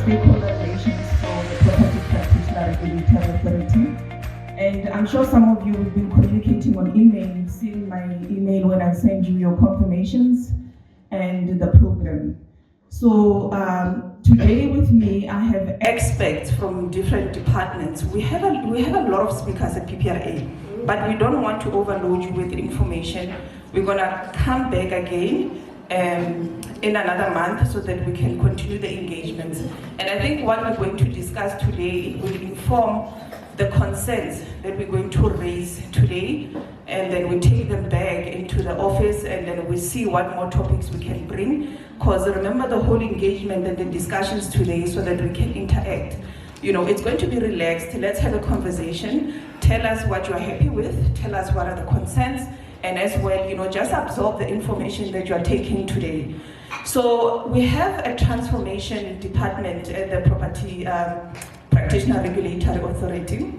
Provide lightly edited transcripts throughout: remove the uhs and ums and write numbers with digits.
Stakeholder Relations for the Property Practitioner Regulatory Authority. And I'm sure some of you have been communicating on email. You've seen my email when I send you your confirmations and the program. So today with me, I have experts from different departments. We have a lot of speakers at PPRA, but we don't want to overload you with information. We're gonna come back again in another month so that we can continue the engagements. And I think what we're going to discuss today will inform the concerns that we're going to raise today, and then we take them back into the office, and then we see what more topics we can bring. Because remember the whole engagement and the discussions today so that we can interact. You know, it's going to be relaxed. Let's have a conversation. Tell us what you're happy with. Tell us what are the concerns. And as well, you know, just absorb the information that you are taking today. So we have a transformation department at the Property Practitioner Regulatory Authority.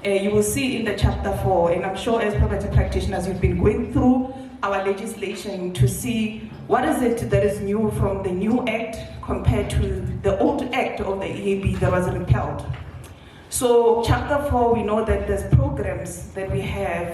You will see in the chapter 4, and I'm sure as property practitioners, you've been going through our legislation to see what is it that is new from the new act compared to the old act of the EAB that was repealed. So chapter 4, we know that there's programs that we have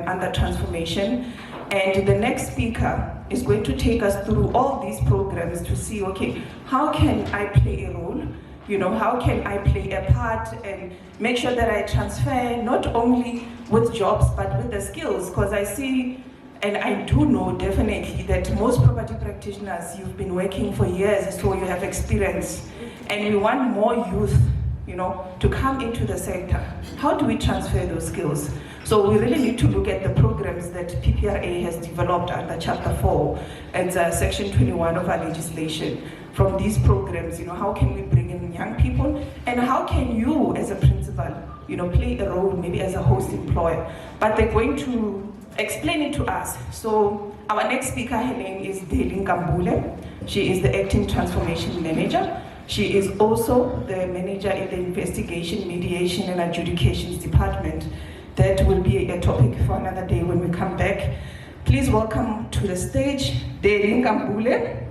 under transformation, and the next speaker is going to take us through all these programs to see, okay, how can I play a role? You know, how can I play a part and make sure that I transfer not only with jobs, but with the skills? Because I see, and I do know definitely that most property practitioners, you've been working for years, so you have experience. And we want more youth, you know, to come into the sector. How do we transfer those skills? So we really need to look at the programs that PPRA has developed under Chapter 4 and Section 21 of our legislation. From these programs, you know, how can we bring in young people, and how can you as a principal, you know, play a role maybe as a host employer? But they're going to explain it to us. So our next speaker, her name is Delin Kambule. She is the Acting Transformation Manager. She is also the manager in the Investigation, Mediation and Adjudications Department. That will be a topic for another day when we come back. Please welcome to the stage, Delin Kambule.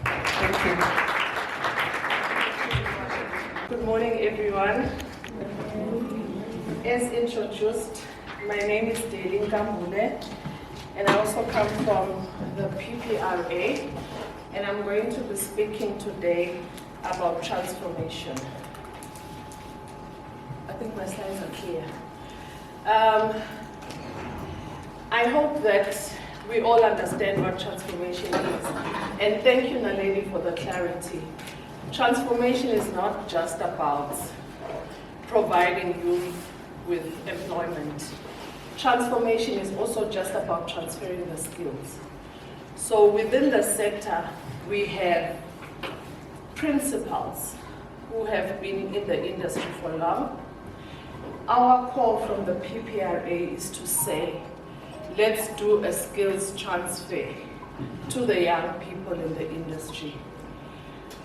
Thank you. Good morning, everyone. As introduced, my name is Delin Kambule, and I also come from the PPRA, and I'm going to be speaking today about transformation. I think my slides are clear. I hope that we all understand what transformation is. And thank you, Naledi, for the clarity. Transformation is not just about providing youth with employment. Transformation is also just about transferring the skills. So within the sector, we have principals who have been in the industry for long. Our call from the PPRA is to say, let's do a skills transfer to the young people in the industry.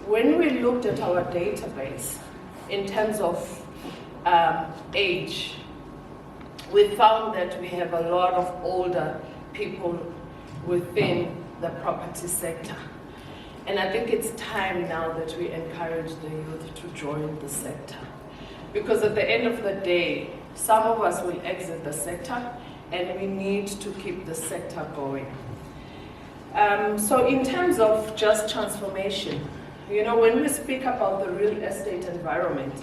When we looked at our database in terms of age, we found that we have a lot of older people within the property sector. And I think it's time now that we encourage the youth to join the sector. Because at the end of the day, some of us will exit the sector, and we need to keep the sector going. So in terms of just transformation, you know, when we speak about the real estate environment,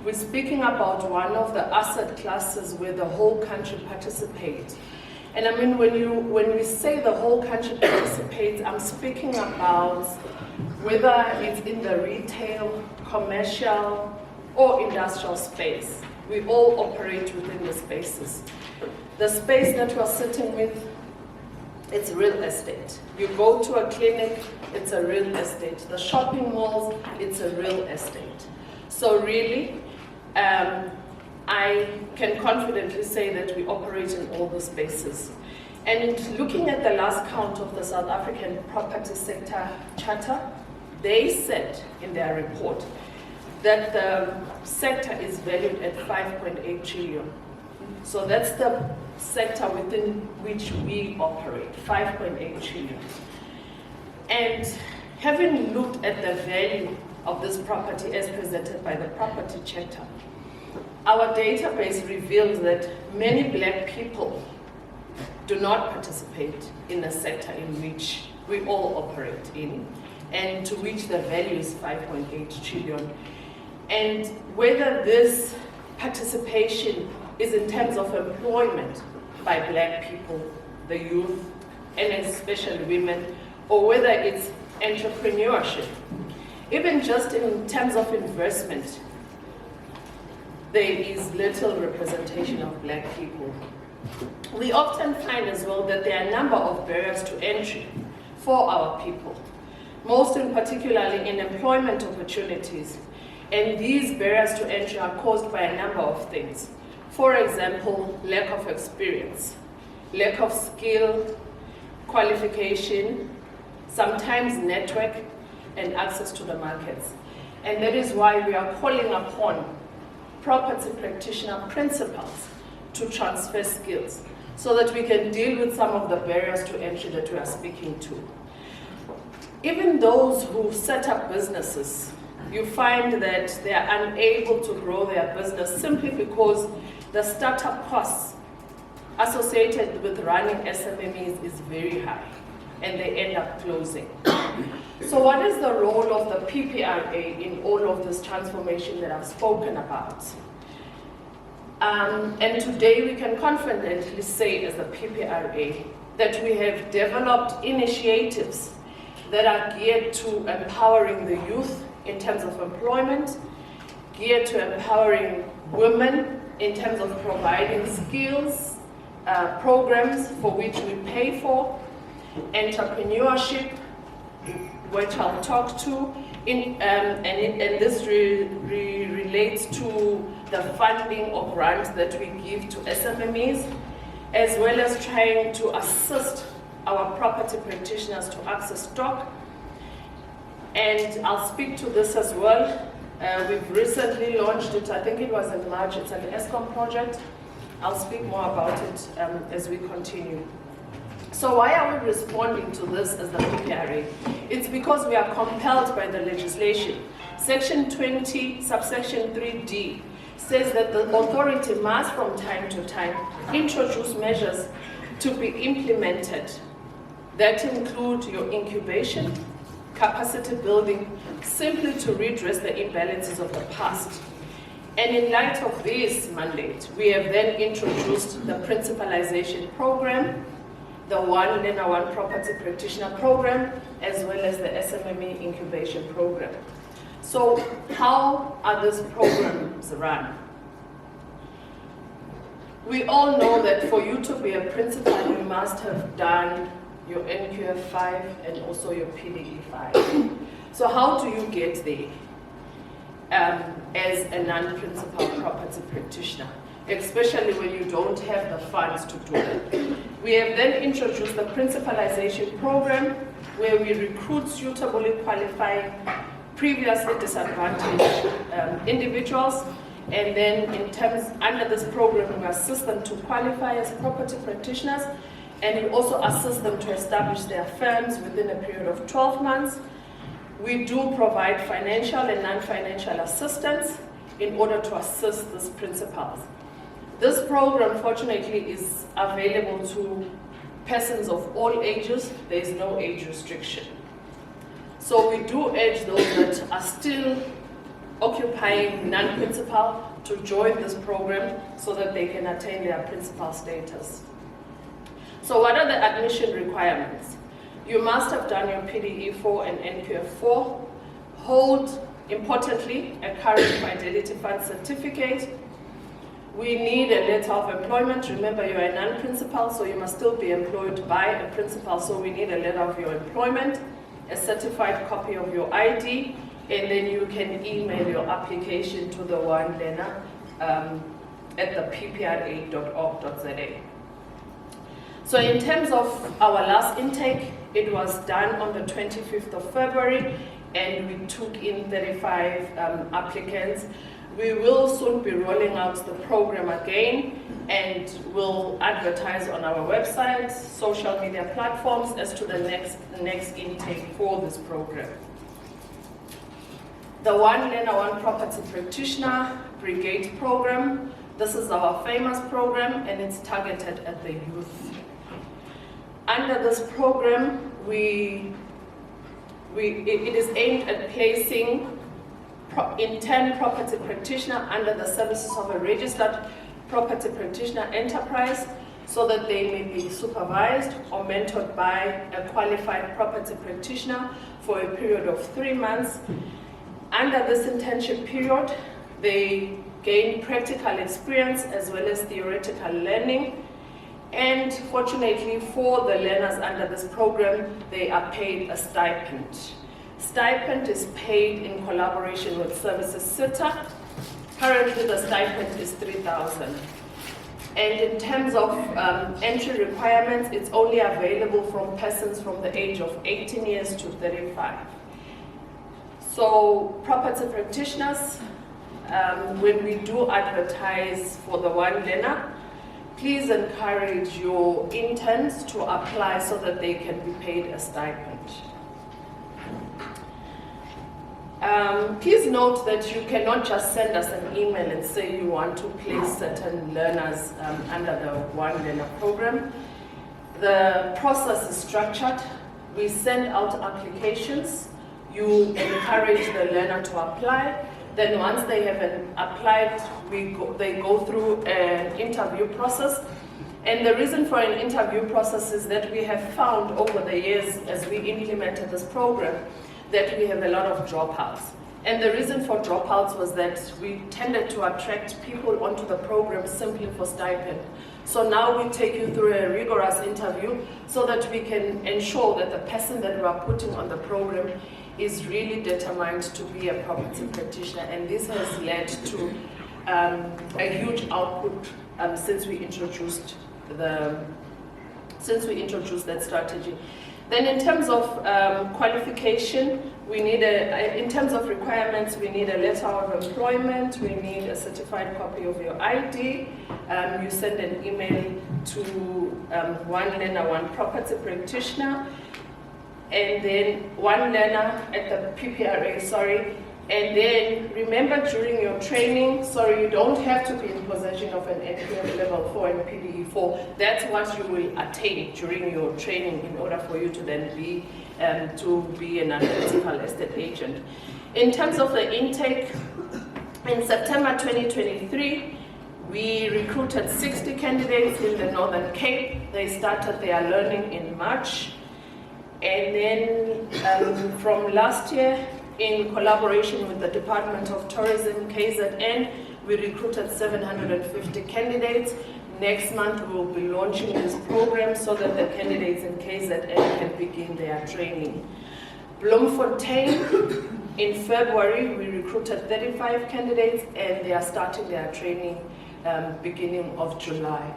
we're speaking about one of the asset classes where the whole country participates. And I mean, when we say the whole country participates, I'm speaking about whether it's in the retail, commercial, or industrial space. We all operate within the spaces. The space that we're sitting with, it's real estate. You go to a clinic, it's a real estate. The shopping malls, it's a real estate. So really, I can confidently say that we operate in all the spaces. And looking at the last count of the South African Property Sector Charter, they said in their report that the sector is valued at 5.8 trillion. So that's the sector within which we operate, 5.8 trillion. And having looked at the value of this property as presented by the property chapter, our database reveals that many black people do not participate in the sector in which we all operate in, and to which the value is 5.8 trillion. And whether this participation is in terms of employment by black people, the youth, and especially women, or whether it's entrepreneurship, even just in terms of investment, there is little representation of black people. We often find as well that there are a number of barriers to entry for our people, most in particularly in employment opportunities. And these barriers to entry are caused by a number of things. For example, lack of experience, lack of skill, qualification, sometimes network, and access to the markets. And that is why we are calling upon property practitioner principals to transfer skills so that we can deal with some of the barriers to entry that we are speaking to. Even those who set up businesses, you find that they are unable to grow their business simply because the startup costs associated with running SMMEs is very high, and they end up closing. So what is the role of the PPRA in all of this transformation that I've spoken about? And today we can confidently say as the PPRA that we have developed initiatives that are geared to empowering the youth in terms of employment, geared to empowering women in terms of providing skills, programs for which we pay for, entrepreneurship, which I'll talk to, and this relates to the funding or grants that we give to SMMEs, as well as trying to assist our property practitioners to access stock. And I'll speak to this as well. We've recently launched it, I think it was in March, it's an ESCOM project. I'll speak more about it as we continue. So why are we responding to this as the PPRA? It's because we are compelled by the legislation. Section 20, subsection 3D says that the authority must from time to time introduce measures to be implemented that include your incubation, capacity building, simply to redress the imbalances of the past. And in light of this mandate, we have then introduced the principalization program, the One Learner, One Property Practitioner program, as well as the SMME incubation program. So how are these programs run? We all know that for you to be a principal, you must have done your NQF 5 and also your PDE 5. So how do you get there as a non-principal property practitioner, especially when you don't have the funds to do it? We have then introduced the principalization program, where we recruit suitably qualified, previously disadvantaged individuals, and then in terms, under this program, we assist them to qualify as property practitioners, and we also assist them to establish their firms within a period of 12 months. We do provide financial and non-financial assistance in order to assist these principals. This program, fortunately, is available to persons of all ages. There is no age restriction. So we do urge those that are still occupying non-principal to join this program so that they can attain their principal status. So what are the admission requirements? You must have done your PDE 4 and NQF 4, hold, importantly, a current fidelity fund certificate. We need a letter of employment. Remember, you're a non-principal, so you must still be employed by a principal, so we need a letter of your employment, a certified copy of your ID, and then you can email your application to the One Learner at the ppra.org.za. So in terms of our last intake, it was done on the 25th of February, and we took in 35 applicants. We will soon be rolling out the program again, and we'll advertise on our website, social media platforms as to the next intake for this program. The One Learner, One Property Practitioner Brigade program. This is our famous program, and it's targeted at the youth. Under this program, it is aimed at placing intern property practitioner under the services of a registered property practitioner enterprise so that they may be supervised or mentored by a qualified property practitioner for a period of 3 months. Under this internship period, they gain practical experience as well as theoretical learning. And fortunately for the learners under this program, they are paid a stipend. Stipend is paid in collaboration with Services SITA. Currently the stipend is 3,000. And in terms of entry requirements, it's only available from persons from the age of 18 years to 35. So property practitioners, when we do advertise for the One Learner, please encourage your interns to apply so that they can be paid a stipend. Please note that you cannot just send us an email and say you want to place certain learners under the One Learner program. The process is structured. We send out applications. You encourage the learner to apply. Then once they have applied, they go through an interview process. And the reason for an interview process is that we have found over the years as we implemented this program that we have a lot of dropouts. And the reason for dropouts was that we tended to attract people onto the program simply for stipend. So now we take you through a rigorous interview so that we can ensure that the person that we are putting on the program is really determined to be a property practitioner, and this has led to a huge output since we introduced that strategy. Then in terms of qualification, we need in terms of requirements, we need a letter of employment, we need a certified copy of your ID, you send an email to One Learner, One Property Practitioner, and then One Learner at the PPRA, and then remember during your training, you don't have to be in possession of an NPF level 4 and PDE 4. That's what you will attain during your training in order for you to then be an analytical estate agent. In terms of the intake, in September 2023, we recruited 60 candidates in the Northern Cape. They started their learning in March. And then from last year, in collaboration with the Department of Tourism, KZN, we recruited 750 candidates. Next month, we will be launching this program so that the candidates in KZN can begin their training. Bloemfontein, in February, we recruited 35 candidates, and they are starting their training beginning of July.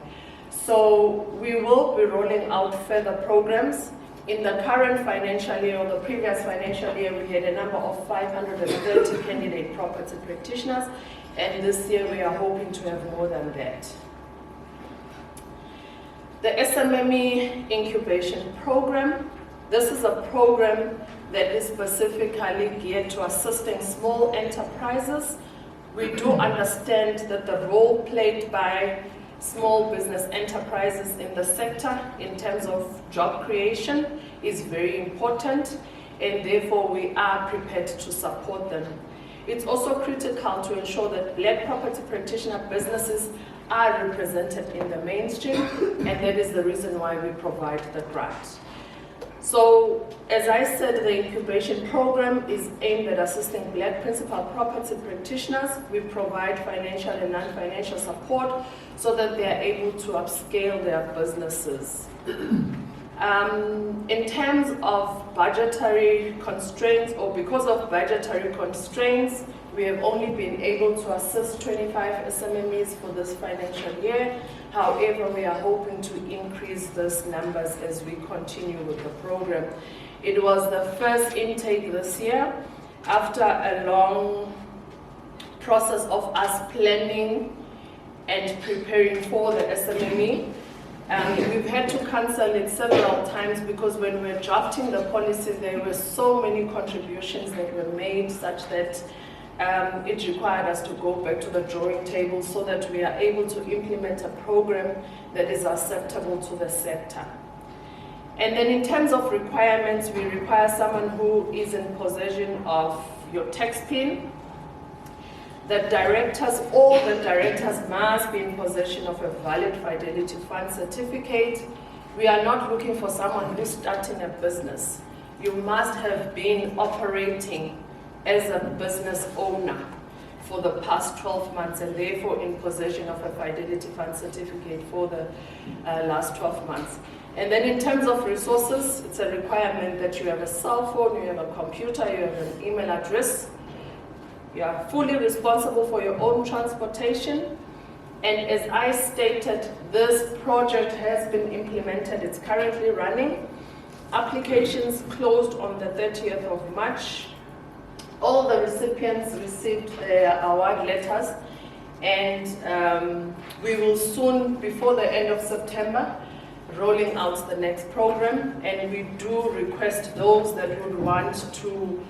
So we will be rolling out further programs. In the current financial year or the previous financial year, we had a number of 530 candidate property practitioners, and this year we are hoping to have more than that. The SMME Incubation Program. This is a program that is specifically geared to assisting small enterprises. We do understand that the role played by small business enterprises in the sector in terms of job creation is very important, and therefore we are prepared to support them. It's also critical to ensure that Black property practitioner businesses are represented in the mainstream, and that is the reason why we provide the grant. So, as I said, the incubation program is aimed at assisting Black principal property practitioners. We provide financial and non-financial support so that they are able to upscale their businesses. In terms of budgetary constraints, or because of budgetary constraints, we have only been able to assist 25 SMMEs for this financial year. However, we are hoping to increase these numbers as we continue with the program. It was the first intake this year after a long process of us planning and preparing for the SMME. We've had to cancel it several times because when we were drafting the policy, there were so many contributions that were made such that it required us to go back to the drawing table so that we are able to implement a program that is acceptable to the sector. And then in terms of requirements, we require someone who is in possession of your tax PIN. All the directors must be in possession of a valid Fidelity Fund certificate. We are not looking for someone who's starting a business. You must have been operating as a business owner for the past 12 months and therefore in possession of a Fidelity Fund certificate for the last 12 months. And then in terms of resources, it's a requirement that you have a cell phone, you have a computer, you have an email address. You are fully responsible for your own transportation. And as I stated, this project has been implemented. It's currently running. Applications closed on the 30th of March. All the recipients received their award letters. And we will soon, before the end of September, rolling out the next program. And we do request those that would want to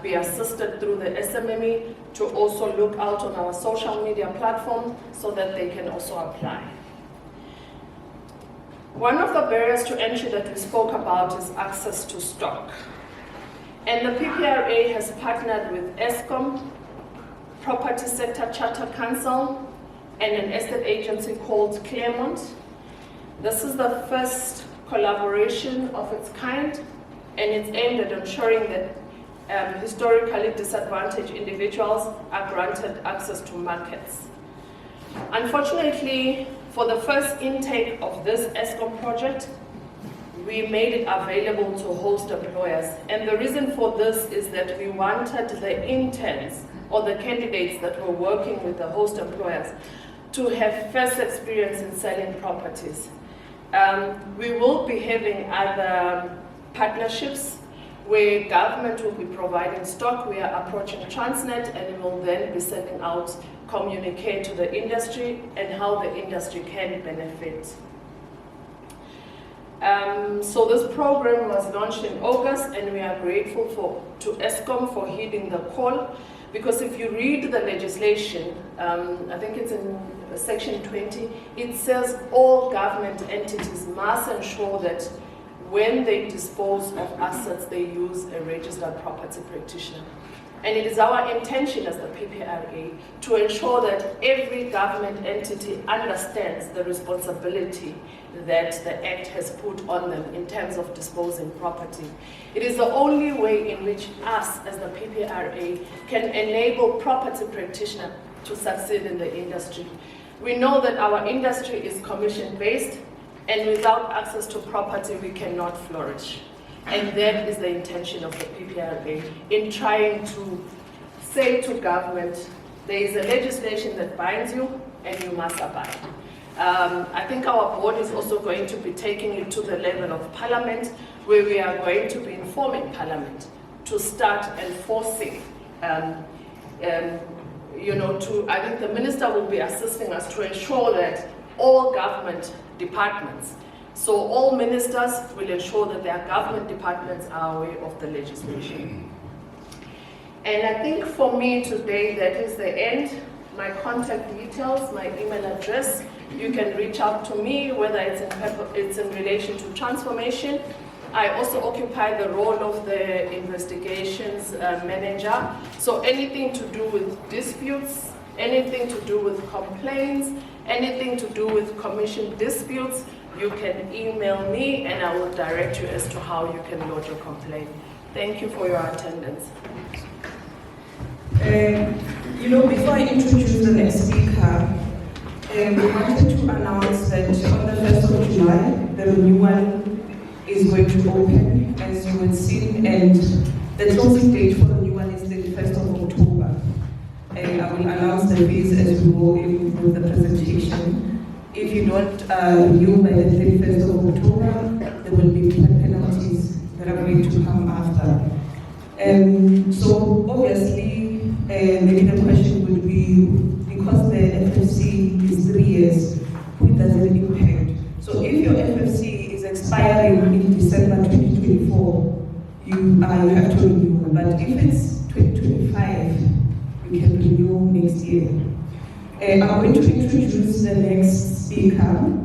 be assisted through the SMME to also look out on our social media platform so that they can also apply. One of the barriers to entry that we spoke about is access to stock. And the PPRA has partnered with ESCOM, Property Sector Charter Council, and an estate agency called Claremont. This is the first collaboration of its kind, and it's aimed at ensuring that historically disadvantaged individuals are granted access to markets. Unfortunately, for the first intake of this ESCOM project, we made it available to host employers. And the reason for this is that we wanted the interns or the candidates that were working with the host employers to have first experience in selling properties. We will be having other partnerships where government will be providing stock. We are approaching Transnet and we will then be sending out communicate to the industry and how the industry can benefit. So this program was launched in August and we are grateful to ESCOM for heeding the call, because if you read the legislation, I think it's in section 20, it says all government entities must ensure that when they dispose of assets, they use a registered property practitioner. And it is our intention as the PPRA to ensure that every government entity understands the responsibility that the Act has put on them in terms of disposing property. It is the only way in which us as the PPRA can enable property practitioners to succeed in the industry. We know that our industry is commission-based, and without access to property, we cannot flourish. And that is the intention of the PPRA in trying to say to government, there is a legislation that binds you and you must abide. I think our board is also going to be taking it to the level of Parliament, where we are going to be informing Parliament to start enforcing, I think the Minister will be assisting us to ensure that all government departments, so all ministers will ensure that their government departments are aware of the legislation. And I think for me today, that is the end. My contact details, my email address, you can reach out to me, whether it's in relation to transformation. I also occupy the role of the investigations manager. So anything to do with disputes, anything to do with complaints, anything to do with commission disputes, you can email me and I will direct you as to how you can lodge your complaint. Thank you for your attendance. Before I introduce the next speaker, we wanted to announce that on the 1st of July, the renewal is going to open, as you will see, and the closing date for renewal is the 1st of October. And I will announce the fees as we go in with the presentation. If you don't renew by the 31st of October, there will be penalties that are going to come after. So obviously, maybe the question would be, because the FFC is 3 years, who does it impact? So you have to renew. But if it's 2025, you can renew next year. I'm going to introduce the next speaker.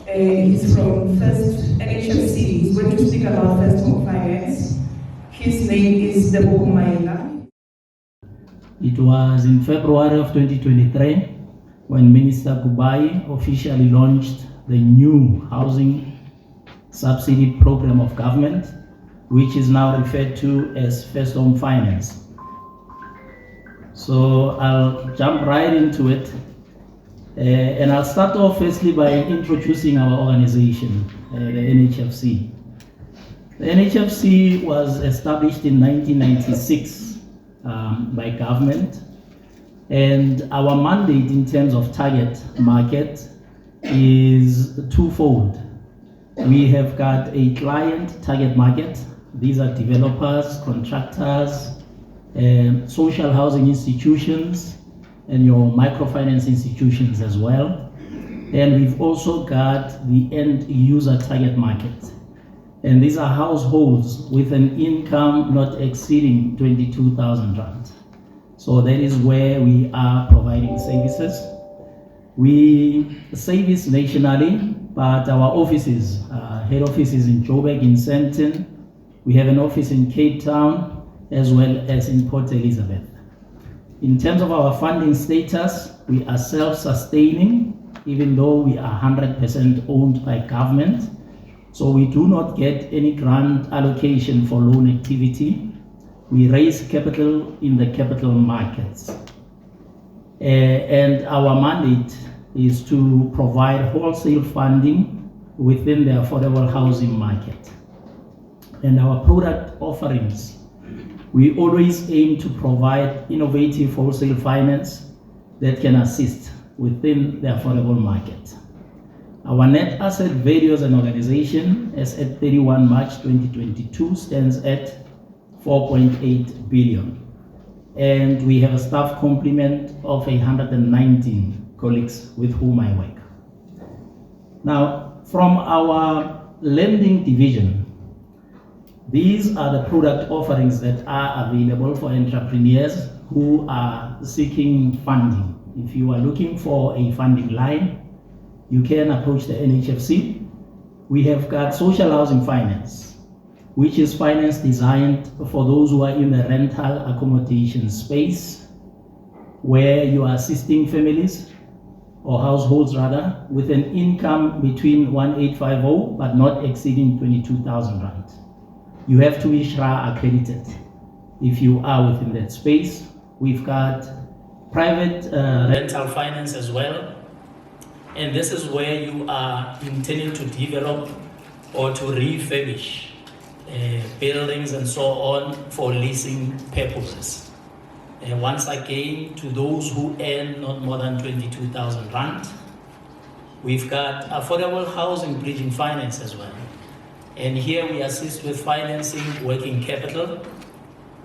He's from First NHFC. He's going to speak about First Home Finance. His name is Debo Maila. It was in February of 2023 when Minister Kubai officially launched the new housing subsidy program of government, which is now referred to as First Home Finance. So I'll jump right into it. And I'll start off firstly by introducing our organization, the NHFC. The NHFC was established in 1996 by government, and our mandate in terms of target market is twofold. We have got a client target market. These are developers, contractors, social housing institutions, and your microfinance institutions as well. And we've also got the end user target market. And these are households with an income not exceeding 22,000 rand. So that is where we are providing services. We service nationally, but our offices, head office is in Joburg, in Sandton. We have an office in Cape Town, as well as in Port Elizabeth. In terms of our funding status, we are self-sustaining, even though we are 100% owned by government. So we do not get any grant allocation for loan activity. We raise capital in the capital markets. And our mandate is to provide wholesale funding within the affordable housing market. And our product offerings, we always aim to provide innovative wholesale finance that can assist within the affordable market. Our net asset value as an organization as at 31 March 2022 stands at 4.8 billion. And we have a staff complement of 119 colleagues with whom I work. Now, from our lending division, these are the product offerings that are available for entrepreneurs who are seeking funding. If you are looking for a funding line, you can approach the NHFC. We have got social housing finance, which is finance designed for those who are in the rental accommodation space, where you are assisting families or households rather with an income between 1850 but not exceeding 22,000 rand. You have to be SHRA accredited if you are within that space. We've got private rental finance as well. And this is where you are intending to develop or to refurbish buildings and so on for leasing purposes. Once again, to those who earn not more than 22,000 rand. We've got affordable housing bridging finance as well. And here we assist with financing working capital,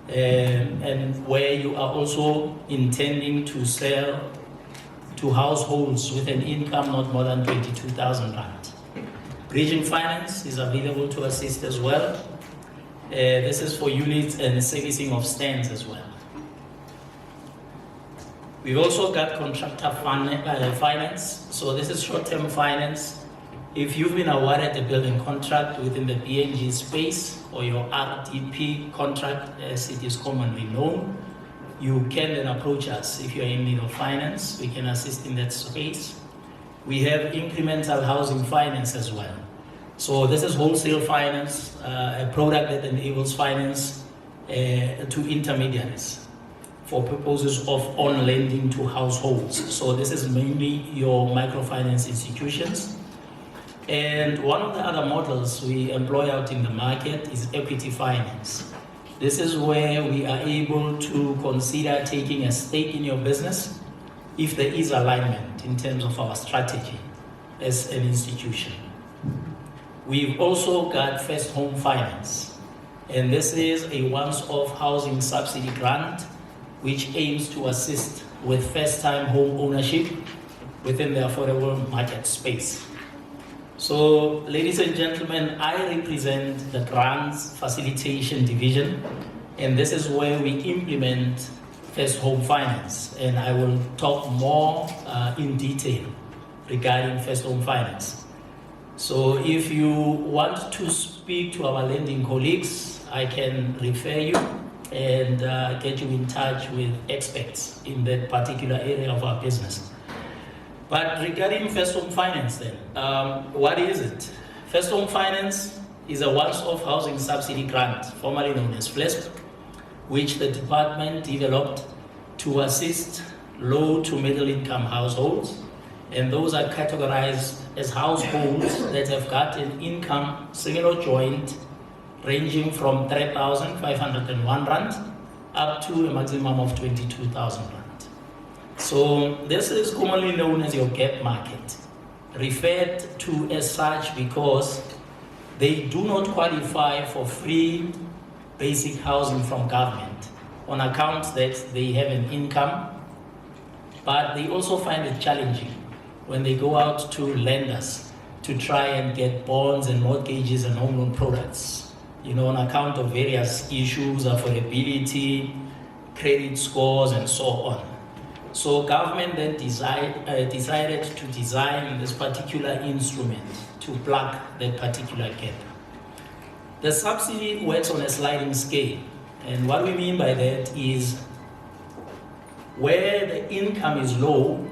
and where you are also intending to sell to households with an income not more than 22,000 rand. Bridging finance is available to assist as well. This is for units and servicing of stands as well. We've also got contractor finance. So this is short-term finance. If you've been awarded a building contract within the BNG space or your RDP contract, as it is commonly known, you can then approach us if you're in need of finance. We can assist in that space. We have incremental housing finance as well. So this is wholesale finance, a product that enables finance to intermediaries for purposes of on lending to households. So this is mainly your microfinance institutions. And one of the other models we employ out in the market is equity finance. This is where we are able to consider taking a stake in your business if there is alignment in terms of our strategy as an institution. We've also got First Home Finance, and this is a once-off housing subsidy grant which aims to assist with first-time home ownership within the affordable market space. So, ladies and gentlemen, I represent the Grants Facilitation Division, and this is where we implement First Home Finance, and I will talk more in detail regarding First Home Finance. So if you want to speak to our lending colleagues, I can refer you and get you in touch with experts in that particular area of our business. But regarding First Home Finance then, what is it? First Home Finance is a once-off housing subsidy grant, formerly known as FLESP, which the department developed to assist low to middle income households, and those are categorized as households that have got an income, single or joint, ranging from 3,501 rand up to a maximum of 22,000 rand. So this is commonly known as your gap market, referred to as such because they do not qualify for free basic housing from government on account that they have an income, but they also find it challenging when they go out to lenders to try and get bonds and mortgages and home loan products, on account of various issues, affordability, credit scores, and so on. So government then decided to design this particular instrument to plug that particular gap. The subsidy works on a sliding scale, and what we mean by that is where the income is low,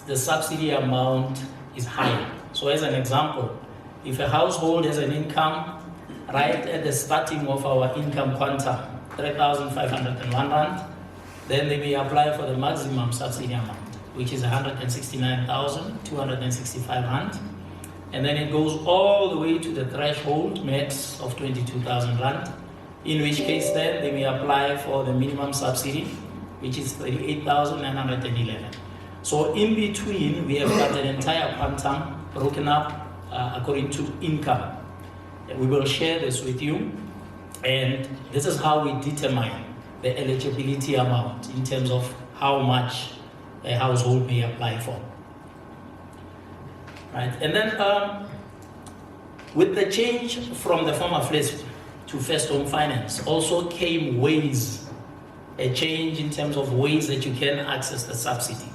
the subsidy amount is higher. So as an example, if a household has an income right at the starting of our income quantum, 3,501 rand, then they may apply for the maximum subsidy amount, which is 169,265 rand. And then it goes all the way to the threshold max of 22,000 rand, in which case then they may apply for the minimum subsidy, which is 38,911. So in between, we have got an entire quantum broken up according to income. And we will share this with you. And this is how we determine the eligibility amount in terms of how much a household may apply for. Right. And then with the change from the former FLESP to First Home Finance also came a change in terms of ways that you can access the subsidy.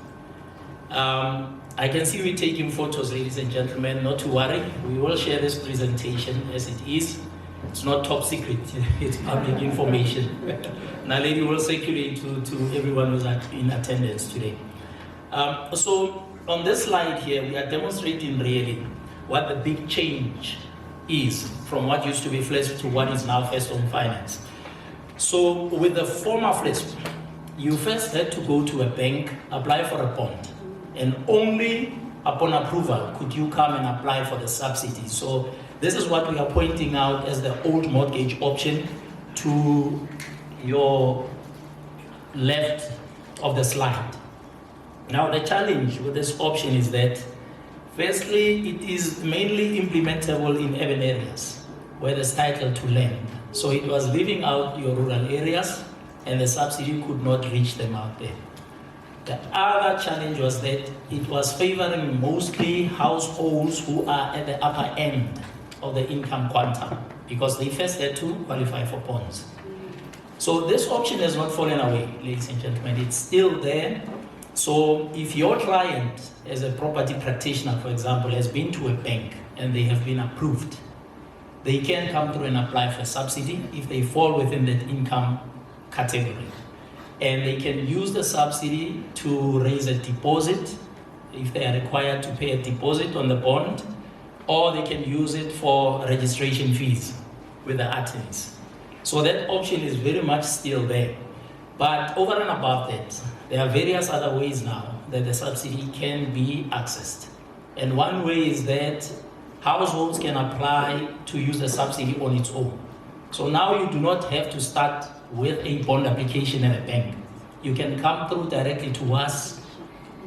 I can see we're taking photos, ladies and gentlemen, not to worry. We will share this presentation as it is. It's not top secret, it's public information. Now, lady will circulate to everyone who's in attendance today. So on this slide here, we are demonstrating really what the big change is from what used to be FLESP to what is now First Home Finance. So with the former FLESP, you first had to go to a bank, apply for a bond, and only upon approval could you come and apply for the subsidy. So this is what we are pointing out as the old mortgage option to your left of the slide. Now the challenge with this option is that firstly, it is mainly implementable in urban areas where there's title to land. So it was leaving out your rural areas and the subsidy could not reach them out there. The other challenge was that it was favoring mostly households who are at the upper end of the income quantum because they first had to qualify for bonds. So this option has not fallen away, ladies and gentlemen. It's still there. So if your client, as a property practitioner, for example, has been to a bank and they have been approved, they can come through and apply for subsidy if they fall within that income category. And they can use the subsidy to raise a deposit if they are required to pay a deposit on the bond, or they can use it for registration fees with the attorneys. So that option is very much still there. But over and above that, there are various other ways now that the subsidy can be accessed. And one way is that households can apply to use the subsidy on its own. So now you do not have to start with a bond application at a bank. You can come through directly to us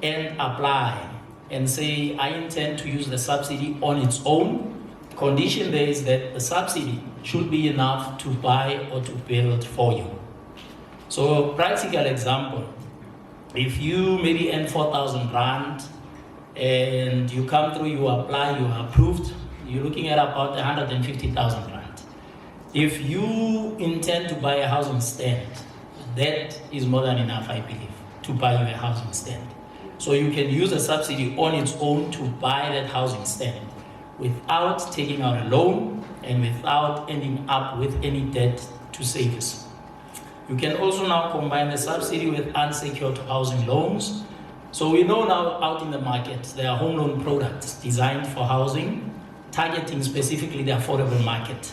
and apply and say, I intend to use the subsidy on its own. Condition there is that the subsidy should be enough to buy or to build for you. So practical example, if you maybe earn 4,000 rand and you come through, you apply, you are approved, you're looking at about 150,000 rand. If you intend to buy a housing stand, that is more than enough, I believe, to buy you a housing stand. So you can use a subsidy on its own to buy that housing stand without taking out a loan and without ending up with any debt to service. You can also now combine the subsidy with unsecured housing loans. So we know now out in the market, there are home loan products designed for housing, targeting specifically the affordable market.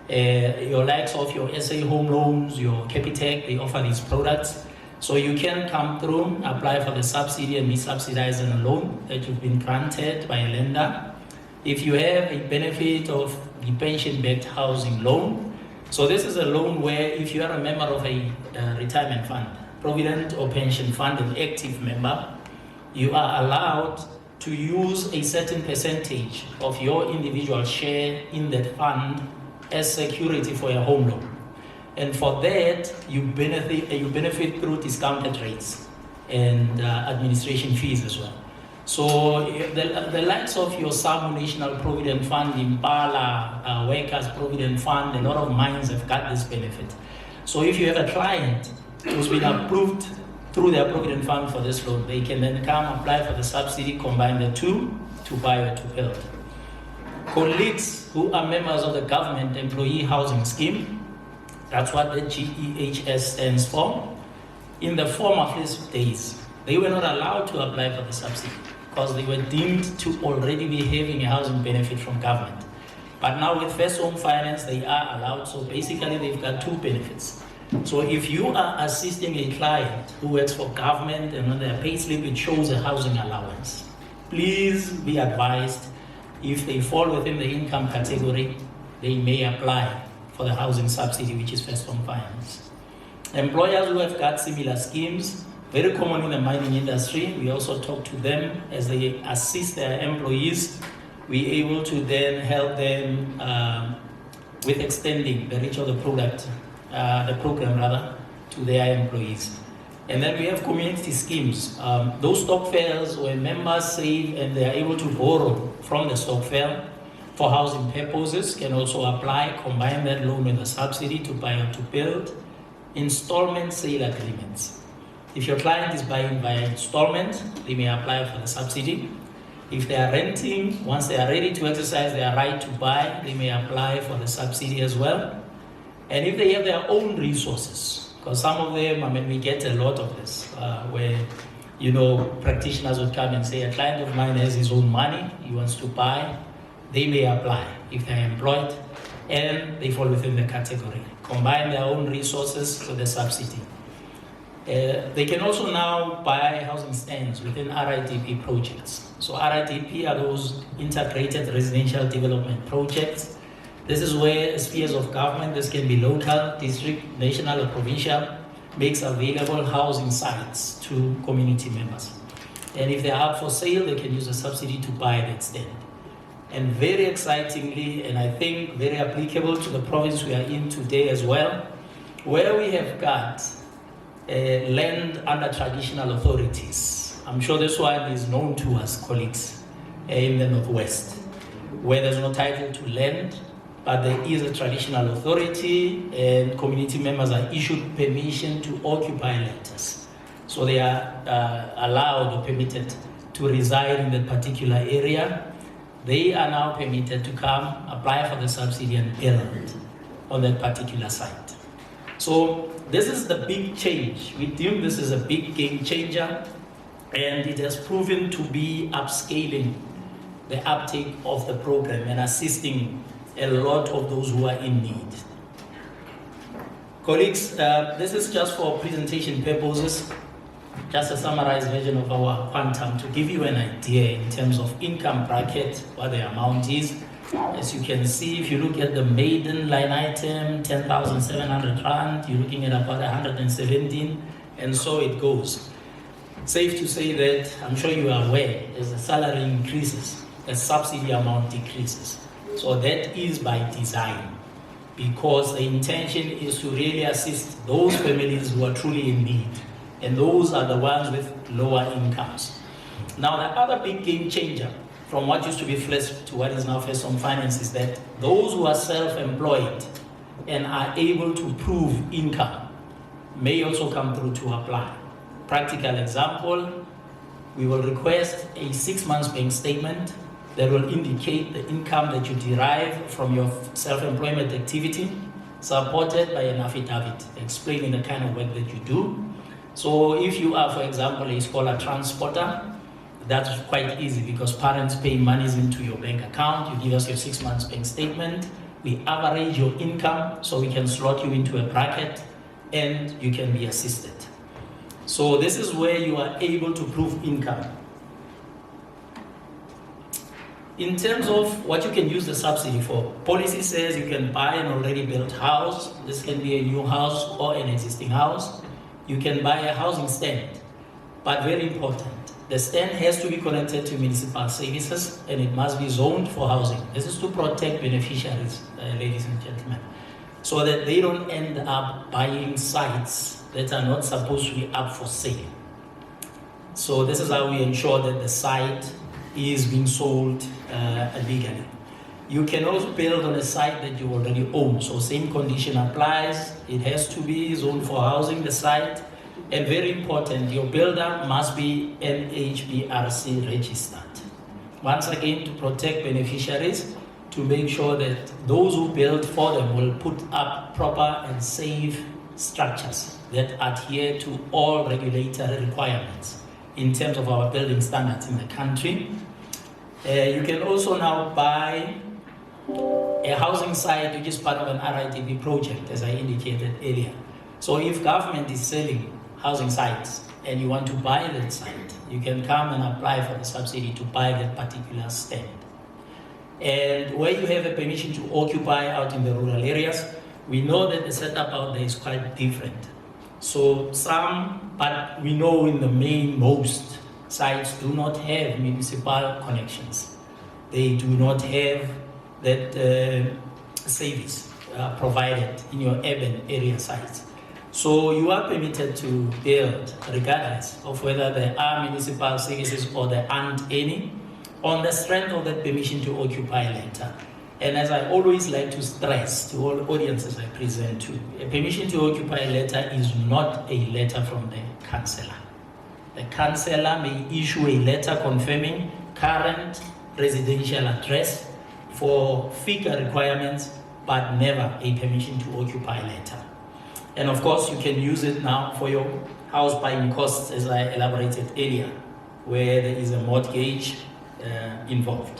Your likes of your SA home loans, your Capitec, they offer these products. So you can come through, apply for the subsidy and be subsidized on a loan that you've been granted by a lender. If you have a benefit of the pension-backed housing loan, so this is a loan where if you are a member of a retirement fund, provident or pension fund, an active member, you are allowed to use a certain percentage of your individual share in that fund as security for your home loan. And for that, you benefit through discounted rates and administration fees as well. So the likes of your SAMU National Provident Fund, Impala, Workers Provident Fund, a lot of mines have got this benefit. So if you have a client who's been approved through their Provident Fund for this loan, they can then come apply for the subsidy, combine the two to buy or to build. Colleagues who are members of the Government Employee Housing Scheme, that's what the GEHS stands for. In the former first days, they were not allowed to apply for the subsidy because they were deemed to already be having a housing benefit from government. But now with First Home Finance, they are allowed. So basically, they've got two benefits. So if you are assisting a client who works for government and on their payslip it shows a housing allowance, please be advised, if they fall within the income category, they may apply for the housing subsidy, which is First Home Finance. Employers who have got similar schemes, very common in the mining industry, we also talk to them as they assist their employees. We're able to then help them with extending the reach of the program to their employees. And then we have community schemes. Those stock fares where members save and they are able to borrow from the stock fair for housing purposes can also apply, combine that loan with a subsidy to buy or to build. Installment sale agreements. If your client is buying by installment, they may apply for the subsidy. If they are renting, once they are ready to exercise their right to buy, they may apply for the subsidy as well. And if they have their own resources, because some of them, we get a lot of this, where, practitioners would come and say, a client of mine has his own money, he wants to buy, they may apply if they're employed and they fall within the category. Combine their own resources for the subsidy. They can also now buy housing stands within RIDP projects. So RIDP are those integrated residential development projects. This is where spheres of government, this can be local, district, national or provincial, makes available housing sites to community members. And if they are up for sale, they can use a subsidy to buy that stand. And very excitingly, and I think very applicable to the province we are in today as well, where we have got land under traditional authorities. I'm sure this one is known to us, colleagues, in the Northwest, where there's no title to land, but there is a traditional authority and community members are issued permission to occupy letters. So they are allowed or permitted to reside in that particular area. They are now permitted to come, apply for the subsidy and build on that particular site. So this is the big change. We deem this is a big game changer, and it has proven to be upscaling the uptake of the program and assisting a lot of those who are in need. Colleagues, this is just for presentation purposes, just a summarized version of our quantum to give you an idea in terms of income bracket, what the amount is. As you can see, if you look at the maiden line item, 10,700 rand, you're looking at about 117, and so it goes. Safe to say that, I'm sure you are aware, as the salary increases, the subsidy amount decreases. So that is by design, because the intention is to really assist those families who are truly in need, and those are the ones with lower incomes. Now, the other big game changer from what used to be flex to what is now first home finance is that those who are self-employed and are able to prove income may also come through to apply. Practical example, we will request a 6 months bank statement that will indicate the income that you derive from your self-employment activity, supported by an affidavit explaining the kind of work that you do. So if you are, for example, a scholar transporter, that's quite easy because parents pay monies into your bank account, you give us your 6 months bank statement, we average your income so we can slot you into a bracket and you can be assisted. So this is where you are able to prove income. In terms of what you can use the subsidy for, policy says you can buy an already built house. This can be a new house or an existing house. You can buy a housing stand, but very important, the stand has to be connected to municipal services and it must be zoned for housing. This is to protect beneficiaries, ladies and gentlemen, so that they don't end up buying sites that are not supposed to be up for sale. So this is how we ensure that the site is being sold legally. You can also build on a site that you already own, so same condition applies. It has to be zoned for housing, the site, and very important, your builder must be NHBRC registered. Once again, to protect beneficiaries, to make sure that those who build for them will put up proper and safe structures that adhere to all regulatory requirements in terms of our building standards in the country. You can also now buy a housing site which is part of an RITB project, as I indicated earlier. So if government is selling housing sites and you want to buy that site, you can come and apply for the subsidy to buy that particular stand. And where you have a permission to occupy out in the rural areas, we know that the setup out there is quite different. So but we know in the main, most sites do not have municipal connections. They do not have that service provided in your urban area sites. So you are permitted to build regardless of whether there are municipal services or there aren't any, on the strength of that permission to occupy letter. And as I always like to stress to all audiences I present to, a permission to occupy letter is not a letter from the councillor. The councillor may issue a letter confirming current residential address for FICA requirements, but never a permission to occupy letter. And of course, you can use it now for your house buying costs, as I elaborated earlier, where there is a mortgage involved.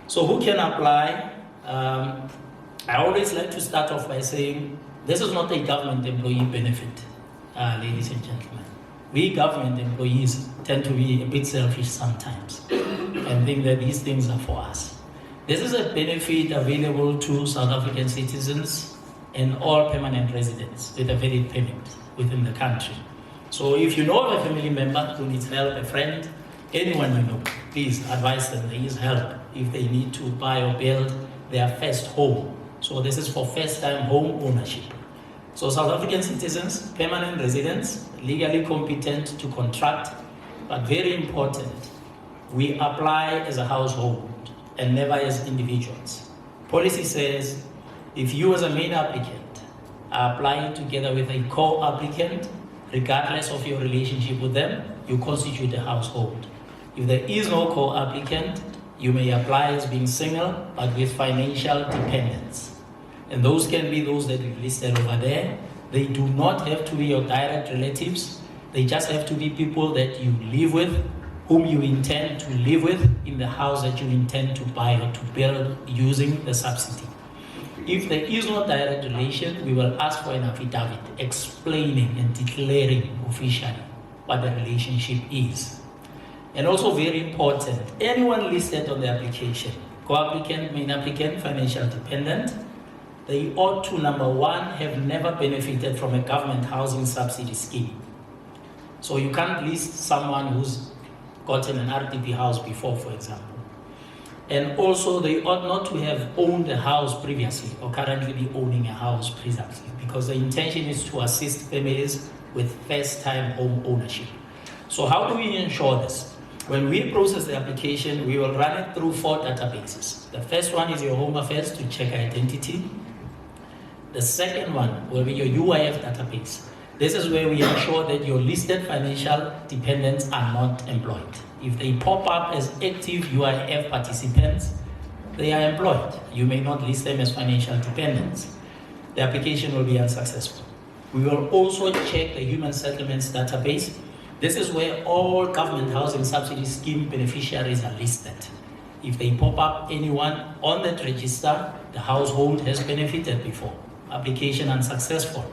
So who can apply? I always like to start off by saying, this is not a government employee benefit, ladies and gentlemen. We government employees tend to be a bit selfish sometimes and think that these things are for us. This is a benefit available to South African citizens and all permanent residents with a valid permit within the country. So if you know of a family member who needs help, a friend, anyone you know, please advise them there is help if they need to buy or build their first home. So this is for first-time home ownership. So South African citizens, permanent residents, legally competent to contract, but very important, we apply as a household and never as individuals. Policy says if you as a main applicant are applying together with a co-applicant, regardless of your relationship with them, you constitute a household. If there is no co-applicant, you may apply as being single, but with financial dependence. And those can be those that we've listed over there. They do not have to be your direct relatives. They just have to be people that you live with, whom you intend to live with in the house that you intend to buy or to build using the subsidy. If there is no direct relation, we will ask for an affidavit explaining and declaring officially what the relationship is. And also very important, anyone listed on the application, co-applicant, main applicant, financial dependent, they ought to, number one, have never benefited from a government housing subsidy scheme. So you can't list someone who's gotten an RTP house before, for example. And also they ought not to have owned a house previously or currently be owning a house previously, because the intention is to assist families with first-time home ownership. So how do we ensure this? When we process the application, we will run it through 4 databases. The first one is your Home Affairs to check identity. The second one will be your UIF database. This is where we ensure that your listed financial dependents are not employed. If they pop up as active UIF participants, they are employed. You may not list them as financial dependents. The application will be unsuccessful. We will also check the Human Settlements database. This is where all government housing subsidy scheme beneficiaries are listed. If they pop up anyone on that register, the household has benefited before. Application unsuccessful.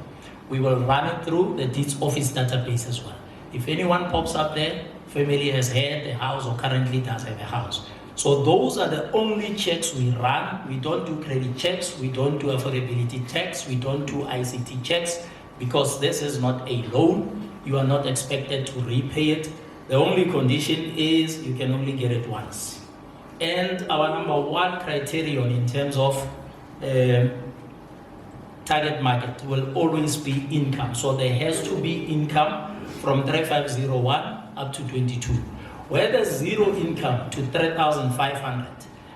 We will run it through the deeds office database as well. If anyone pops up there, family has had a house or currently does have a house. So those are the only checks we run. We don't do credit checks, we don't do affordability checks, we don't do ICT checks, because this is not a loan. You are not expected to repay it. The only condition is you can only get it once. And our number 1 criterion in terms of target market will always be income. So there has to be income from 3501 up to 22. Where there's 0 income to 3,500,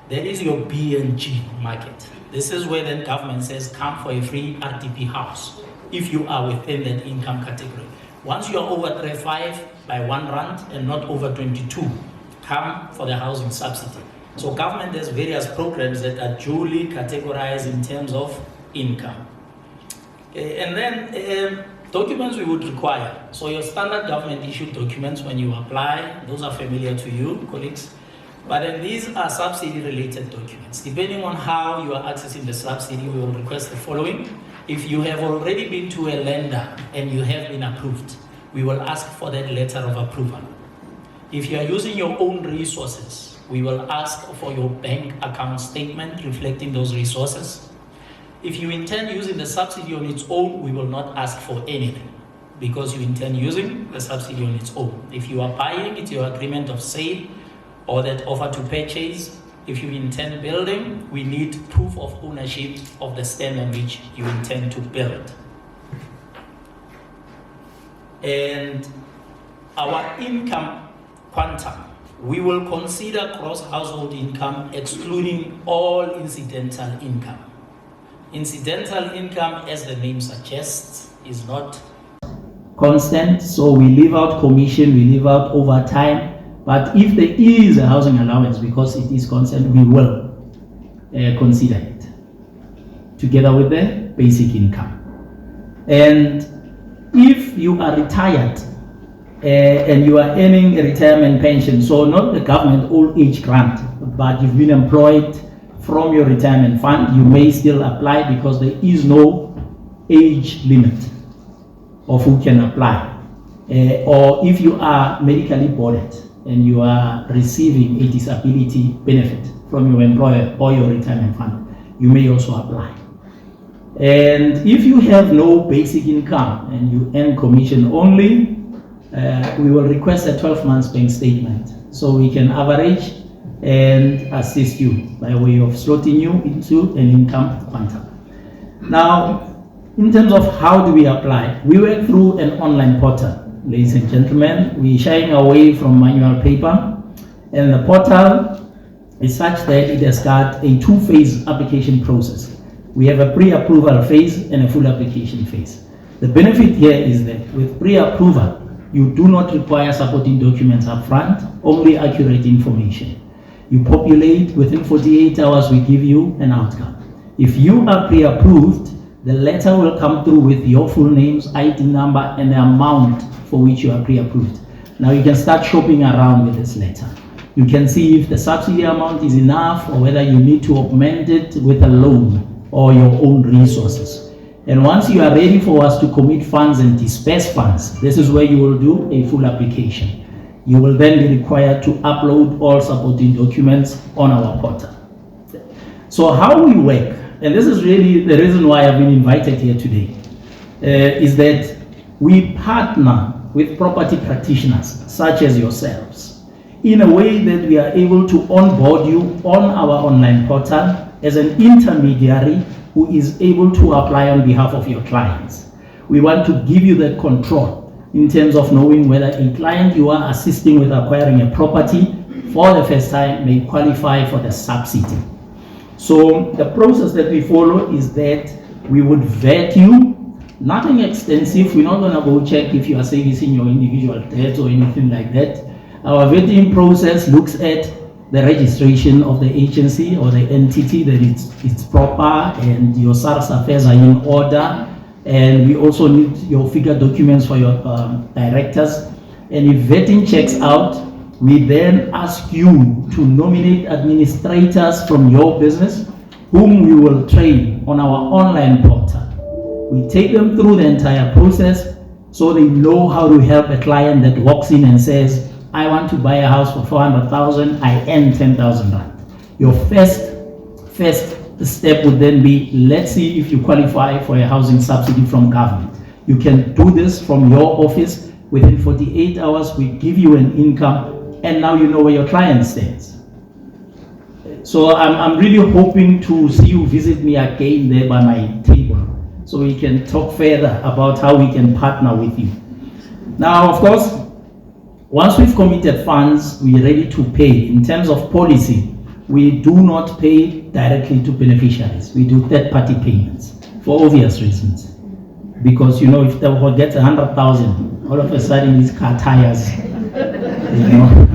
that is your B and G market. This is where then government says come for a free RDP house if you are within that income category. Once you are over 35 by 1 rand and not over 22, come for the housing subsidy. So government has various programs that are duly categorized in terms of income. And then documents we would require. So your standard government issued documents when you apply, those are familiar to you, colleagues. But then these are subsidy related documents. Depending on how you are accessing the subsidy, we will request the following. If you have already been to a lender and you have been approved, we will ask for that letter of approval. If you are using your own resources, we will ask for your bank account statement reflecting those resources. If you intend using the subsidy on its own, we will not ask for anything because you intend using the subsidy on its own. If you are buying, it's your agreement of sale or that offer to purchase. If you intend building, we need proof of ownership of the stand on which you intend to build. And our income quantum, we will consider gross household income excluding all incidental income. Incidental income, as the name suggests, is not constant, so we leave out commission, we leave out overtime. But if there is a housing allowance, because it is constant, we will consider it together with the basic income. And if you are retired and you are earning a retirement pension, so not the government old age grant, but you've been employed from your retirement fund, you may still apply because there is no age limit of who can apply. Or if you are medically boarded and you are receiving a disability benefit from your employer or your retirement fund, you may also apply. And if you have no basic income and you earn commission only, we will request a 12 months bank statement so we can average and assist you by way of slotting you into an income quantum. Now, in terms of how do we apply, we work through an online portal. Ladies and gentlemen, we're shying away from manual paper, and the portal is such that it has got a 2-phase application process. We have a pre-approval phase and a full application phase. The benefit here is that with pre-approval, you do not require supporting documents up front, only accurate information. You populate, within 48 hours we give you an outcome. If you are pre-approved, the letter will come through with your full names, ID number, and the amount for which you are pre-approved. Now you can start shopping around with this letter. You can see if the subsidy amount is enough or whether you need to augment it with a loan or your own resources. And once you are ready for us to commit funds and disperse funds, this is where you will do a full application. You will then be required to upload all supporting documents on our portal. So how we work, and this is really the reason why I've been invited here today, is that we partner with property practitioners such as yourselves in a way that we are able to onboard you on our online portal as an intermediary who is able to apply on behalf of your clients. We want to give you the control in terms of knowing whether a client you are assisting with acquiring a property for the first time may qualify for the subsidy. So the process that we follow is that we would vet you. Nothing extensive. We're not going to go check if you are servicing your individual debt or anything like that. Our vetting process looks at the registration of the agency or the entity, that it's proper and your SARS affairs are in order. And we also need your figure documents for your directors. And if vetting checks out, we then ask you to nominate administrators from your business whom we will train on our online portal. We take them through the entire process so they know how to help a client that walks in and says, I want to buy a house for 400,000, I earn 10,000 rand. Your first step would then be, let's see if you qualify for a housing subsidy from government. You can do this from your office. Within 48 hours, we give you an income, and now you know where your client stands. So I'm really hoping to see you visit me again there by my table, so we can talk further about how we can partner with you. Now, of course, once we've committed funds, we're ready to pay. In terms of policy, we do not pay directly to beneficiaries. We do third-party payments for obvious reasons. Because, you know, if they will get 100,000, all of a sudden his car tires, you know.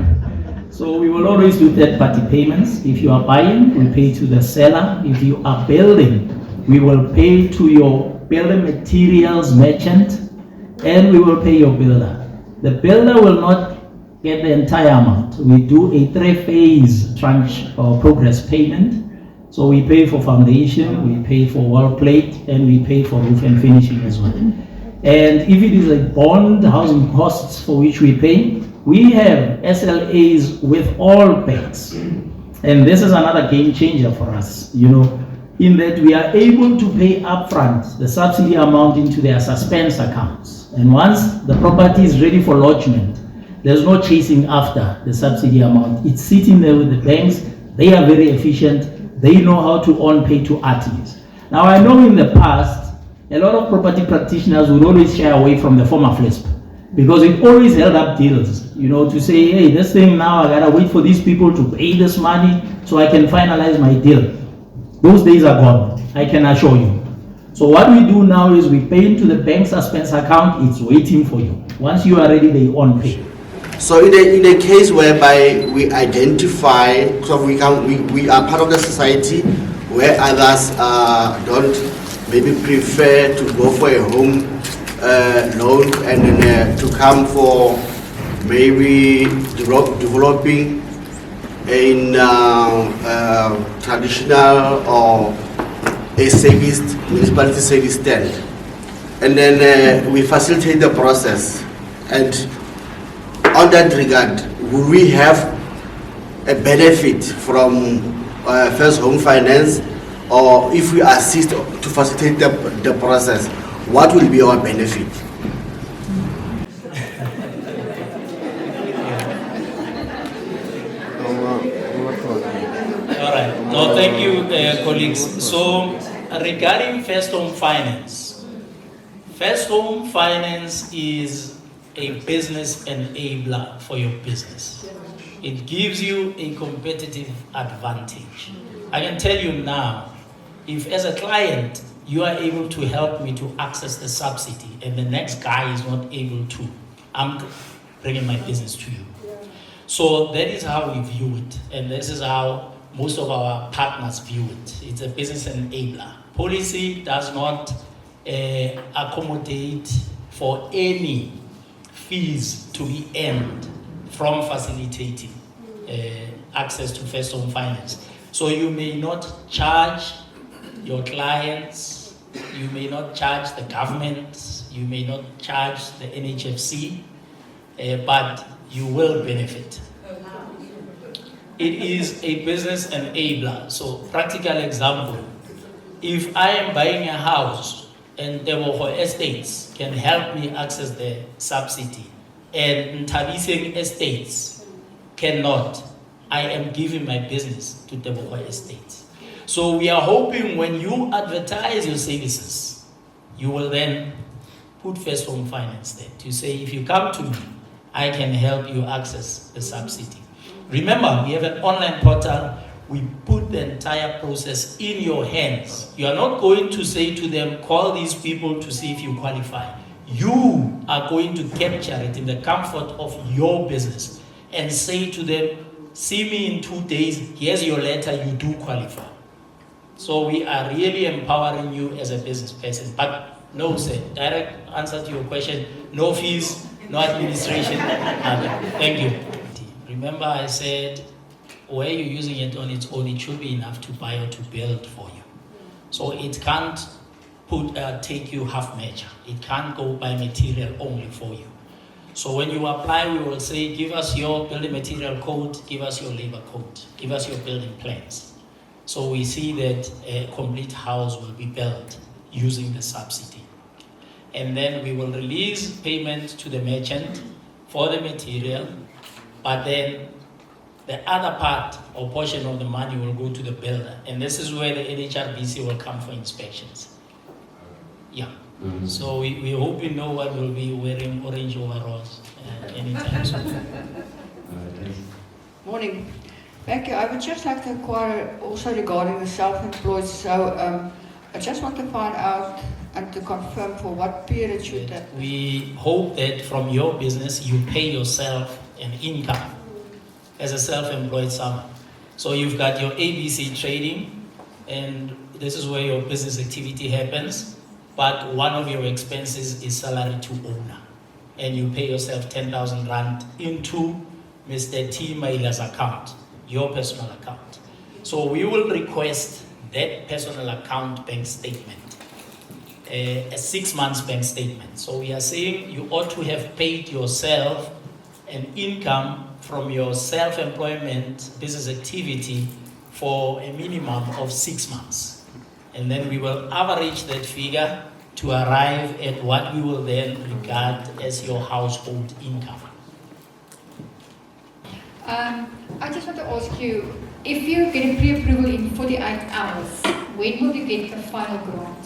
So we will always do third-party payments. If you are buying, we pay to the seller. If you are building, we will pay to your building materials merchant, and we will pay your builder. The builder will not get the entire amount. We do a 3-phase tranche or progress payment. So we pay for foundation, we pay for wall plate, and we pay for roof and finishing as well. And if it is a bond housing costs for which we pay, we have SLAs with all banks. And this is another game changer for us, you know, in that we are able to pay upfront the subsidy amount into their suspense accounts. And once the property is ready for lodgement, there's no chasing after the subsidy amount. It's sitting there with the banks. They are very efficient. They know how to on-pay to RTs. Now, I know in the past, a lot of property practitioners would always shy away from the former FLISP because it always held up deals, you know, to say, hey, this thing now, I gotta wait for these people to pay this money so I can finalize my deal. Those days are gone, I can assure you. So what we do now is we pay into the bank suspense account, it's waiting for you. Once you are ready, they on-pay. So in a case whereby we identify, so we are part of the society where others don't maybe prefer to go for a home loan and then to come for maybe developing in traditional or a service, municipality service stand. And then we facilitate the process. And on that regard, will we have a benefit from first home finance, or if we assist to facilitate the process, what will be our benefit? All right. No, thank you, colleagues. So, regarding first home finance is a business enabler for your business. It gives you a competitive advantage. I can tell you now, if as a client you are able to help me to access the subsidy and the next guy is not able to, I'm bringing my business to you. So that is how we view it, and this is how most of our partners view it. It's a business enabler. Policy does not accommodate for any fees to be earned from facilitating access to first home finance. So you may not charge your clients, you may not charge the government, you may not charge the NHFC, but you will benefit. It is a business enabler. So practical example, if I am buying a house and Tebogo Estates can help me access the subsidy, and Ntabiseng Estates cannot, I am giving my business to Tebogo Estates. So we are hoping when you advertise your services, you will then put First Home Finance there to say, if you come to me, I can help you access the subsidy. Remember, we have an online portal. We put the entire process in your hands. You are not going to say to them, call these people to see if you qualify. You are going to capture it in the comfort of your business and say to them, see me in 2 days, here's your letter, you do qualify. So we are really empowering you as a business person. But no, sir, direct answer to your question, no fees, no administration, nothing. Thank you. Remember I said, where you're using it on its own, it should be enough to buy or to build for you. So it can't take you half measure. It can't go by material only for you. So when you apply, we will say, give us your building material code, give us your labor code, give us your building plans. So we see that a complete house will be built using the subsidy. And then we will release payment to the merchant for the material, but then the other part or portion of the money will go to the builder. And this is where the NHRBC will come for inspections. Yeah. Mm-hmm. So we hope you know what will be wearing orange overalls anytime soon. Morning. Becky, I would just like to inquire also regarding the self-employed. So I just want to find out and to confirm for what period should that... We hope that from your business you pay yourself an income as a self-employed someone. So you've got your ABC trading, and this is where your business activity happens, but one of your expenses is salary to owner. And you pay yourself 10,000 Rand into Mr. T. Mailer's account, your personal account. So we will request that personal account bank statement, a 6 months bank statement. So we are saying you ought to have paid yourself an income from your self-employment business activity for a minimum of 6 months. And then we will average that figure to arrive at what we will then regard as your household income. I just want to ask you, if you get a pre-approval in 48 hours, when will you get the final grant?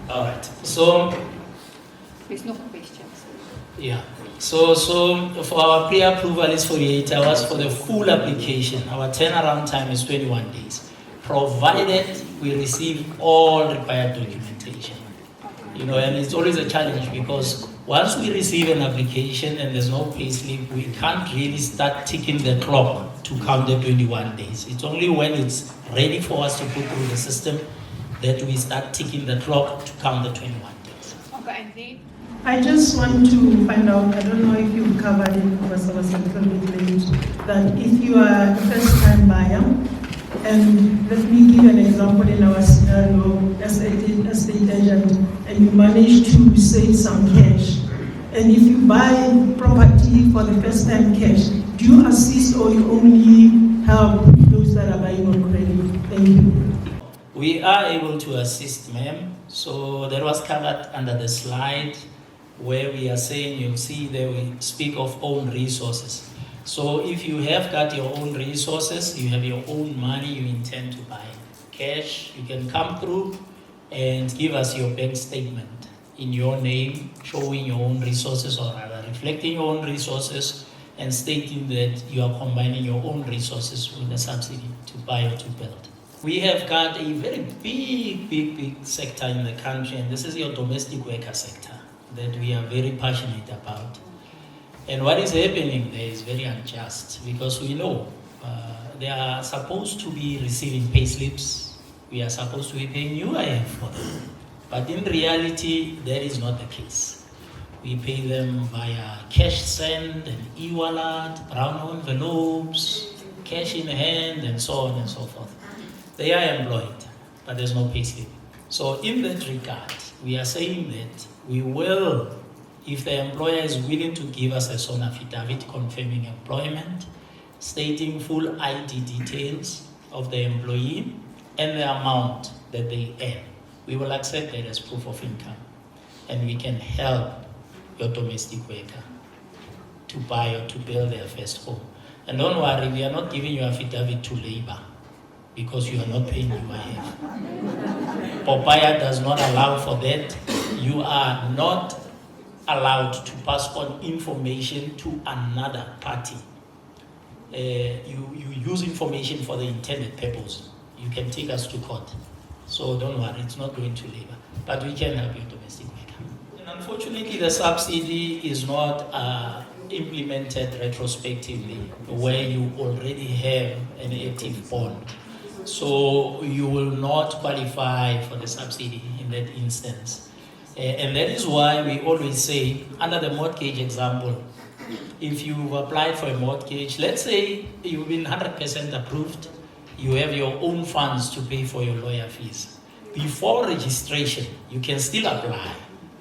All right, so... There's no questions. Yeah. So for our pre-approval is 48 hours. For the full application, our turnaround time is 21 days, provided we receive all required documentation. You know, and it's always a challenge because once we receive an application and there's no payslip, we can't really start ticking the clock to count the 21 days. It's only when it's ready for us to put through the system that we start ticking the clock to count the 21 days. Okay, and then? I just want to find out, I don't know if you've covered it because I was a little bit late, that if you are a first-time buyer, and let me give an example in our scenario, as a estate agent, and you manage to save some cash, and if you buy property for the first time cash, do you assist or you only help those that are buying on credit? Thank you. We are able to assist, ma'am. So that was covered under the slide where we are saying, you'll see there we speak of own resources. So if you have got your own resources, you have your own money you intend to buy cash, you can come through and give us your bank statement in your name, showing your own resources, or rather reflecting your own resources and stating that you are combining your own resources with the subsidy to buy or to build. We have got a very big sector in the country, and this is your domestic worker sector that we are very passionate about. And what is happening there is very unjust because we know they are supposed to be receiving pay slips. We are supposed to be paying UIF for them. But in reality, that is not the case. We pay them via cash send and e-wallet, brown envelopes, cash in hand, and so on and so forth. They are employed, but there's no pay slip. So in that regard, we are saying that we will, if the employer is willing to give us a SON affidavit confirming employment, stating full ID details of the employee and the amount that they earn, we will accept that as proof of income. And we can help your domestic worker to buy or to build their first home. And don't worry, we are not giving you affidavit to labor because you are not paying UIF. Popeye does not allow for that. you are not allowed to pass on information to another party. You use information for the intended purpose. You can take us to court. So don't worry, it's not going to labor. But we can help your domestic worker. And unfortunately, the subsidy is not implemented retrospectively, where you already have an active bond. So you will not qualify for the subsidy in that instance. And that is why we always say, under the mortgage example, if you've applied for a mortgage, let's say you've been 100% approved, you have your own funds to pay for your lawyer fees. Before registration, you can still apply.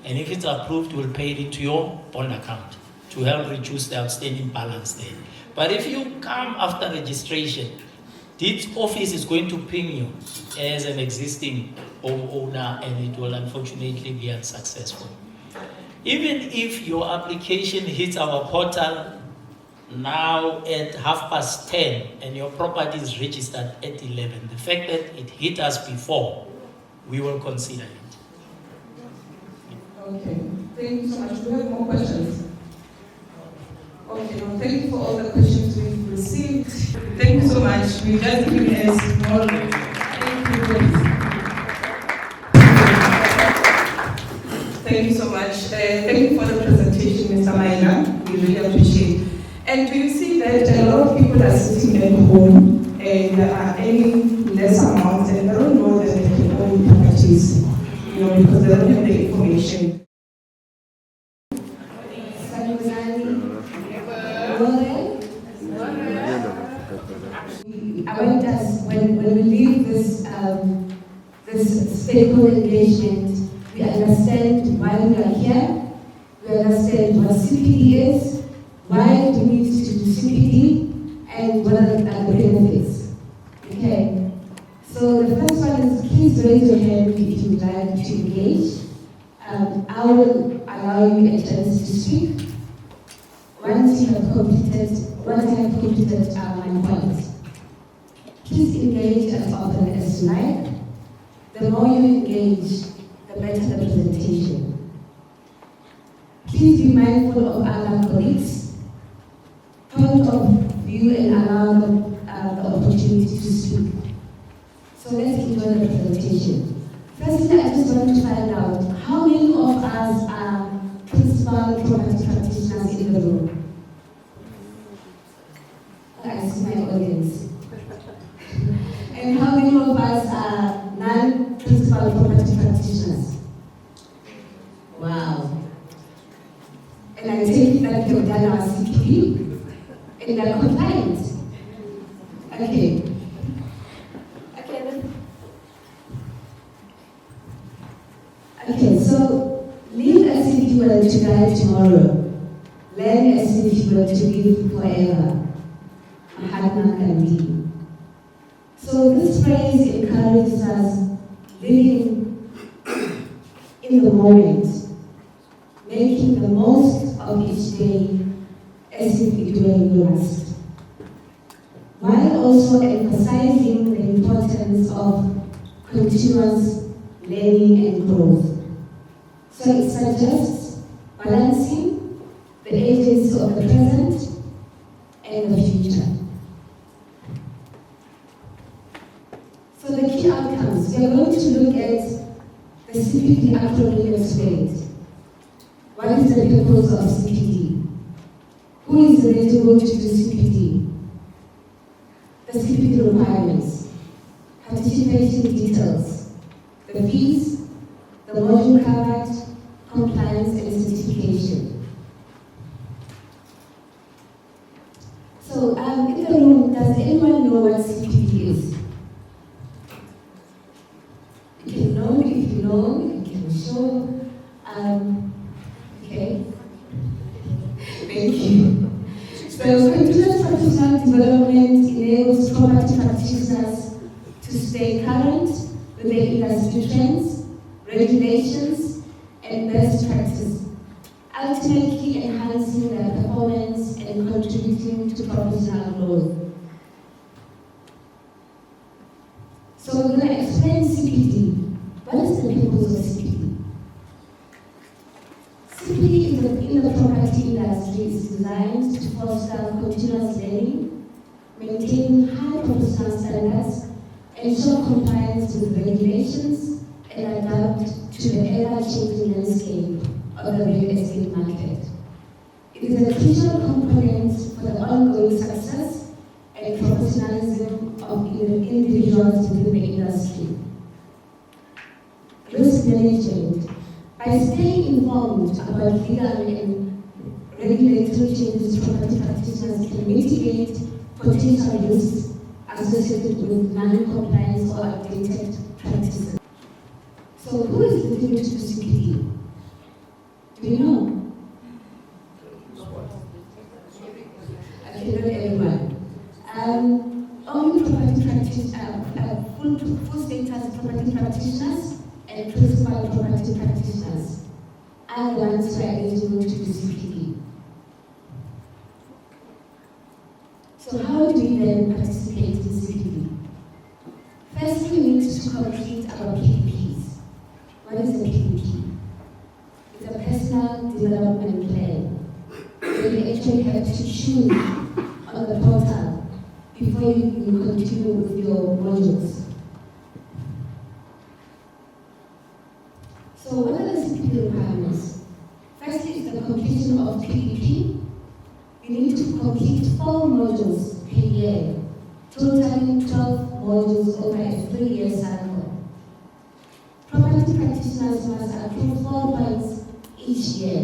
And if it's approved, we'll pay it into your bond account to help reduce the outstanding balance there. But if you come after registration, this office is going to ping you as an existing owner, and it will unfortunately be unsuccessful. Even if your application hits our portal now at 10:30 and your property is registered at 11, the fact that it hit us before, we will consider it. Okay, thank you so much. Do we have more questions? Okay, well, thank you for all the questions we've received. Thank you so much. We just give a small thank you. Thank you so much. Thank you for the presentation, Mr. Maina. We really appreciate it. And we see that a lot of people are sitting at home and are earning less amounts and they don't know that they can own properties, because they don't have the information. I want us, when we leave this stakeholder engagement, we understand why we are here, we understand what CPD is, why we need to do CPD, and what are the benefits. Okay? So the first one is, please raise your hand if you would like to engage. I will allow you a chance to speak. Once you have completed my point, please engage as often as you like. The more you engage, the better the presentation. Please be mindful of other colleagues' point of view and allow them the opportunity to speak. So let's enjoy the presentation. Firstly, I just want to find out how many of us are principal property practitioners in the room. I see my audience. And how many of us are non-principal property practitioners? Wow. And I take it that you've done our CPD and they're compliant. Okay. Okay, so live as if you were to die tomorrow. Learn as if you were to live forever. Mahatma Gandhi. So this phrase encourages us living in the moment, making the most of each day as if it were your last, while also emphasizing the importance of continuous learning and growth. So it suggests balancing the agency of the present and the future. So the key outcomes, we are going to look at the CPD acronym explained. What is the purpose of CPD? Who is eligible to do CPD? The CPD requirements, participation details, the fees, the module covered, compliance and certification. So in the room, does anyone know what CPD is? You can know, if you know, you can show. Okay. Thank you. So continuous practitioner development enables property practitioners to stay current with the industry trends, regulations, and best practice, ultimately enhancing their performance and contributing to professional growth. So we're going to explain CPD. What is the purpose of CPD? is designed to foster continuous learning, maintain high professional standards, ensure compliance with regulations, and adapt to the ever-changing landscape of the real estate market. It is a crucial component for the ongoing success and professionalism of individuals within the industry. Risk management. By staying informed about legal and regulatory changes, property practitioners can mitigate potential risks associated with non-compliance or outdated practices. So who is looking to CPD? Do you know? Okay, not everyone. Only property practitioners, full status property practitioners and principal property practitioners are the ones who are eligible to do CPD. So how do we then participate in CPD? First, we need to complete our PPPs. What is a PPP? It's a personal development plan. So you actually have to choose on the portal before you continue with your modules. So what are the CPD requirements? Firstly, is the completion of PPP. You need to complete 4 modules per year, totaling 12 modules over a 3-year cycle. Property practitioners must accrue 4 points each year.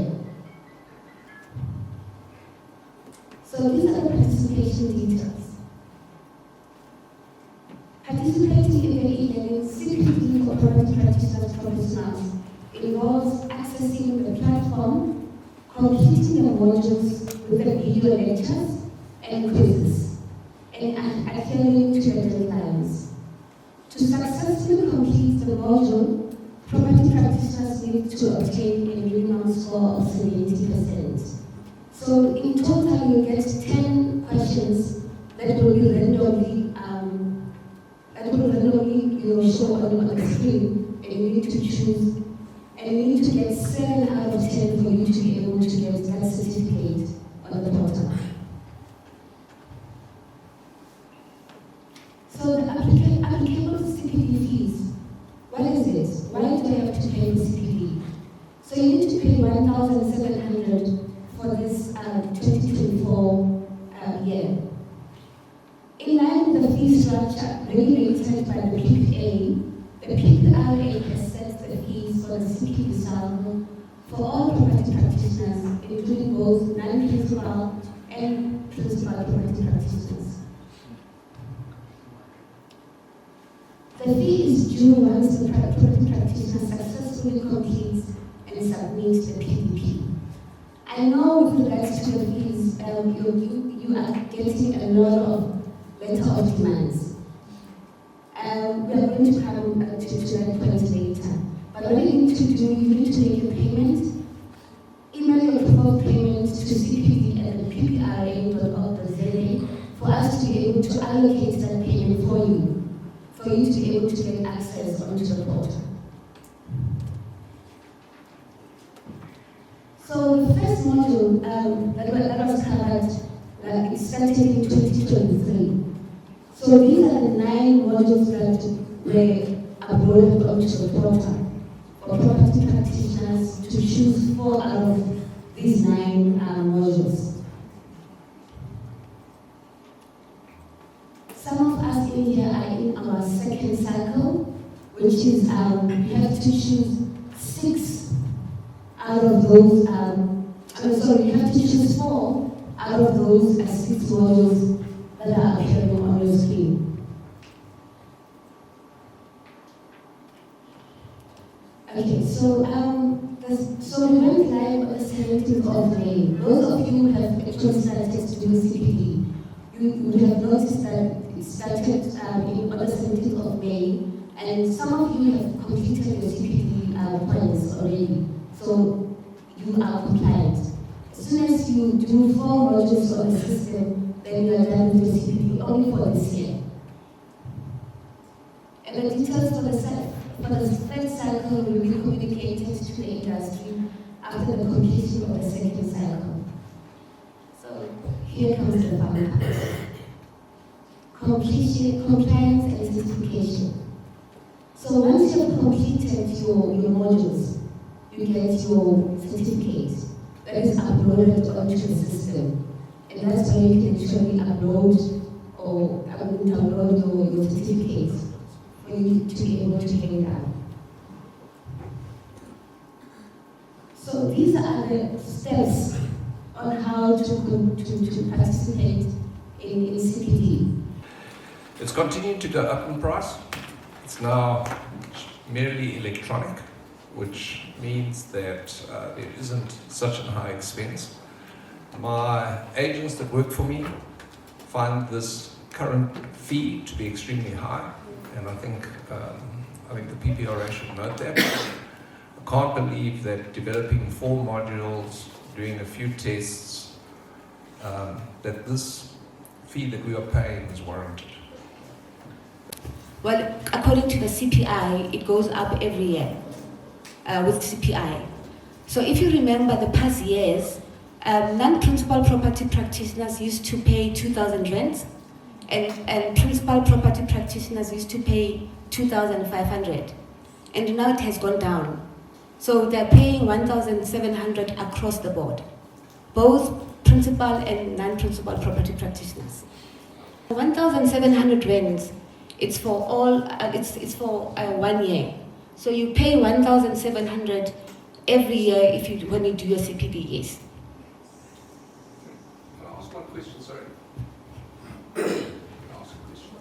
So these are the participation details. Participating in the e-learning CPD for property practitioners professionals involves accessing the platform, completing the modules with the video lectures and quizzes, and adhering to the deadlines. To successfully complete the module, property practitioners need to obtain a minimum score of 70%. So in total, you get 10 questions that will be randomly show on the screen, and you need to choose. And you need to get 7 out of 10 for you to be able to get that certificate on the portal. So the applicable CPD fees, what is it? Why do I have to pay the CPD? So you need to pay 1,700 for this 2024 year. In line with the fee structure regulated by the PPRA, the PPRA has set the fees for the CPD cycle for all property practitioners, including both non-principal and principal property practitioners. The fee is due once the property practitioner successfully completes and submits the PPP. I know with regards to the fees, you are getting a lot of letter of demands. We are going to come to that point later. But what you need to do, you need to make a payment, email your proposed payment to cpd@ppra.org.za for us to be able to allocate that payment for you to be able to get access onto the portal. So the first module that was covered, it started in 2023. So these are the 9 modules that were uploaded onto the portal for property practitioners to choose 4 out of these 9 modules. Some of us in here are in our 2nd cycle, which is you have to choose 6 out of those. You have to choose 4 out of those 6 modules that are appearing on your screen. Okay, so we went live on the 17th of May. Those of you who have actually started to do CPD, you would have noticed that it started on the 17th of May, and some of you have completed your CPD points already, so you are compliant. As soon as you do 4 modules on the system, then you are done with the CPD only for this year. And the details for the 3rd cycle will be communicated to the industry after the completion of the 2nd cycle. here comes the fun part. Completion, compliance and certification. So once you've completed your modules, you get your certificate that is uploaded onto the system. And that's where you can actually upload or download your certificate for you to be able to hang it up. So these are the steps on how to participate in CPD. It's continuing to go up in price. It's now merely electronic, which means that there isn't such a high expense. My agents that work for me find this current fee to be extremely high, and I think the PPRA should note that. I can't believe that developing 4 modules, doing a few tests, that this fee that we are paying is warranted. Well, according to the CPI, it goes up every year with CPI. So if you remember the past years, non-principal property practitioners used to pay 2,000 rands, and principal property practitioners used to pay 2,500, and now it has gone down. So they're paying 1,700 across the board, both principal and non-principal property practitioners. 1,700 rands. It's for all. It's for 1 year. So you pay 1,700 every year when you do your CPD. Yes. Can I ask one question? Sorry. Can I ask a question?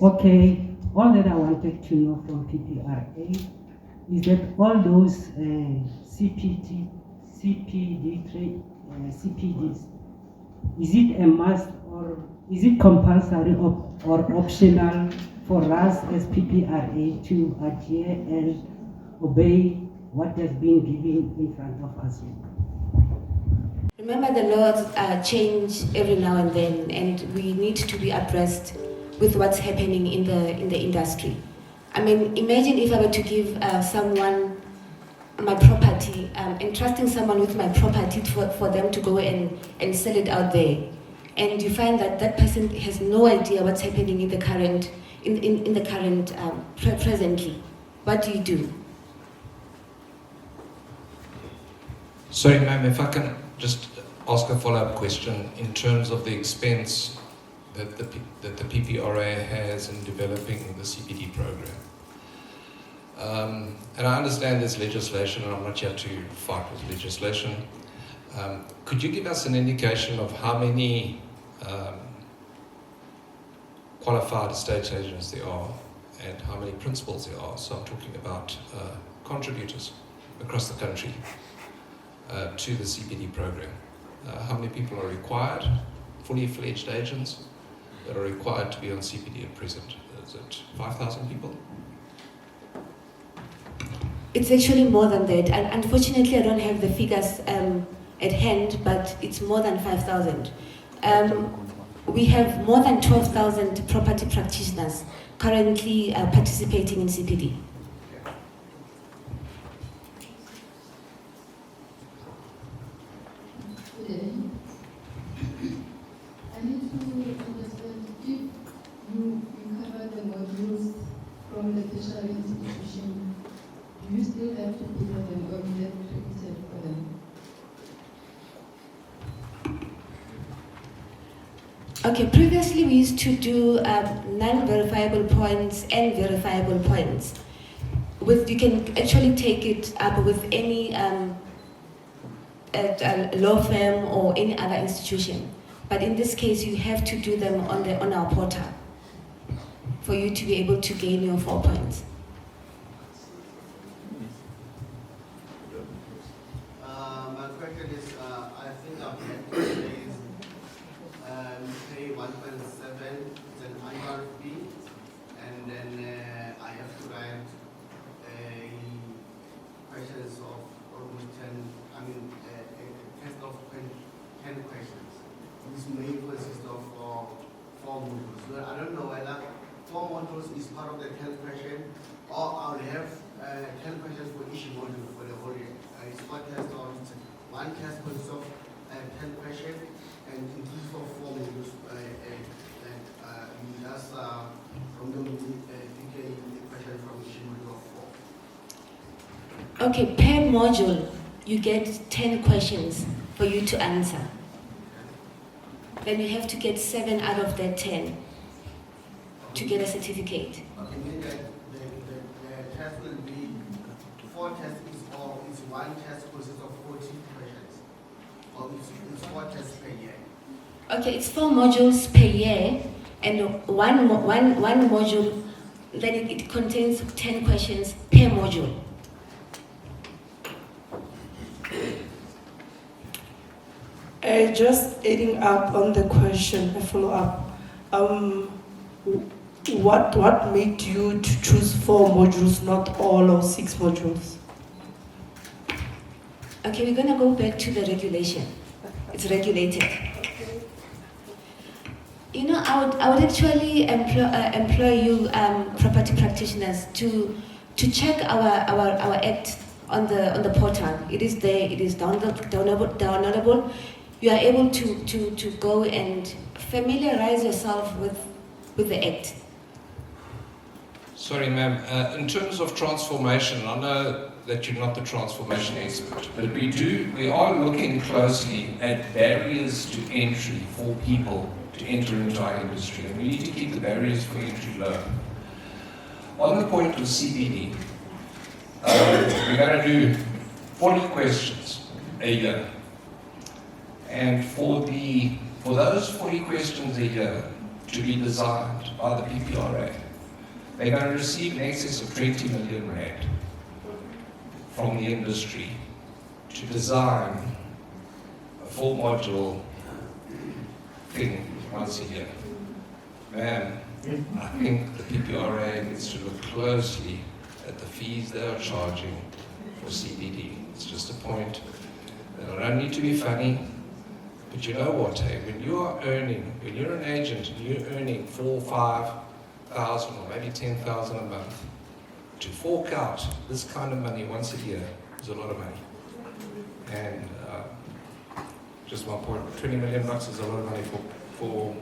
Okay. All that I wanted to know from PPRA is that all those CPDs, is it a must or is it compulsory or optional for us as PPRA to adhere and obey what has been given in front of us? Remember, the laws change every now and then, and we need to be abreast with what's happening in the industry. I mean, imagine if I were to give someone my property, entrusting someone with my property for them to go and sell it out there, and you find that that person has no idea what's happening in the current presently. What do you do? Sorry, ma'am, if I can just ask a follow-up question in terms of the expense that the PPRA has in developing the CPD program. And I understand there's legislation, and I'm not here to fight with legislation. Could you give us an indication of how many qualified estate agents there are and how many principals there are? So I'm talking about contributors across the country to the CPD program. How many people are required, fully fledged agents that are required to be on CPD at present? Is it 5,000 people? It's actually more than that, and unfortunately I don't have the figures at hand, but it's more than 5,000. We have more than 12,000 property practitioners currently participating in CPD. I need to understand if you cover the modules from the tertiary institution, do you still have to pay them or you have credited for them? Okay, previously we used to do non-verifiable points and verifiable points. You can actually take it up with any law firm or any other institution. But in this case, you have to do them on our portal for you to be able to gain your 4 points. My question is, I think I've had to pay 1.7, it's an annual fee, and then I have to write questions of almost 10, a test of 10 questions. This may consist of 4 modules. Well, I don't know whether 4 modules is part of the 10th question, or I'll have 10 questions for each module for the whole year. It's one test, or it's one test consists of 10 questions, and inclusive of 4 modules, you just from the question from each module of 4. Okay, per module, you get 10 questions for you to answer. Then you have to get 7 out of that 10 to get a certificate. Okay, meaning that the test will be 4 tests or it's 1 test consists of 40 questions, or it's 4 tests per year. Okay, it's 4 modules per year, and one module, then it contains 10 questions per module. Just adding up on the question, a follow-up. What made you to choose 4 modules, not all or 6 modules? Okay, we're gonna go back to the regulation. It's regulated. You know, I would actually employ you, property practitioners, to check our act on the portal. It is there. It is downloadable. You are able to go and familiarize yourself with the act. Sorry, ma'am. In terms of transformation, I know that you're not the transformation expert, but we are looking closely at barriers to entry for people to enter into our industry, and we need to keep the barriers for entry low. On the point of CPD, we're going to do 40 questions a year. And for those 40 questions a year to be designed by the PPRA, they're going to receive in excess of 20 million rand from the industry to design a full module thing once a year. Man, I think the PPRA needs to look closely at the fees they are charging for CPD. It's just a point. I don't need to be funny. But you know what, hey, when you're an agent and you're earning 4,000 or 5,000 or maybe 10,000 a month, to fork out this kind of money once a year is a lot of money. And just my point, 20 million bucks is a lot of money for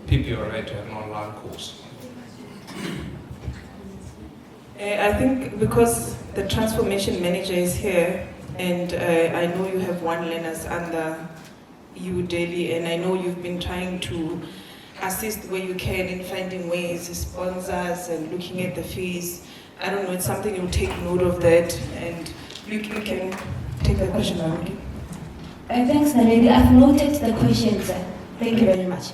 PPRA to have an online course. I think because the transformation manager is here, and I know you have 1 learners under you daily, and I know you've been trying to assist where you can in finding ways, sponsors, and looking at the fees. I don't know, it's something you'll take note of that, and you can take the question now. Thanks, Naledi. I've noted the questions. Thank you very much.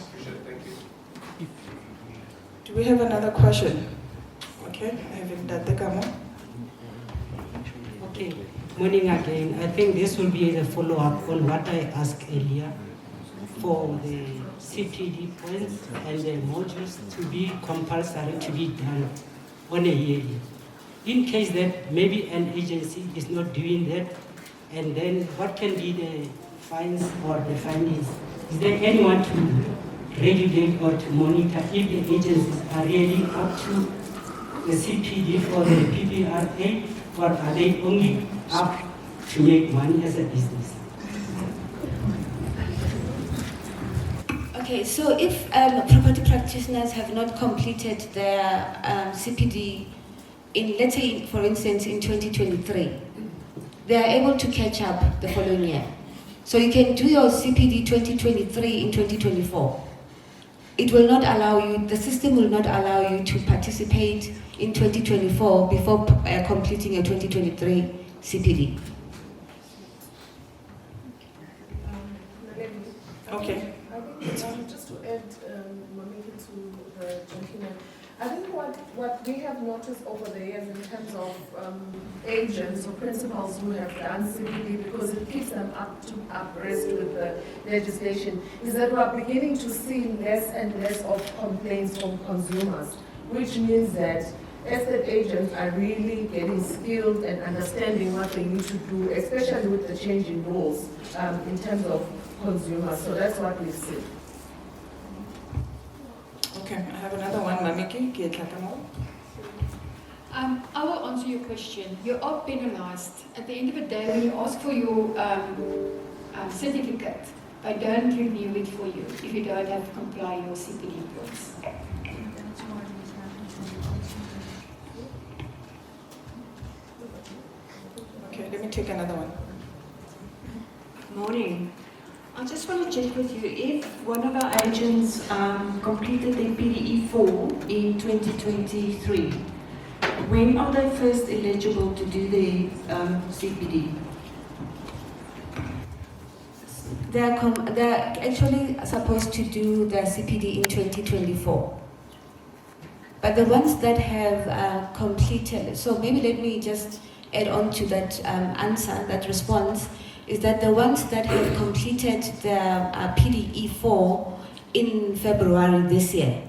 Do we have another question? Okay, I have that. Okay, morning again. I think this will be a follow-up on what I asked earlier for the CPD points and the modules to be compulsory to be done on a yearly. In case that maybe an agency is not doing that, and then what can be the fines or the findings? Is there anyone to regulate or to monitor if the agencies are really up to the CPD for the PPRA, or are they only up to make money as a business? Okay, so if property practitioners have not completed their CPD in, let's say, for instance, in 2023, they are able to catch up the following year. So you can do your CPD 2023 in 2024. It will not allow you, the system will not allow you to participate in 2024 before completing your 2023 CPD. Okay. I think just to add, Mamiki, to the gentleman, I think what we have noticed over the years in terms of agents or principals who have done CPD, because it keeps them abreast with the legislation, is that we are beginning to see less and less of complaints from consumers, which means that estate agents are really getting skilled and understanding what they need to do, especially with the changing rules in terms of consumers. So that's what we see. Okay, I have another one, Mamiki. I will answer your question. You are penalized. At the end of the day, when you ask for your certificate, but don't renew it for you if you don't have to comply your CPD points. Okay, let me take another one. Morning. I just want to check with you, if one of our agents completed their PDE4 in 2023, when are they first eligible to do their CPD? They're actually supposed to do their CPD in 2024. But the ones that have completed, so maybe let me just add on to that answer, that response, is that the ones that have completed their PDE4 in February this year,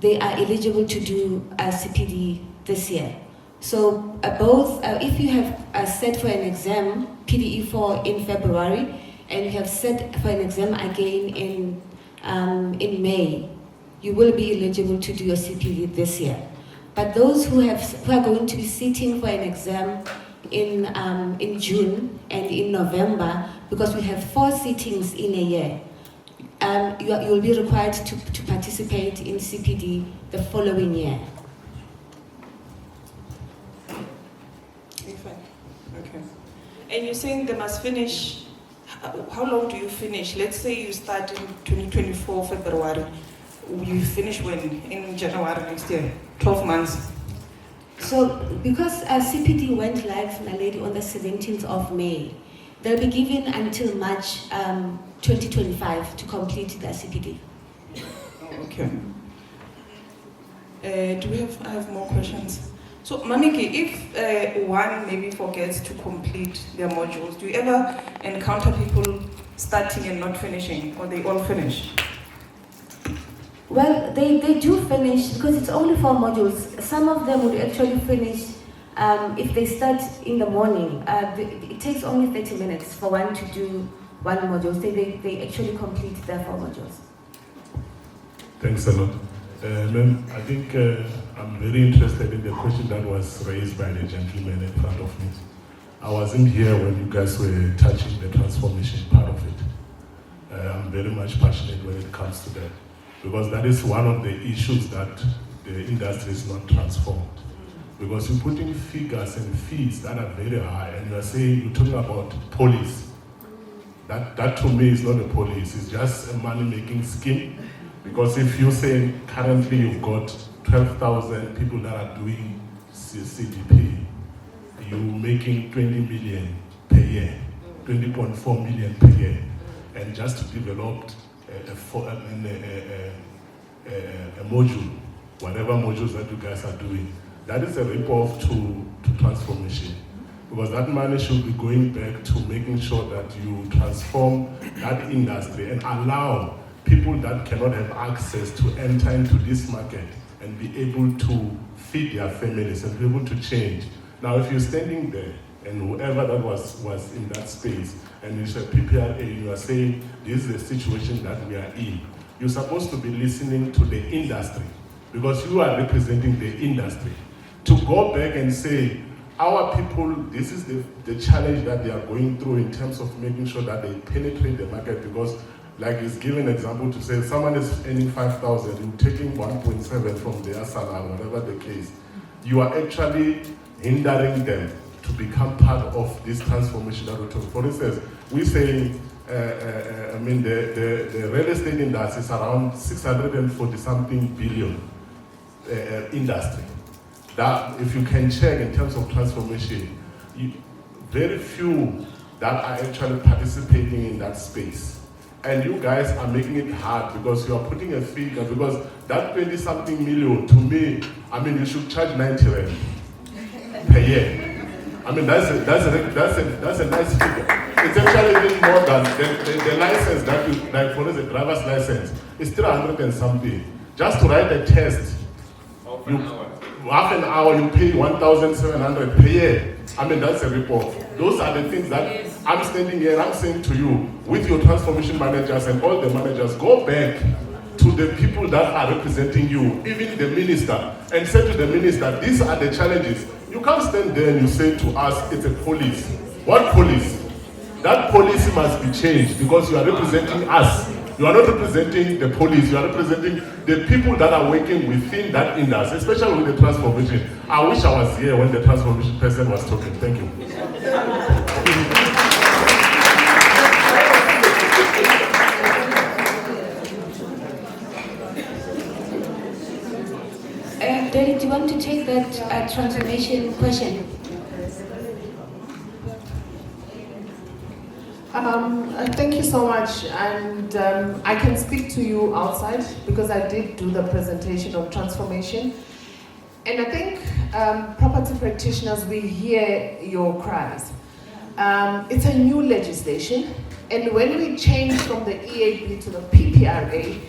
they are eligible to do a CPD this year. So both, if you have set for an exam, PDE4 in February, and you have set for an exam again in May, you will be eligible to do your CPD this year. But those who are going to be sitting for an exam in June and in November, because we have 4 sittings in a year, you will be required to participate in CPD the following year. Okay. And you're saying they must finish, how long do you finish? Let's say you start in 2024 February. You finish when? In January next year? 12 months? So, because CPD went live, my lady, on the 17th of May, they'll be given until March 2025 to complete their CPD. Oh, okay. I have more questions. So, Mamiki, if one maybe forgets to complete their modules, do you ever encounter people starting and not finishing, or they all finish? Well, they do finish, because it's only 4 modules. Some of them would actually finish if they start in the morning. It takes only 30 minutes for one to do one module. So they actually complete their 4 modules. Thanks a lot. Ma'am, I think I'm very interested in the question that was raised by the gentleman in front of me. I wasn't here when you guys were touching the transformation part of it. I'm very much passionate when it comes to that, because that is one of the issues that the industry is not transformed. Because you're putting figures and fees that are very high, and you're saying, you're talking about police. That to me is not a police, it's just a money-making scheme. Because if you say currently you've got 12,000 people that are doing CDP, you're making 20 million per year, 20.4 million per year, and just to develop a module, whatever modules that you guys are doing, that is a rip-off to transformation. Because that money should be going back to making sure that you transform that industry and allow people that cannot have access to enter into this market and be able to feed their families and be able to change. Now, if you're standing there and whoever that was in that space and it's a PPRA, you are saying this is the situation that we are in, you're supposed to be listening to the industry, because you are representing the industry. To go back and say, our people, this is the challenge that they are going through in terms of making sure that they penetrate the market, because like it's given an example to say someone is earning 5,000, you're taking 1.7 from their salary, whatever the case. You are actually hindering them to become part of this transformation that we're talking. For instance, we say, the real estate industry is around 640-something billion industry. That, if you can check in terms of transformation, very few that are actually participating in that space. And you guys are making it hard because you are putting a figure, because that 20-something million, to me, you should charge 90 rand per year. That's a nice figure. It's actually even more than the license that you, like for instance, the driver's license, it's 300 and something. Just to write a test, half an hour you pay 1,700 per year. That's a report. Those are the things that I'm standing here and I'm saying to you, with your transformation managers and all the managers, go back to the people that are representing you, even the minister, and say to the minister, these are the challenges. You can't stand there and you say to us, it's a police. What police? That policy must be changed because you are representing us. You are not representing the police, you are representing the people that are working within that industry, especially with the transformation. I wish I was here when the transformation person was talking. Thank you. Daddy, do you want to take that transformation question? Thank you so much, and I can speak to you outside because I did do the presentation on transformation. And I think property practitioners, we hear your cries. It's a new legislation, and when we changed from the EAB to the PPRA,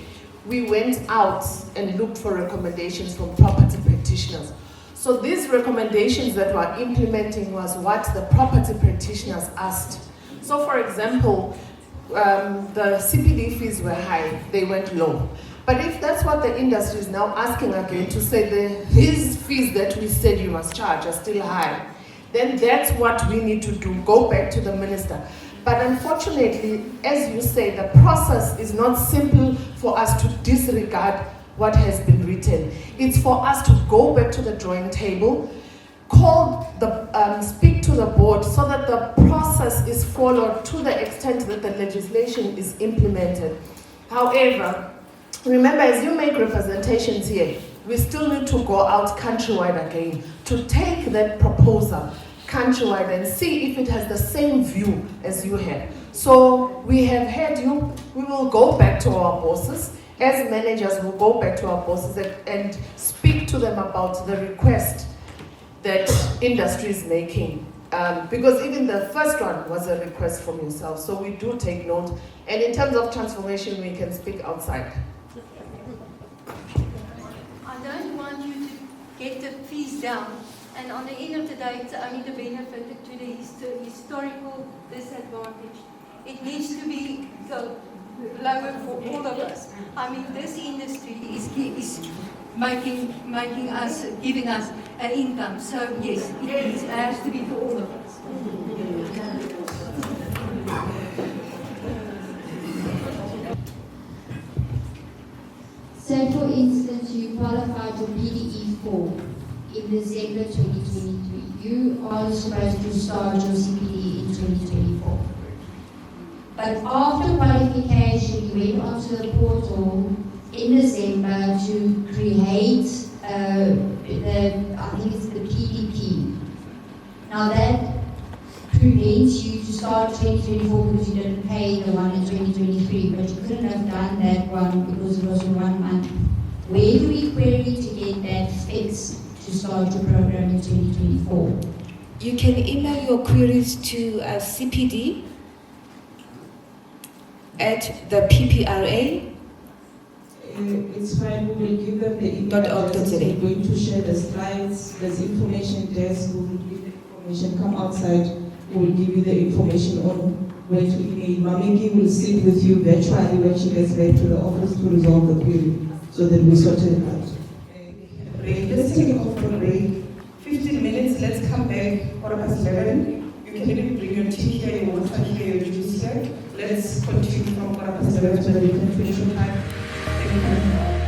we went out and looked for recommendations from property practitioners. So these recommendations that we're implementing was what the property practitioners asked. So for example, the CPD fees were high, they went low. But if that's what the industry is now asking again, to say these fees that we said you must charge are still high, then that's what we need to do, go back to the minister. But unfortunately, as you say, the process is not simple for us to disregard what has been written. It's for us to go back to the drawing table, speak to the board so that the process is followed to the extent that the legislation is implemented. However, remember, as you make representations here, we still need to go out countrywide again to take that proposal countrywide and see if it has the same view as you have. So we have heard you, we will go back to our bosses. As managers, we'll go back to our bosses and speak to them about the request that industry is making. Because even the first one was a request from yourself, so we do take note. And in terms of transformation, we can speak outside. I don't want you to get the fees down, and on the end of the day, it's only the benefit to the historical disadvantage. It needs to be lower for all of us. I mean, this industry is making us, giving us an income. So yes, it has to be for all of us. Say for instance, you qualified for PDE 4 in December 2023. You are supposed to start your CPD in 2024. But after qualification, you went onto the portal in December to create I think it's the PDP. Now that prevents you to start 2024 because you didn't pay the one in 2023, but you couldn't have done that one because it was in 1 month. Where do we query to get that fixed to start your program in 2024? You can email your queries to CPD at the PPRA. It's fine, we will give them the email address. We're going to share the slides, there's information desk, we will give the information, come outside, we will give you the information on where to email. Mamiki will sit with you virtually when she gets back to the office to resolve the query, so that we sort it out. Let's take a comfort break. 15 minutes, let's come back, 11:15. You can even bring your tea here, your water here, your juice here. Let's continue from 11:15 so that we can finish on time. Thank you.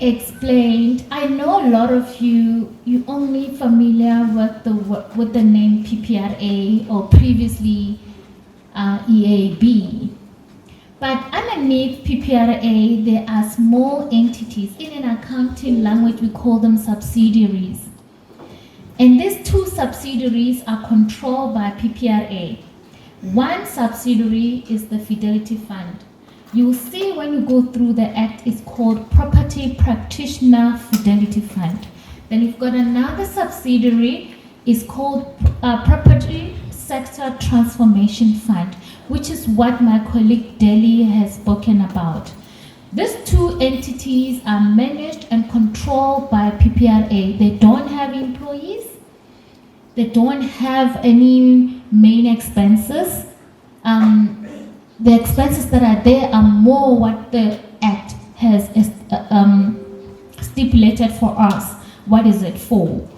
Explained, I know a lot of you only familiar with the name PPRA or previously EAB. But underneath PPRA, there are small entities. In an accounting language, we call them subsidiaries. And these two subsidiaries are controlled by PPRA. One subsidiary is the Fidelity Fund. You'll see when you go through the act, it's called Property Practitioner Fidelity Fund. Then you've got another subsidiary, it's called Property Sector Transformation Fund, which is what my colleague Deli has spoken about. These two entities are managed and controlled by PPRA. They don't have employees. They don't have any main expenses. The expenses that are there are more what the Act has stipulated for us. What is it for?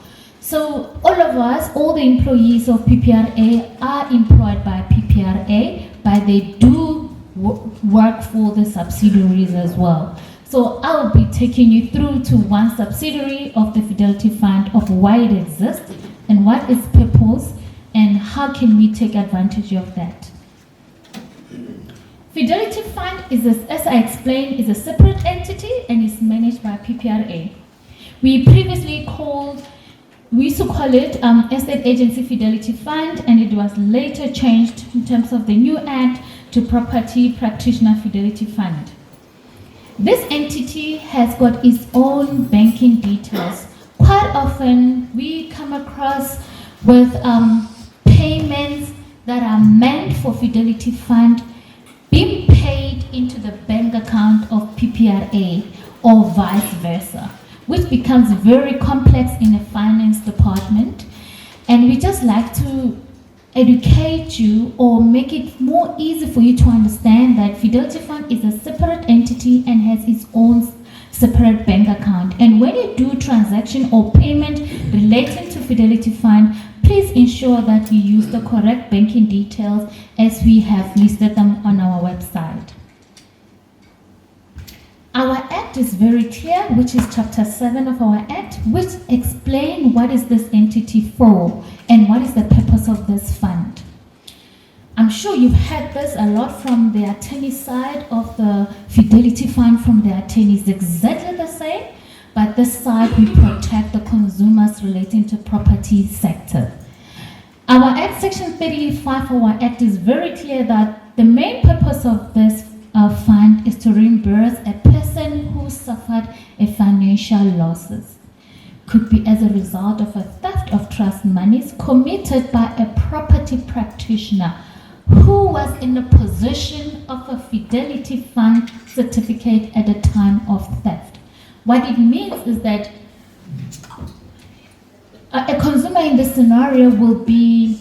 So all of us, all the employees of PPRA are employed by PPRA, but they do work for the subsidiaries as well. So I will be taking you through to one subsidiary of the Fidelity Fund, of why it exists and what its purpose and how can we take advantage of that. Fidelity Fund is, as I explained, is a separate entity and is managed by PPRA. We used to call it Estate Agency Fidelity Fund, and it was later changed in terms of the new Act to Property Practitioner Fidelity Fund. This entity has got its own banking details. Quite often we come across with payments that are meant for Fidelity Fund being paid into the bank account of PPRA or vice versa, which becomes very complex in a finance department. And we just like to educate you or make it more easy for you to understand that Fidelity Fund is a separate entity and has its own separate bank account. And when you do transaction or payment relating to Fidelity Fund, please ensure that you use the correct banking details as we have listed them on our website. Our Act is very clear, which is Chapter 7 of our Act, which explains what is this entity for and what is the purpose of this fund. I'm sure you've heard this a lot from the attorney side of the Fidelity Fund, from the attorneys, exactly the same, but this side we protect the consumers relating to property sector. Our Act, Section 35 of our Act is very clear that the main purpose of this fund is to reimburse a person who suffered a financial losses. Could be as a result of a theft of trust monies committed by a property practitioner who was in the possession of a Fidelity Fund certificate at the time of theft. What it means is that a consumer in this scenario will be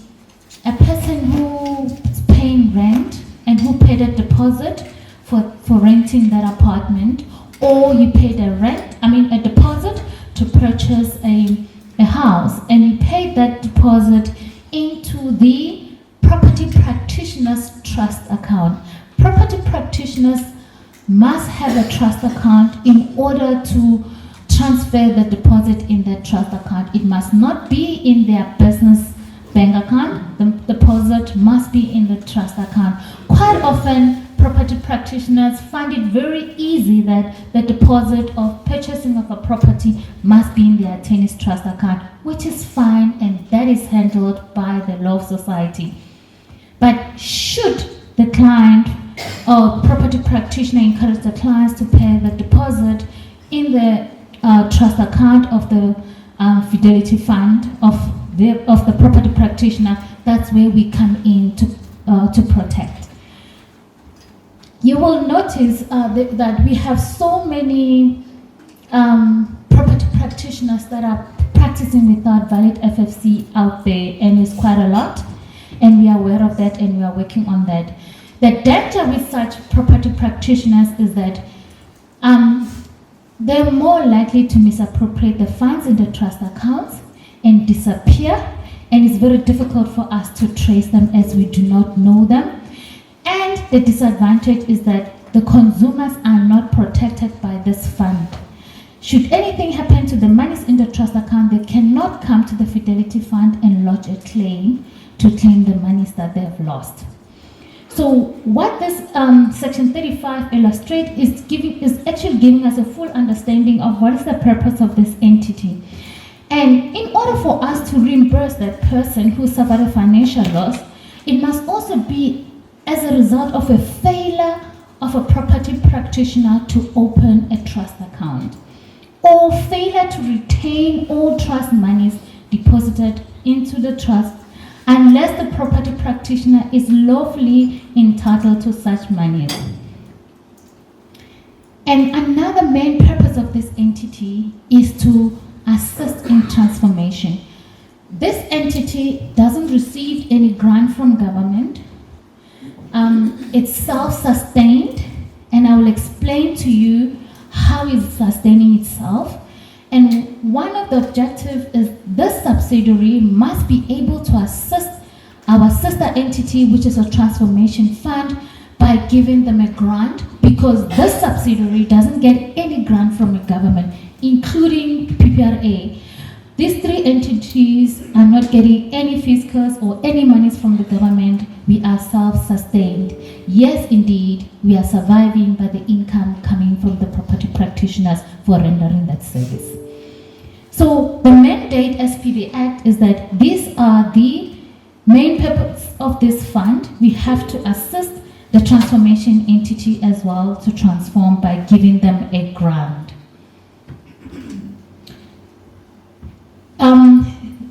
a person who is paying rent and who paid a deposit for renting that apartment, or you paid a deposit to purchase a house, and you paid that deposit into the property practitioner's trust account. Property practitioners must have a trust account in order to transfer the deposit in their trust account. It must not be in their business bank account. The deposit must be in the trust account. Quite often, property practitioners find it very easy that the deposit of purchasing of a property must be in their attorney's trust account, which is fine, and that is handled by the law society. But should the client or property practitioner encourage the clients to pay the deposit in the trust account of the Fidelity Fund of the property practitioner, that's where we come in to protect. You will notice that we have so many property practitioners that are practicing without valid FFC out there, and it's quite a lot, and we are aware of that and we are working on that. The danger with such property practitioners is that they're more likely to misappropriate the funds in the trust accounts and disappear, and it's very difficult for us to trace them as we do not know them. And the disadvantage is that the consumers are not protected by this fund. Should anything happen to the monies in the trust account, they cannot come to the Fidelity Fund and lodge a claim to claim the monies that they have lost. So what this Section 35 illustrates is actually giving us a full understanding of what is the purpose of this entity. And in order for us to reimburse that person who suffered a financial loss, it must also be as a result of a failure of a property practitioner to open a trust account, or failure to retain all trust monies deposited into the trust unless the property practitioner is lawfully entitled to such monies. And another main purpose of this entity is to assist in transformation. This entity doesn't receive any grant from government. It's self-sustained, and I will explain to you how it's sustaining itself. And one of the objectives is this subsidiary must be able to assist our sister entity, which is a transformation fund, by giving them a grant, because this subsidiary doesn't get any grant from the government, including PPRA. These three entities are not getting any fiscals or any monies from the government. We are self-sustained. Yes, indeed, we are surviving by the income coming from the property practitioners for rendering that service. So the mandate as per the Act is that these are the main purpose of this fund. We have to assist the transformation entity as well to transform by giving them a grant.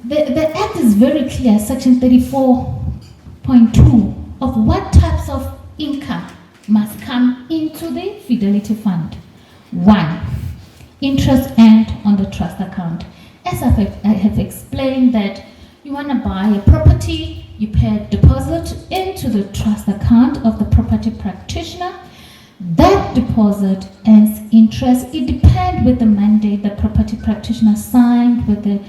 The Act is very clear, Section 34.2, of what types of income must come into the Fidelity Fund. 1, interest earned on the trust account. As I have explained that you want to buy a property, you pay a deposit into the trust account of the property practitioner. That deposit earns interest. It depends with the mandate the property practitioner signed with the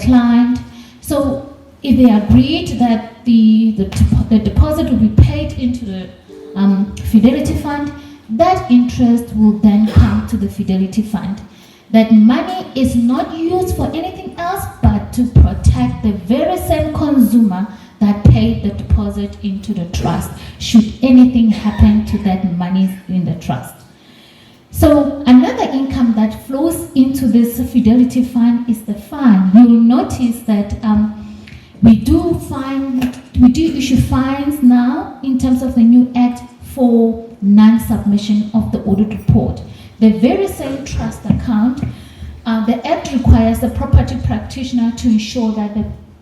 client. So if they agreed that the deposit will be paid into the Fidelity Fund, that interest will then come to the Fidelity Fund. That money is not used for anything else but to protect the very same consumer that paid the deposit into the trust, should anything happen to that money in the trust. So another income that flows into this Fidelity Fund is the fine. You will notice that we do issue fines now in terms of the new Act for non-submission of the audit report. The very same trust account, the Act requires the property practitioner to ensure that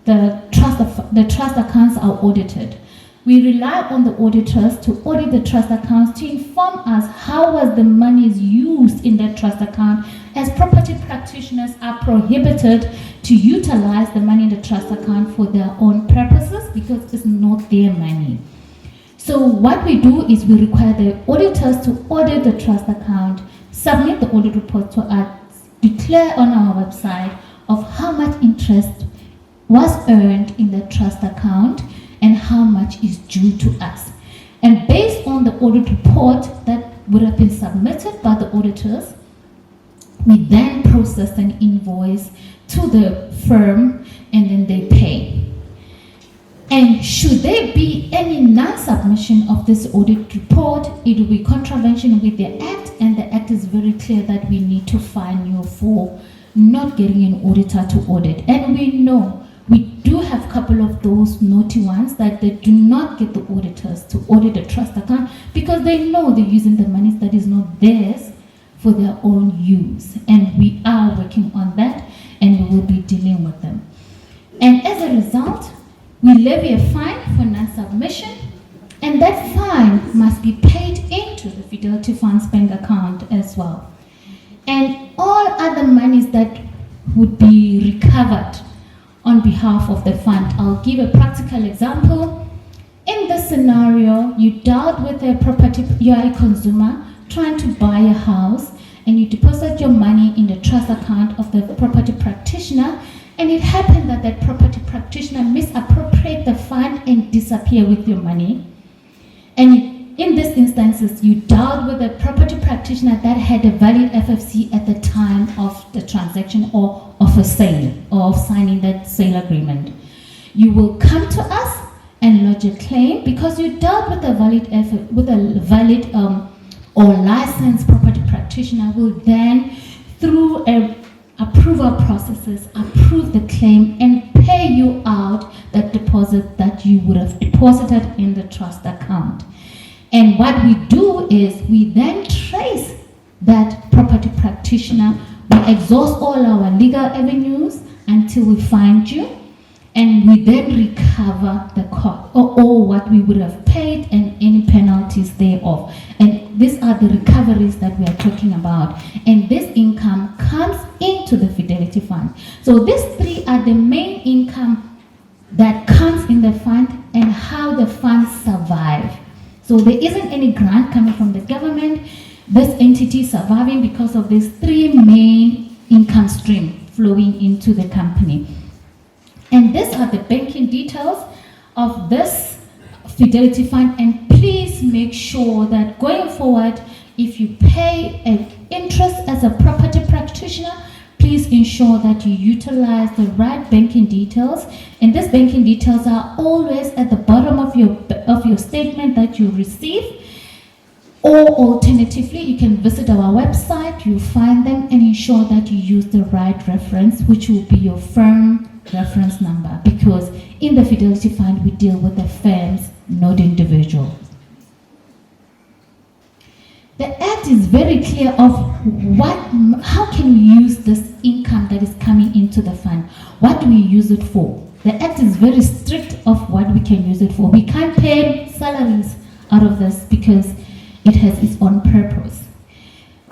the trust accounts are audited. We rely on the auditors to audit the trust accounts to inform us how was the money used in that trust account, as property practitioners are prohibited to utilize the money in the trust account for their own purposes because it's not their money. So what we do is we require the auditors to audit the trust account, submit the audit report to us, declare on our website of how much interest was earned in the trust account and how much is due to us. And based on the audit report that would have been submitted by the auditors, we then process an invoice to the firm and then they pay. And should there be any non-submission of this audit report, it will be contravention with the Act, and the Act is very clear that we need to fine you for not getting an auditor to audit. And we know we do have a couple of those naughty ones that they do not get the auditors to audit the trust account because they know they're using the money that is not theirs for their own use. And we are working on that, and we will be dealing with them. And as a result, we levy a fine for non-submission, and that fine must be paid into the Fidelity Fund's bank account as well. And all other monies that would be recovered on behalf of the fund. I'll give a practical example. In this scenario, you dealt with a property, you are a consumer trying to buy a house, and you deposit your money in the trust account of the property practitioner, and it happened that that property practitioner misappropriate the fund and disappear with your money. And in these instances, you dealt with a property practitioner that had a valid FFC at the time of the transaction or of a sale or of signing that sale agreement. You will come to us and lodge a claim because you dealt with a valid or licensed property practitioner will then, through approval processes, approve the claim and pay you out that deposit that you would have deposited in the trust account. And what we do is we then trace that property practitioner. We exhaust all our legal avenues until we find you, and we then recover the cost or what we would have paid and any penalties thereof. And these are the recoveries that we are talking about. And this income comes into the Fidelity Fund. So these three are the main income that comes in the fund and how the funds survive. So there isn't any grant coming from the government. This entity is surviving because of these three main income streams flowing into the company. And these are the banking details of this Fidelity Fund, and please make sure that going forward, if you pay an interest as a property practitioner, please ensure that you utilize the right banking details, and these banking details are always at the bottom of your statement that you receive. Or alternatively, you can visit our website, you find them, and ensure that you use the right reference, which will be your firm reference number, because in the Fidelity Fund we deal with the firms, not individuals. The Act is very clear of how can we use this income that is coming into the fund. What do we use it for? The Act is very strict of what we can use it for. We can't pay salaries out of this because it has its own purpose.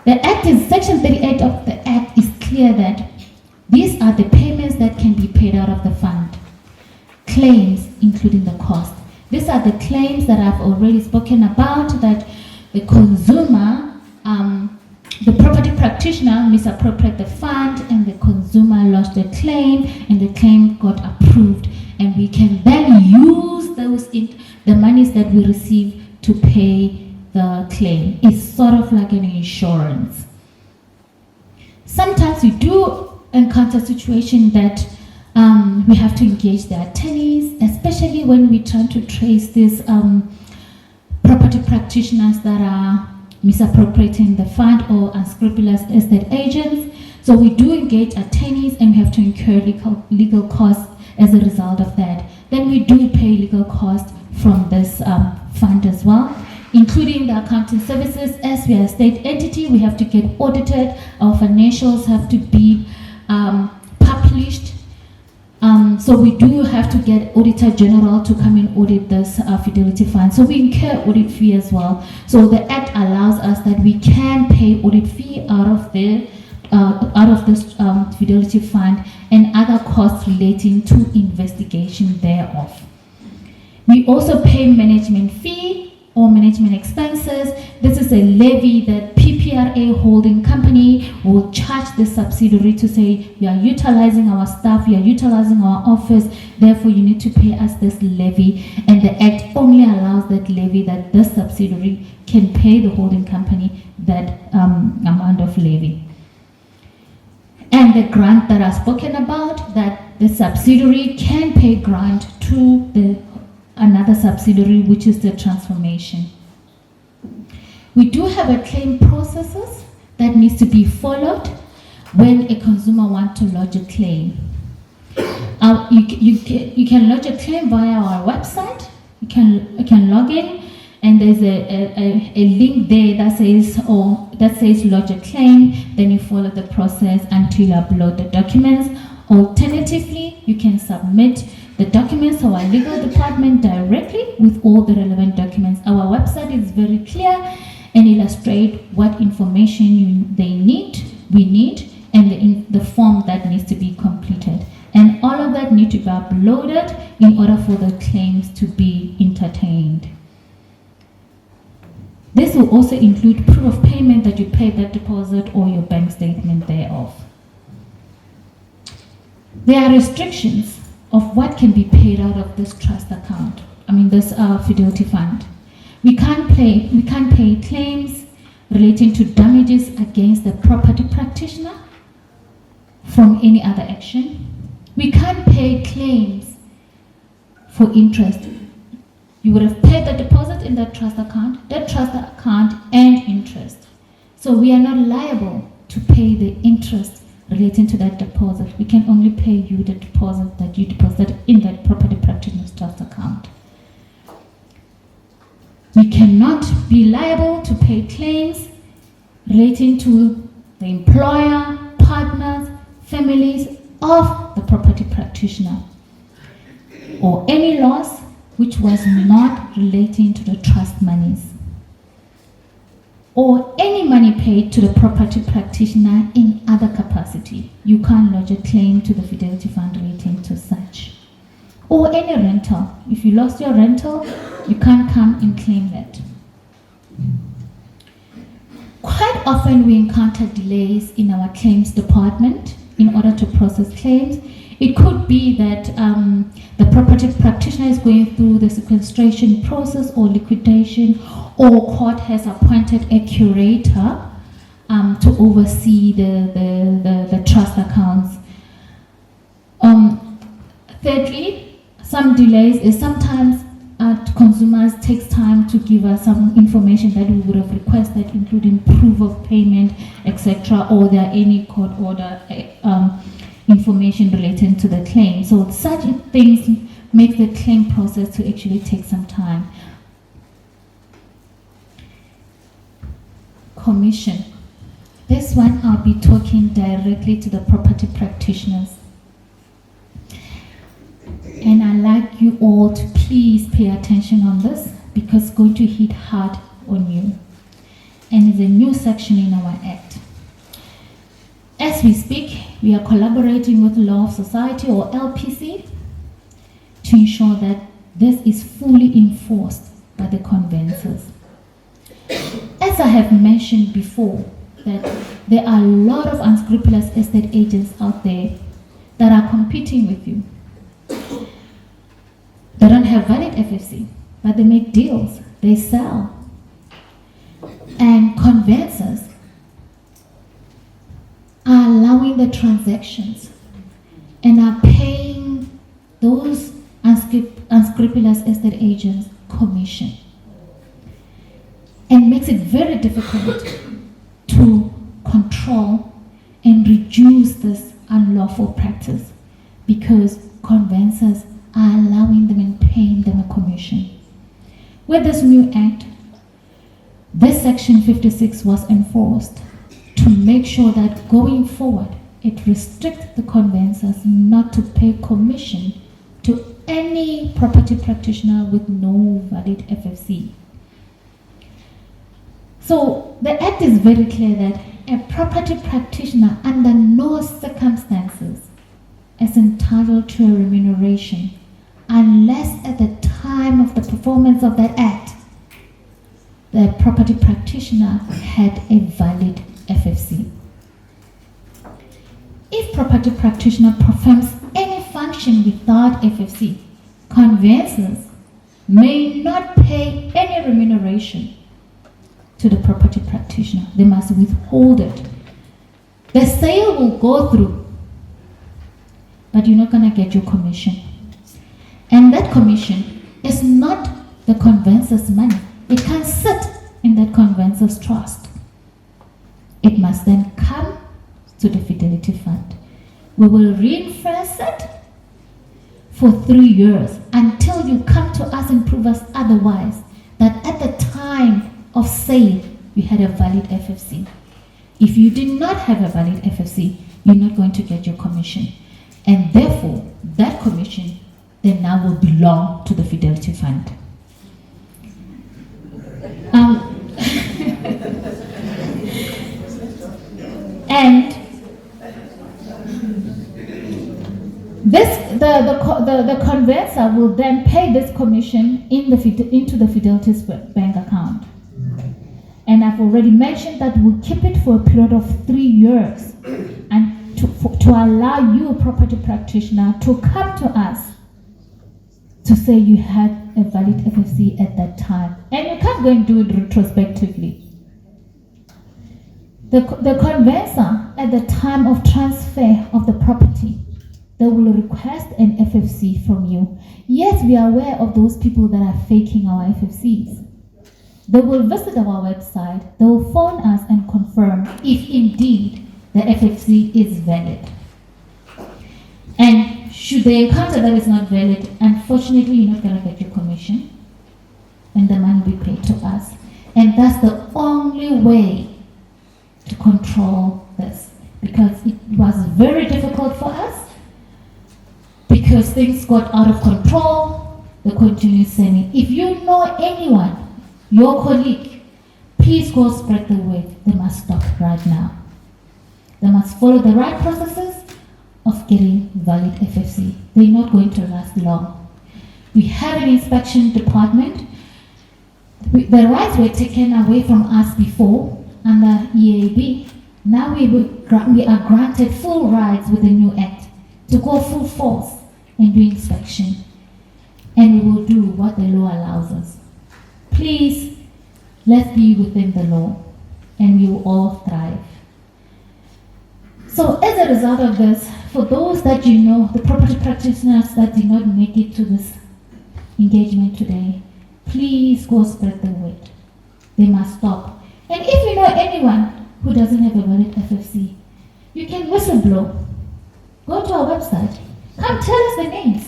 The Act is, Section 38 of the Act is clear that these are the payments that can be paid out of the fund. Claims, including the cost. These are the claims that I've already spoken about, that the consumer, the property practitioner misappropriated the fund and the consumer lodged the claim and the claim got approved. And we can then use those the monies that we receive to pay the claim. It's sort of like an insurance. Sometimes we do encounter situations that we have to engage the attorneys, especially when we try to trace these property practitioners that are misappropriating the fund or unscrupulous estate agents. So we do engage attorneys and we have to incur legal costs as a result of that. Then we do pay legal costs from this fund as well, including the accounting services. As we are a state entity, we have to get audited. Our financials have to be published. So we do have to get Auditor General to come and audit this Fidelity Fund. So we incur audit fee as well. So the Act allows us that we can pay audit fee out of this Fidelity Fund and other costs relating to investigation thereof. We also pay management fee or management expenses. This is a levy that PPRA holding company will charge the subsidiary to say, you are utilizing our staff, you are utilizing our office, therefore you need to pay us this levy. And the Act only allows that levy, that this subsidiary can pay the holding company that amount of levy. And the grant that I've spoken about, that the subsidiary can pay grant to another subsidiary, which is the transformation. We do have a claim processes that needs to be followed when a consumer wants to lodge a claim. You can lodge a claim via our website. You can log in, and there's a link there that says lodge a claim. Then you follow the process until you upload the documents. Alternatively, you can submit the documents to our legal department directly with all the relevant documents. Our website is very clear and illustrate what information we need, and the form that needs to be completed. And all of that need to be uploaded in order for the claims to be entertained. This will also include proof of payment that you paid that deposit or your bank statement thereof. There are restrictions of what can be paid out of this trust account. This Fidelity Fund. We can't pay claims relating to damages against the property practitioner from any other action. We can't pay claims for interest. You would have paid the deposit in that trust account and interest. So we are not liable to pay the interest relating to that deposit. We can only pay you the deposit that you deposited in that property practitioner's trust account. We cannot be liable to pay claims relating to the employer, partners, families of the property practitioner, or any loss which was not relating to the trust monies. or any money paid to the property practitioner in other capacity. You can't lodge a claim to the Fidelity Fund relating to such. Or any rental. If you lost your rental, you can't come and claim that. Quite often we encounter delays in our claims department in order to process claims. It could be that the property practitioner is going through the sequestration process or liquidation, or court has appointed a curator to oversee the trust accounts. Thirdly, some delays is sometimes consumers takes time to give us some information that we would have requested, including proof of payment, etc., or there are any court order information relating to the claim. So such things make the claim process to actually take some time. Commission. This one I'll be talking directly to the property practitioners. And I'd like you all to please pay attention on this, because it's going to hit hard on you. And it's a new section in our Act. As we speak, we are collaborating with Law of Society, or LPC, to ensure that this is fully enforced by the conveyancers. As I have mentioned before, that there are a lot of unscrupulous estate agents out there that are competing with you. They don't have valid FFC, but they make deals, they sell. And conveyancers are allowing the transactions and are paying those unscrupulous estate agents commission, and makes it very difficult to control and reduce this unlawful practice, because conveyancers are allowing them and paying them a commission. With this new act, this section 56 was enforced to make sure that going forward, it restricts the conveyancers not to pay commission to any property practitioner with no valid FFC. So the act is very clear that a property practitioner under no circumstances is entitled to a remuneration unless at the time of the performance of that act, the property practitioner had a valid FFC. If property practitioner performs any function without FFC, conveyancers may not pay any remuneration to the property practitioner. They must withhold it. The sale will go through, but you're not going to get your commission. And that commission is not the conveyancer's money. It can't sit in that conveyancer's trust. It must then come to the Fidelity Fund. We will reinforce it for 3 years until you come to us and prove us otherwise, that at the time of sale you had a valid FFC. If you did not have a valid FFC, you're not going to get your commission. And therefore, that commission then now will belong to the Fidelity Fund. And the conveyancer will then pay this commission into the Fidelity's bank account. And I've already mentioned that we'll keep it for a period of 3 years, and to allow you, a property practitioner, to come to us to say you had a valid FFC at that time. And you can't go and do it retrospectively. The conveyancer, at the time of transfer of the property, they will request an FFC from you. Yes, we are aware of those people that are faking our FFCs. They will visit our website, they will phone us and confirm if indeed the FFC is valid. And should they encounter that it's not valid, unfortunately you're not going to get your commission, and the money will be paid to us. And that's the only way to control this, because it was very difficult for us, because things got out of control. They continue saying, if you know anyone, your colleague, please go spread the word. They must stop right now. They must follow the right processes of getting valid FFC. They're not going to last long. We have an inspection department. The rights were taken away from us before under EAB. Now we are granted full rights with the new act to go full force and do inspection. And we will do what the law allows us. Please, let's be within the law and we will all thrive. So as a result of this, for those that you know, the property practitioners that did not make it to this engagement today, please go spread the word. They must stop. And if you know anyone who doesn't have a valid FFC, you can whistleblow. Go to our website. Come tell us the names.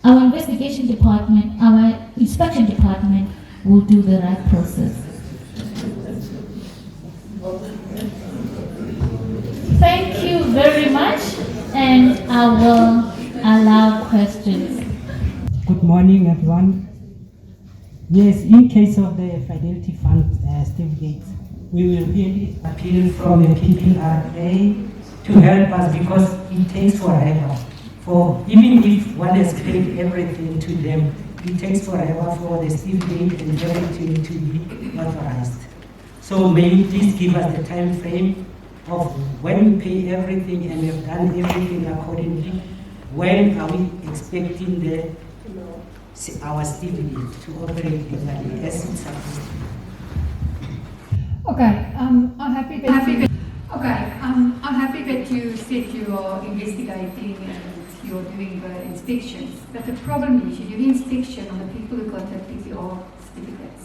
Our investigation department, our inspection department will do the right process. Thank you very much, and I will allow questions. Good morning, everyone. Yes, in case of the Fidelity Fund certificates, we will really appeal from the PPRA to help us because it takes forever. For even if one has paid everything to them, it takes forever for the certificate and everything to be authorized. So maybe please give us the time frame of when we pay everything and we have done everything accordingly. When are we expecting our certificate to operate legally as it's supposed to? Okay, I'm happy that you said you are investigating and you're doing the inspections. But the problem is you do the inspection on the people who got the PPR certificates.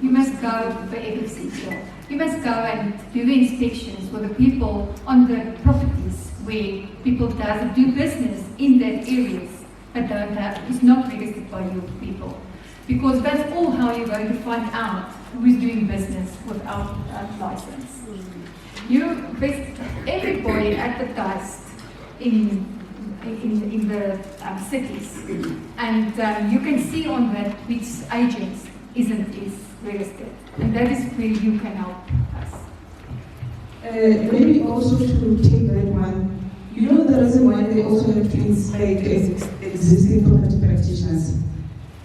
You must go for FFC. You must go and do the inspections for the people on the properties where people doesn't do business in that areas but don't have, it's not registered by your people. Because that's all how you're going to find out who is doing business without a license. Everybody advertised in the cities, and you can see on that which agents is registered, and that is where you can help us. Maybe also to take that one, you know the reason why they also have to inspect existing property practitioners.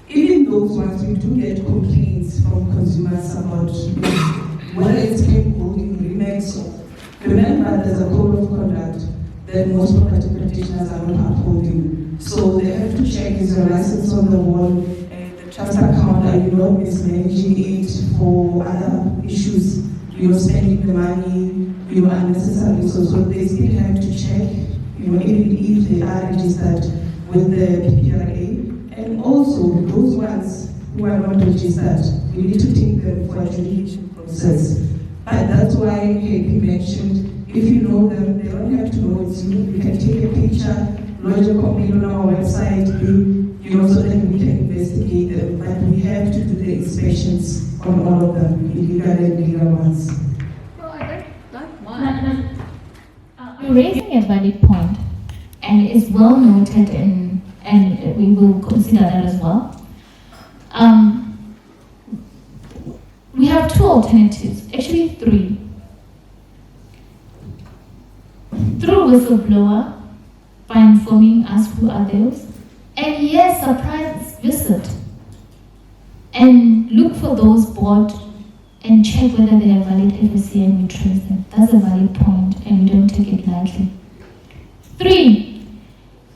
Even those ones, we do get complaints from consumers about whether it's paint holding, remakes, or remember there's a code of conduct that most property practitioners are not upholding. So they have to check, is your license on the wall, the trust account, are you not mismanaging it for other issues, you're spending the money, you are unnecessarily, so they still have to check, even if they are registered with the PPRA. And also, those ones who are not registered, we need to take them for a judicial process. But that's why Happy mentioned, if you know them, they don't have to know it's you. You can take a picture, lodge a complaint on our website, so that we can investigate them. But we have to do the inspections on all of them, illegal and legal ones. Well, I don't mind. You're raising a valid point, and it's well noted and we will consider that as well. We have two alternatives, actually three. Through whistleblower, by informing us who are those, and yes, surprise visit, and look for those board and check whether they are valid FSC and we trace them. That's a valid point, and we don't take it lightly. Three,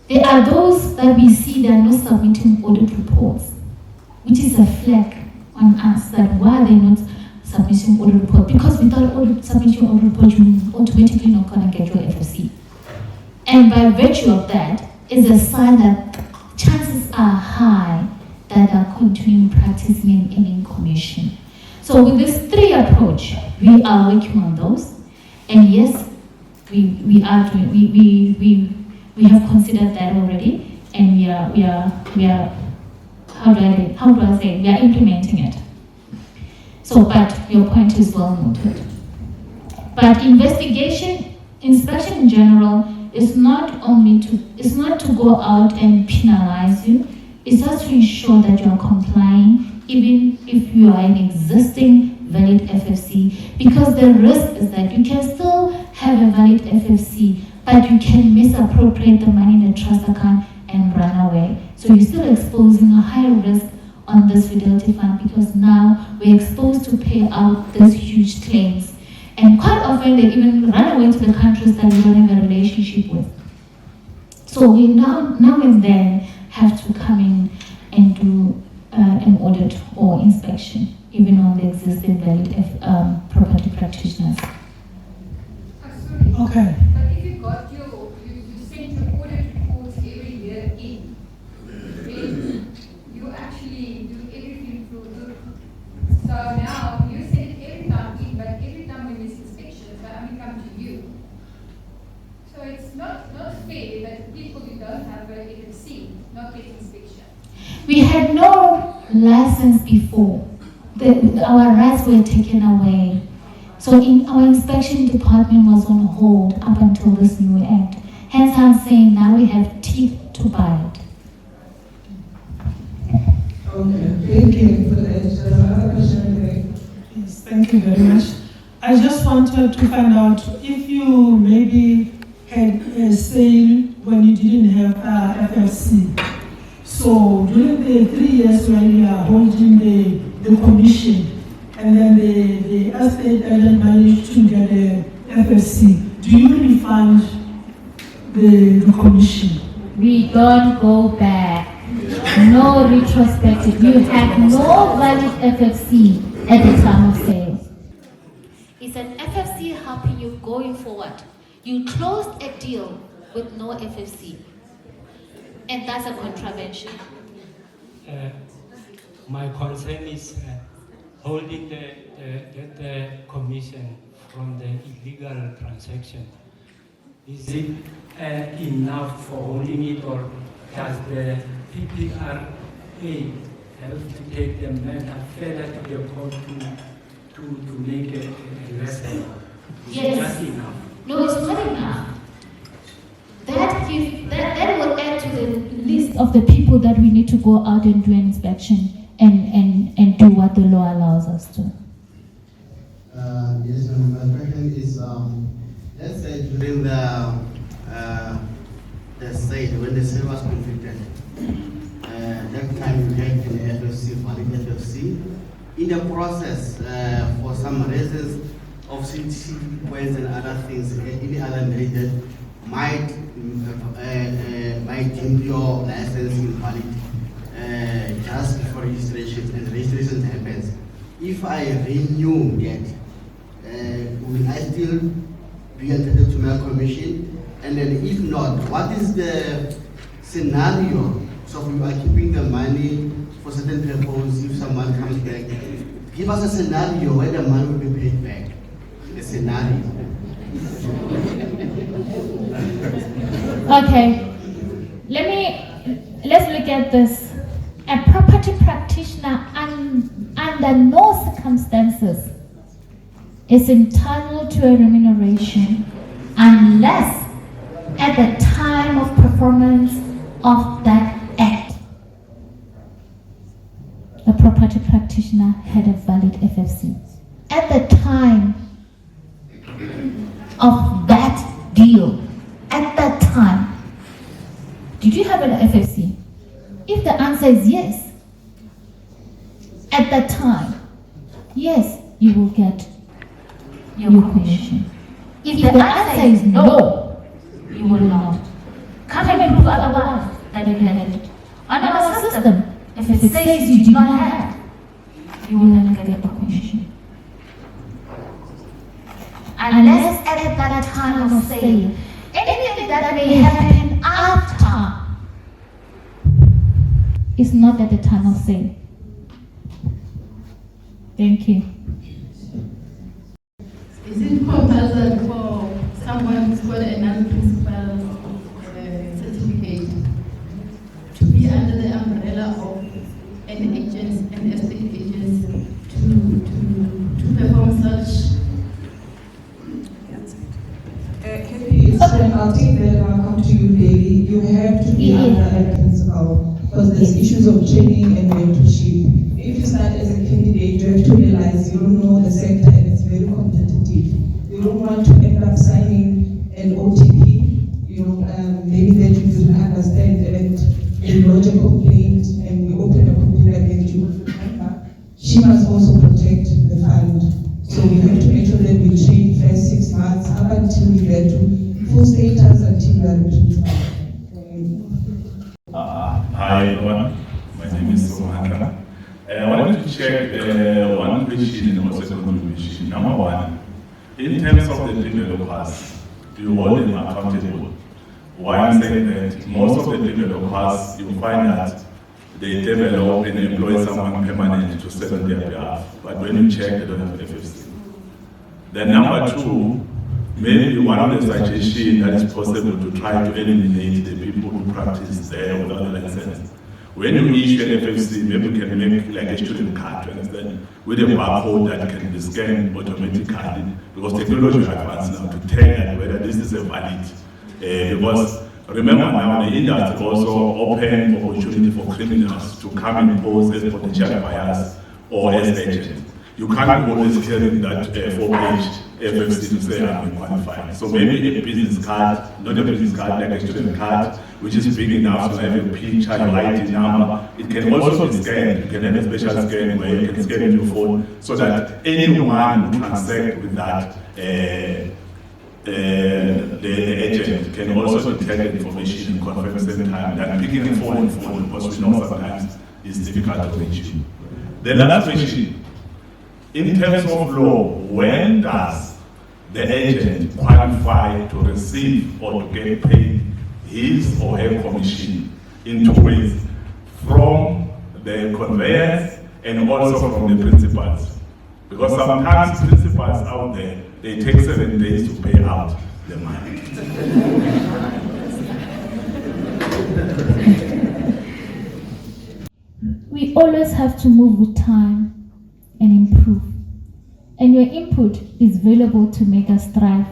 there are those that we see that are not submitting audit reports, which is a flag on us that why they're not submitting audit report. Because without submitting audit report, you're automatically not going to get your FSC. And by virtue of that, is a sign that chances are high that they are continuing practicing in commission. So with this three approach, we are working on those. And yes, we have considered that already, and we are how do I say, we are implementing it. So, but your point is well noted. But inspection in general is not to go out and penalize you. It's just to ensure that you are complying even if you are an existing valid FFC, because the risk is that you can still have a valid FFC, but you can misappropriate the money in the trust account and run away. So you're still exposing a higher risk on this fidelity fund, because now we're exposed to pay out these huge claims. And quite often they even run away to the countries that we don't have a relationship with. So we now and then have to come in and do an audit or inspection, even on the existing valid property practitioners. Okay. But if you got you sent your audit reports every year in, then you actually do everything through the. So now you send it every time in, but every time we miss inspections, I only come to you. So it's not fair that people who don't have a FFC not get inspection. We had no license before. Our rights were taken away. So our inspection department was on hold up until this new act. Hence I'm saying now we have teeth to bite. Okay, thank you for that. Another question. Yes, thank you very much. I just wanted to find out if you maybe had a sale when you didn't have FFC. So during the 3 years when you are holding the commission, and then the estate agent managed to get a FFC, do you refund the commission? We don't go back. No retrospective. You had no valid FFC at the time of sale. Is an FFC helping you going forward? You closed a deal with no FFC, and that's a contravention. My concern is holding the commission from the illegal transaction. Is it enough for holding it, or does the PPRA have to take the matter further to the court to make a lesson? Is it just enough? No, it's not enough. That will add to the list of the people that we need to go out and do an inspection and do what the law allows us to. Yes, my question is, let's say during the sale, when the sale was completed, that time you had an FFC, valid FFC. In the process, for some reasons of CT points and other things, any other method might deem your license invalid just before registration, and registration happens. If I renew that, will I still be entitled to my commission? And then if not, what is the scenario? So we are keeping the money for certain purpose. If someone comes back, give us a scenario where the money will be paid back. The scenario. Okay, let's look at this. A property practitioner under no circumstances is entitled to a remuneration unless at the time of performance of that act, the property practitioner had a valid FFC. At the time of that deal, at that time, did you have an FFC? If the answer is yes, at that time, yes, you will get your commission. If the answer is no, you will not. Come and prove otherwise that you had it. On our system, if it says you do not have, you will not get the commission. Unless at that time of sale, anything that may happen after is not at the time of sale. Thank you. Is it compulsory for someone who's got a non-principal certificate to be under the umbrella of an agent, an estate agent, to perform such? I'll take that and I'll come to you, David. You have to be under a principal because there's issues of training and mentorship. If you start maybe that you didn't understand and you lodge a complaint and you open a complaint against you, she must also protect the fund. So we have to make sure that we train first 6 months up until we get to full status until you are a principal. Hi everyone, my name is Somaka. I wanted to check one question and also contribution. Number one, in terms of the developers, do you hold them accountable? Why I'm saying that most of the developers, you find that they develop and employ someone permanent to serve on their behalf, but when you check, they don't have FFC. Then number two, maybe one of the suggestions that is possible to try to eliminate the people who practice there without a license. When you issue an FFC, maybe you can make like a student card, you understand, with a barcode that can be scanned automatically, because technology advances now to tell whether this is a valid. Because remember now, the industry also open opportunity for criminals to come and pose as potential buyers or as agents. You can't always carry that 4-page FFC to say I'm qualified. So maybe a business card, not a business card, like a student card, which is big enough to have a picture, your ID number. It can also be scanned. You can have a special scan where you can scan your phone so that anyone who transact with that, the agent can also detect the information and confirm at the same time that picking the phone, because we know sometimes it's difficult to reach you. The last question. In terms of law, when does the agent qualify to receive or to get paid his or her commission in 2 ways, from the conveyors and also from the principals? Because sometimes principals out there, they take 7 days to pay out the money. We always have to move with time and improve. And your input is valuable to make us thrive.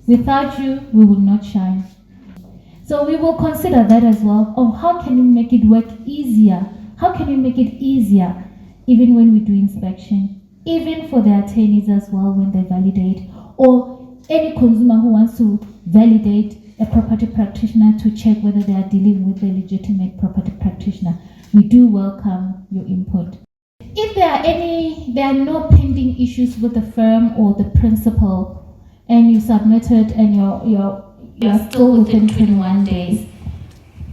Without you, we will not shine. So we will consider that as well, of how can we make it work easier? How can we make it easier even when we do inspection? Even for the attorneys as well when they validate, or any consumer who wants to validate a property practitioner to check whether they are dealing with a legitimate property practitioner. We do welcome your input. If there are no pending issues with the firm or the principal, and you submitted and you're still within 21 days,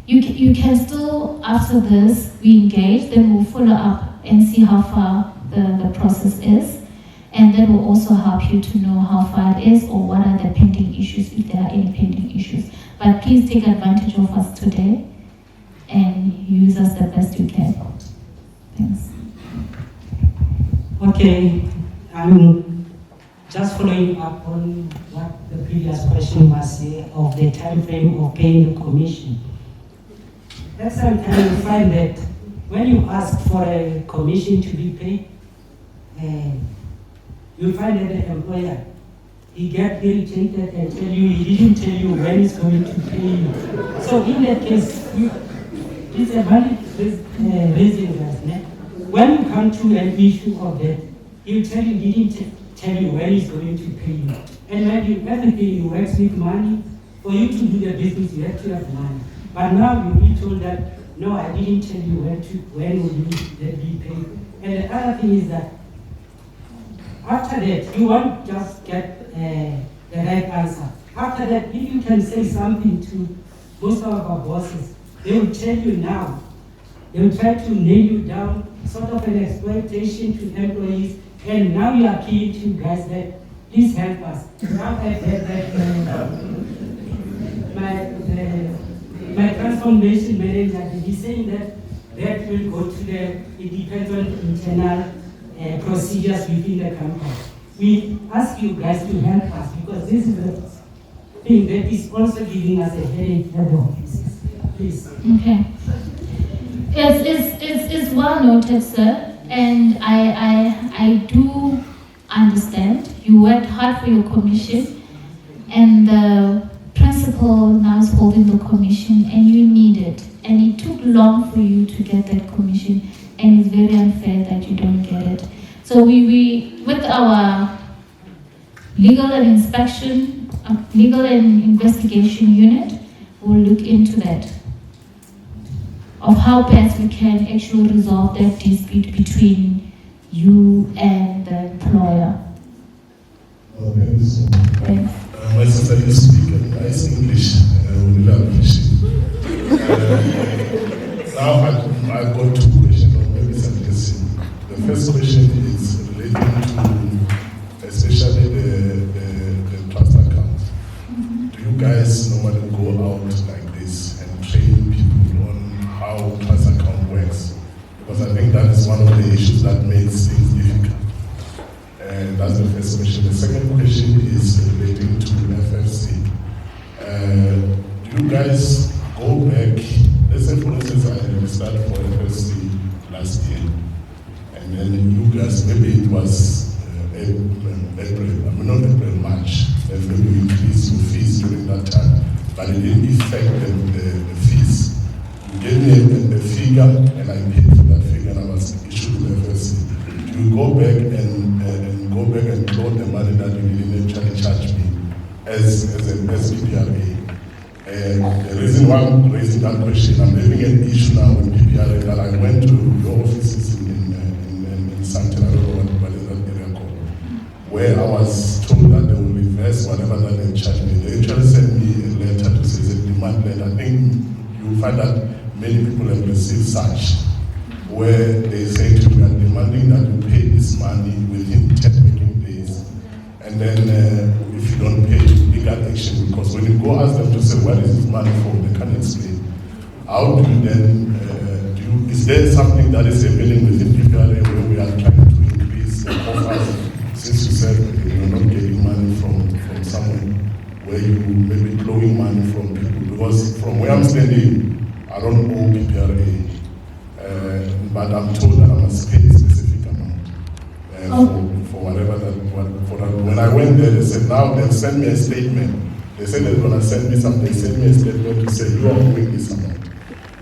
you can still, after this, we engage, then we'll follow up and see how far the process is, and that will also help you to know how far it is or what are the pending issues, if there are any pending issues. But please take advantage of us today and use us the best you can. Thanks. Okay, I'm just following up on what the previous question was of the time frame of paying the commission. That sometimes you find that when you ask for a commission to be paid, you find that the employer, he gets irritated and tell you, he didn't tell you when he's going to pay you. So in that case, it's a valid reason that when you come to an issue of that, he'll tell you, he didn't tell you when he's going to pay you. And when everything you works with money, for you to do the business, you have to have money. But now you'll be told that, no, I didn't tell you when will you be paid. And the other thing is that after that, you won't just get the right answer. After that, if you can say something to most of our bosses, they will tell you now. They will try to nail you down, sort of an exploitation to employees, and now you are keen to guys that please help us. Now I said that my transformation manager, he's saying that will go to it depends on internal procedures within the company. We ask you guys to help us because this is a thing that is also giving us a headache at the offices. Please. Okay. It's well noted, sir, and I do understand. You worked hard for your commission, and the principal now is holding the commission, and you need it. And it took long for you to get that commission, and it's very unfair that you don't get it. So we with our legal and investigation unit, will look into that, of how best we can actually resolve that dispute between you and the employer. Thank you so much. Thanks. My sister, you speak nice English. We really appreciate it. Now I've got two questions, or maybe suggestions. The first question is relating to especially the trust account. Do you guys normally go out like this and train people on how trust account works? Because I think that is one of the issues that makes things difficult. And that's the first question. The second question is relating to FFC. Do you guys go back, let's say for instance I started for FFC last year, and then you guys, maybe it was March, and maybe you increased your fees during that time, but it didn't affect the fees. You gave me a figure, and I paid for that figure, and I was issued with FFC. Do you go back and claim the money that you didn't actually charge me as a PPRA? The reason why I'm raising that question, I'm having an issue now with PPRA that I went to your offices in Santa, I don't know what is that area called, where I was told that they will reverse whatever that they charge me. They actually sent me a letter to say it's a demand letter. I think you'll find that many people have received such, where they say to you, we are demanding that you pay this money within 10 working days. And then if you don't pay, legal action, because when you go ask them to say, what is this money for, they can't explain. How do you then, is there something that is happening within PPRA where we are trying to increase the offers, since you said you're not getting money from someone, where you may be blowing money from people? Because from where I'm standing, I don't owe PPRA. But I'm told that I must pay a specific amount for whatever that. When I went there, they said now they'll send me a statement. They said they're going to send me something. They sent me a statement to say you are owing this amount.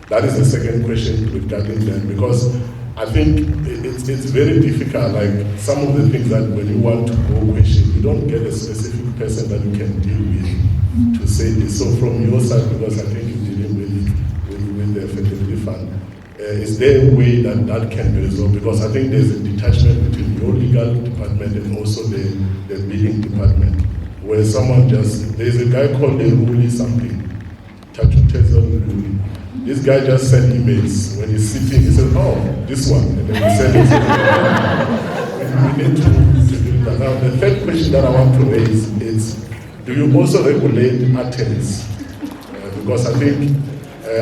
That is the second question regarding them, because I think it's very difficult. Like some of the things that when you want to go question, you don't get a specific person that you can deal with to say this. So from your side, because I think you're dealing with the fertility fund. Is there a way that can be resolved? Because I think there's a detachment between your legal department and also the billing department, where someone there's a guy called the Ruli something, this guy just sent emails. When he's sitting, he says, oh, this one, and then he send it. We need to do that. Now, the third question that I want to raise is, do you also regulate attorneys? Because I think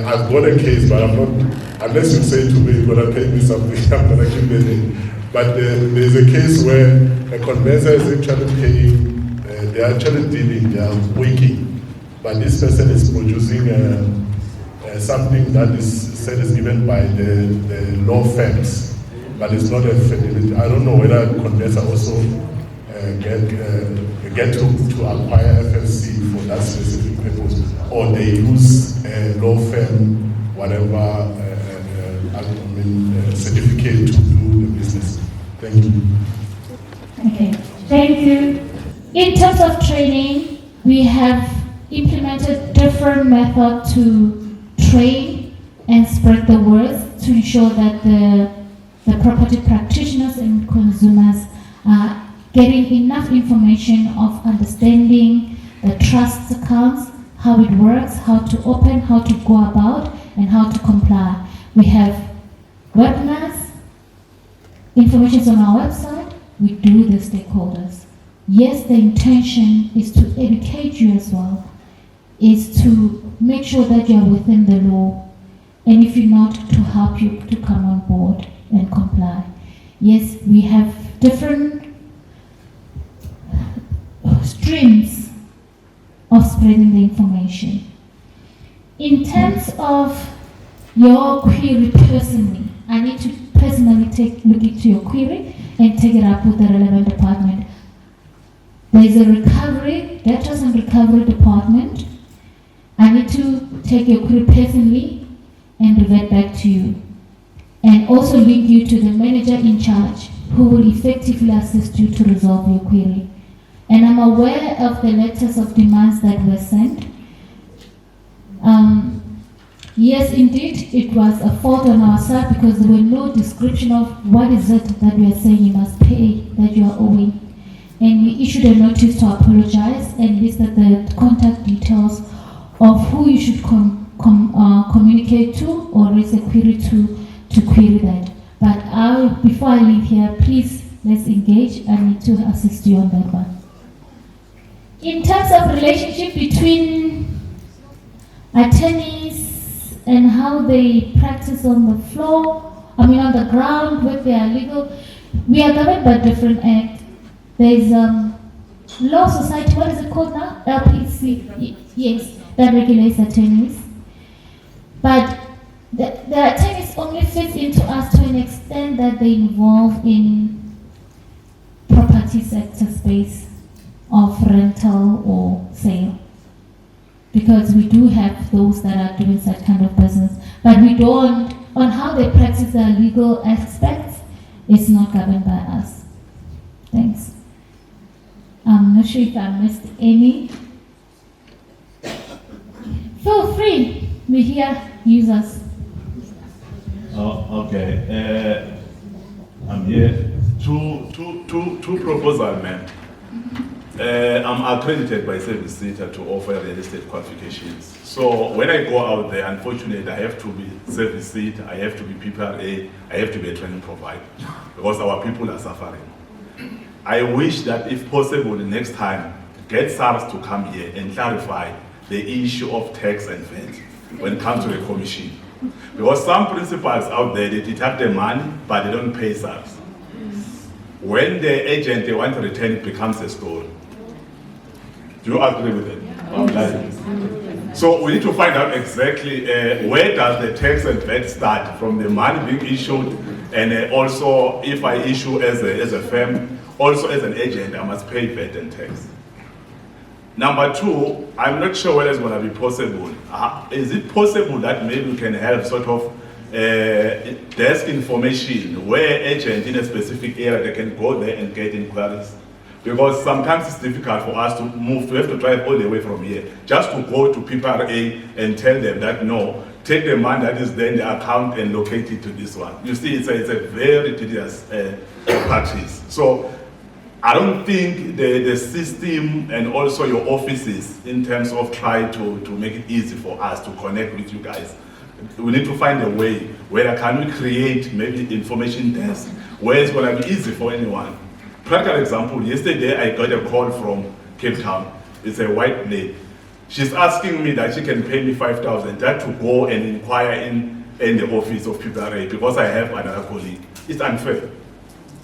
I've got a case, but I'm not, unless you say to me, you're going to pay me something, I'm going to give the name. But there's a case where a conveyancer is actually paying, they're actually dealing, they are working, but this person is producing something that is said is given by the law firms, but it's not a fertility. I don't know whether conveyancer also get to acquire FFC for that specific purpose, or they use a law firm, whatever, certificate to do the business. Thank you. Okay, thank you. In terms of training, we have implemented different methods to train and spread the word to ensure that the property practitioners and consumers are getting enough information of understanding the trust accounts, how it works, how to open, how to go about, and how to comply. We have webinars, information is on our website, we do the stakeholders. Yes, the intention is to educate you as well, is to make sure that you are within the law, and if you're not, to help you to come on board and comply. Yes, we have different streams of spreading the information. In terms of your query personally, I need to personally look into your query and take it up with the relevant department. There is a debtors and recovery department. I need to take your query personally and revert back to you. And also link you to the manager in charge who will effectively assist you to resolve your query. And I'm aware of the letters of demands that were sent. Yes, indeed, it was a fault on our side because there were no description of what is it that we are saying you must pay, that you are owing. And we issued a notice to apologize and listed the contact details of who you should communicate to or raise a query to query that. But before I leave here, please, let's engage. I need to assist you on that one. In terms of relationship between attorneys and how they practice on the floor, on the ground with their legal, we are governed by different acts. There's Law Society, what is it called now? LPC, yes, that regulates attorneys. But the attorneys only fit into us to an extent that they involve in property sector space of rental or sale. Because we do have those that are doing that kind of business. But we don't, on how they practice their legal aspects, it's not governed by us. Thanks. I'm not sure if I missed any. Feel free, we're here, use us. Oh, okay. I'm here. Two proposals, ma'am. I'm accredited by Service Center to offer real estate qualifications. So when I go out there, unfortunately, I have to be Service Center, I have to be PPRA, I have to be a training provider because our people are suffering. I wish that if possible, the next time, get SARS to come here and clarify the issue of tax and VAT when it comes to the commission. Because some principals out there, they deduct the money, but they don't pay SARS. When the agent they want to return, it becomes a story. Do you agree with it? So we need to find out exactly where does the tax and VAT start from the money being issued, and also if I issue as a firm, also as an agent, I must pay VAT and tax. Number two, I'm not sure whether it's going to be possible. Is it possible that maybe we can have sort of desk information where agents in a specific area, they can go there and get inquiries? Because sometimes it's difficult for us to move, we have to drive all the way from here, just to go to PPRA and tell them that no, take the money that is there in the account and locate it to this one. You see, it's a very tedious practice. So I don't think the system and also your offices in terms of trying to make it easy for us to connect with you guys. We need to find a way where can we create maybe information desk where it's going to be easy for anyone. Practical example, yesterday I got a call from Cape Town. It's a white lady. She's asking me that she can pay me 5,000 that to go and inquire in the office of PPRA because I have another colleague. It's unfair.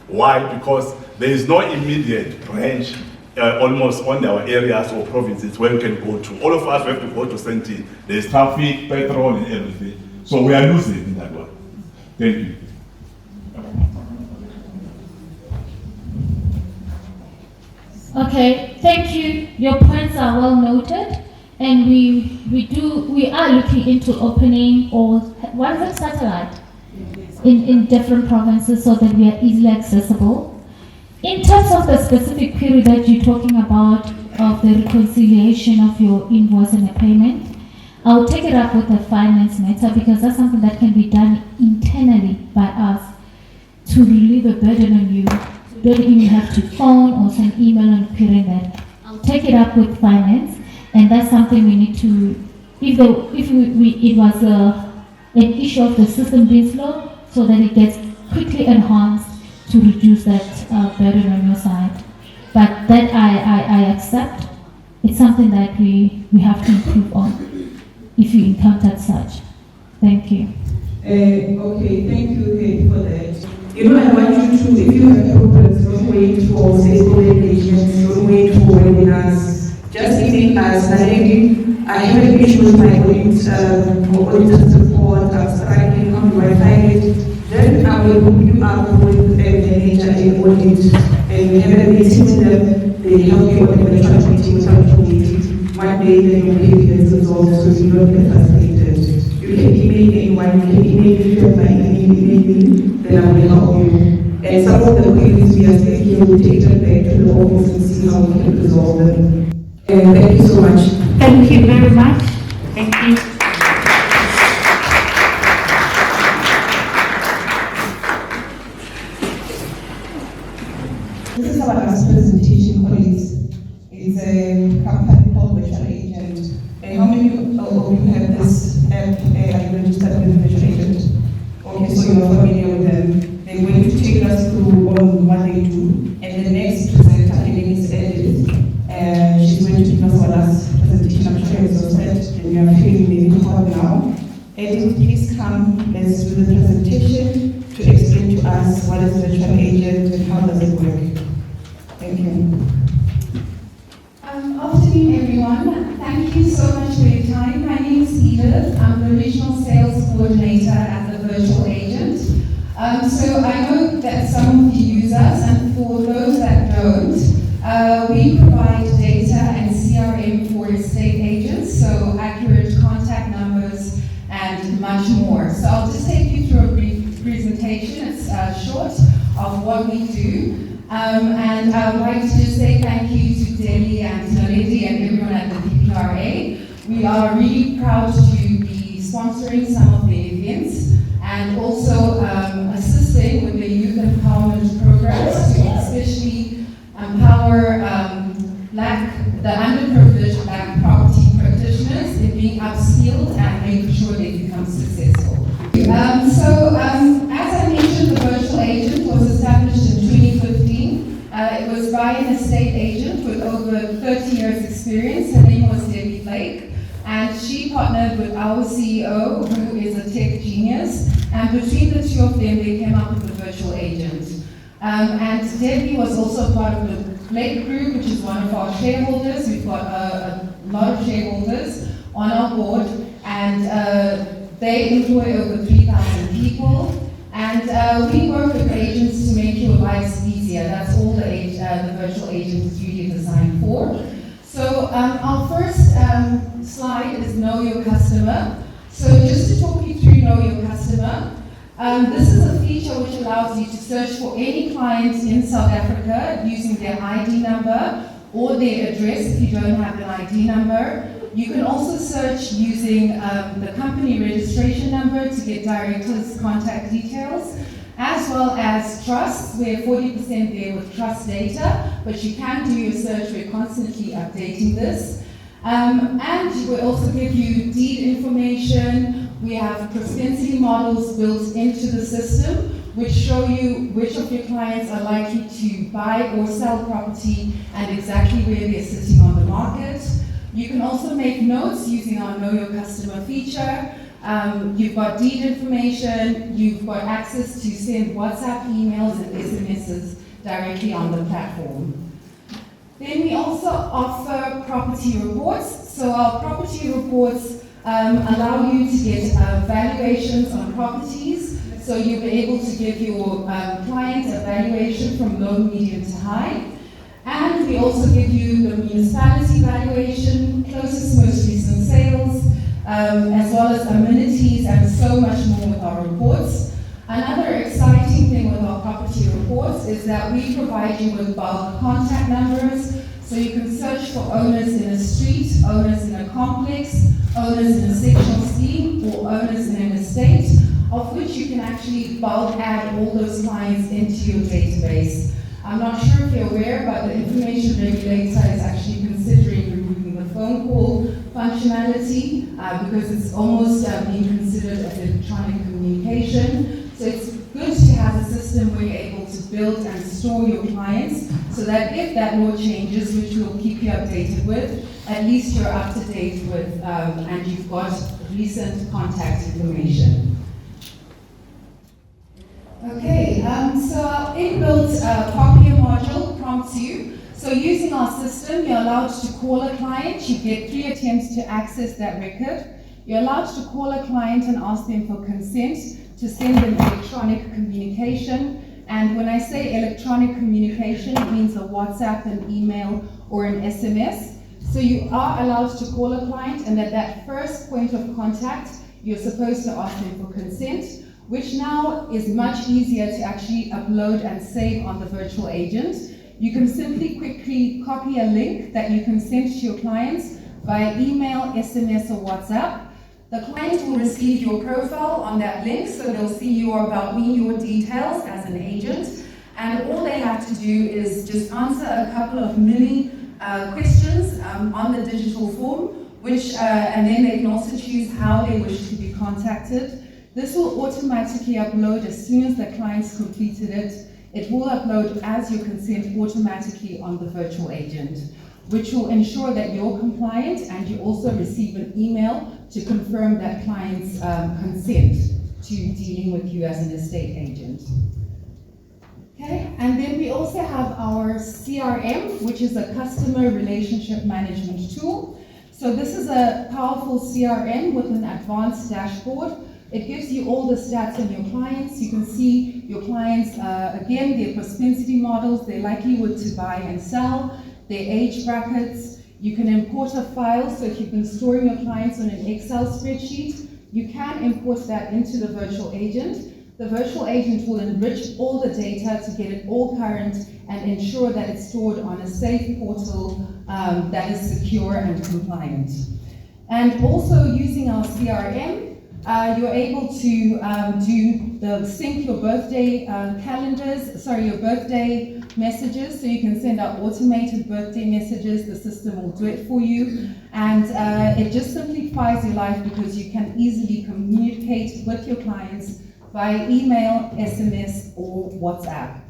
Why? Because there is no immediate branch almost on our areas or provinces where we can go to. All of us have to go to Sentin. There's traffic, petrol, and everything. So we are losing in that one. Thank you. Okay, thank you. Your points are well noted, and we are looking into opening or what is it, satellite in different provinces so that we are easily accessible. In terms of the specific query that you're talking about of the reconciliation of your invoice and a payment, I'll take it up with the finance matter because that's something that can be done internally by us to relieve a burden on you. You don't even have to phone or send email and query that. I'll take it up with finance, and that's something we need to, it was an issue of the system being slow, so that it gets quickly enhanced to reduce that burden on your side. But that I accept. It's something that we have to improve on if you encountered such. Thank you. Okay, thank you, Kate, for that. You know, I want you to, if you have problems, don't wait for stakeholder engagements, don't wait for webinars. Just email us directly. I have an issue with my auditor's report, I'm striking, how do I find it? Then I will hook you up with a manager in audit, and we have a meeting with them, they help you on the virtual meeting without meeting. One day then your behavior gets resolved so you don't get frustrated. You can email anyone, you can email me, you can email me, then I will help you. And some of the queries we are still here will take them back to the office and see how we can resolve them. And thank you so much. Thank you very much. Thank you. This is our last presentation, colleagues. It's a company called Virtual Agent. How many of you have this app? Are you registered with Virtual Agent? Okay, so you're familiar with them. They're going to take us through on what they do. And the next presenter, her name is Edith. She's going to give us our last presentation. I'm sure it's upset and you are feeling maybe hot now. Edith, please come. Let's do the presentation to explain to us what is Virtual Agent and how does it work. Thank you. Afternoon, everyone. Thank you so much for your time. My name is Edith. I'm the Regional Sales Coordinator at the Virtual Agent. So I know that some of you use us, and for those that don't, we provide data and CRM for estate agents, so accurate contact numbers and much more. So I'll just take you through a brief presentation. It's short of what we do. And I would like to just say thank you to Delhi and Naledi and everyone at the PPRA. We are really proud to be sponsoring some of the events and also assisting with the youth empowerment programs to especially empower the underprivileged Black property practitioners in being upskilled and making sure they become successful. As I mentioned, the Virtual Agent was established in 2015. It was by an estate agent with over 30 years experience. Her name was Debbie Blake, and she partnered with our CEO, who is a tech genius, and between the two of them, they came up with the Virtual Agent. And Debbie was also part of the Blake Group, which is one of our shareholders. We've got a lot of shareholders on our board, and they employ over 3,000 people. And we work with agents to make your lives easier. That's all the Virtual Agent is really designed for. So our first slide is Know Your Customer. So just to talk you through Know Your Customer, this is a feature which allows you to search for any client in South Africa using their ID number or their address if you don't have an ID number. You can also search using the company registration number to get directors' contact details, as well as trusts. We're 40% there with trust data, but you can do your search. We're constantly updating this. And we also give you deed information. We have propensity models built into the system, which show you which of your clients are likely to buy or sell property and exactly where they're sitting on the market. You can also make notes using our Know Your Customer feature. You've got deed information, you've got access to send WhatsApp emails and SMSs directly on the platform. Then we also offer property reports. So our property reports allow you to get valuations on properties. So you'll be able to give your client a valuation from low, medium to high. And we also give you the municipality valuation, closest, most recent sales, as well as amenities and so much more with our reports. Another exciting thing with our property reports is that we provide you with bulk contact numbers, so you can search for owners in a street, owners in a complex, owners in a sectional scheme, or owners in an estate, of which you can actually bulk add all those clients into your database. I'm not sure if you're aware, but the information regulator is actually considering removing the phone call functionality because it's almost being considered as electronic communication. So it's good to have a system where you're able to build and store your clients so that if that law changes, which we'll keep you updated with, at least you're up to date with and you've got recent contact information. Okay, so our inbuilt Copier module prompts you. So using our system, you're allowed to call a client. You get 3 attempts to access that record. You're allowed to call a client and ask them for consent to send them electronic communication. And when I say electronic communication, it means a WhatsApp, an email, or an SMS. So you are allowed to call a client, and at that first point of contact, you're supposed to ask them for consent, which now is much easier to actually upload and save on the Virtual Agent. You can simply quickly copy a link that you can send to your clients via email, SMS, or WhatsApp. The client will receive your profile on that link, so they'll see your about me, your details as an agent, And all they have to do is just answer a couple of mini questions on the digital form, which, and then they can also choose how they wish to be contacted. This will automatically upload as soon as the client's completed it. It will upload as your consent automatically on the virtual agent, which will ensure that you're compliant, and you also receive an email to confirm that client's consent to dealing with you as an estate agent. Okay, and then we also have our CRM, which is a customer relationship management tool. So this is a powerful CRM with an advanced dashboard. It gives you all the stats on your clients. You can see your clients, again, their propensity models, their likelihood to buy and sell, their age brackets. You can import a file, so if you've been storing your clients on an Excel spreadsheet, you can import that into the virtual agent. The virtual agent will enrich all the data to get it all current and ensure that it's stored on a safe portal that is secure and compliant. And also using our CRM, you're able to sync your birthday your birthday messages, so you can send out automated birthday messages. The system will do it for you, and it just simplifies your life because you can easily communicate with your clients via email, SMS, or WhatsApp.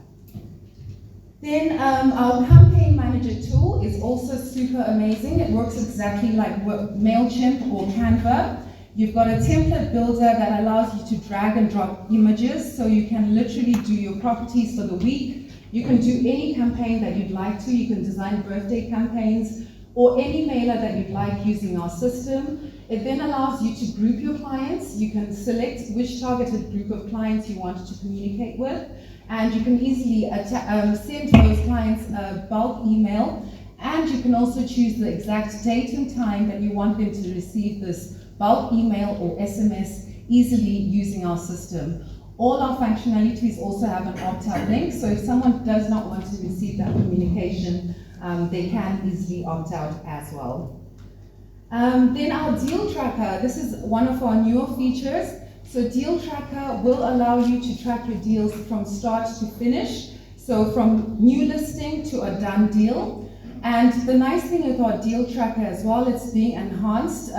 Then our campaign manager tool is also super amazing. It works exactly like MailChimp or Canva. You've got a template builder that allows you to drag and drop images, so you can literally do your properties for the week. You can do any campaign that you'd like to. You can design birthday campaigns or any mailer that you'd like using our system. It then allows you to group your clients. You can select which targeted group of clients you want to communicate with, and you can easily send those clients a bulk email, and you can also choose the exact date and time that you want them to receive this bulk email or SMS easily using our system. All our functionalities also have an opt-out link, so if someone does not want to receive that communication, they can easily opt out as well. Then our deal tracker, this is one of our newer features. So deal tracker will allow you to track your deals from start to finish, so from new listing to a done deal. And the nice thing with our deal tracker as well, it's being enhanced.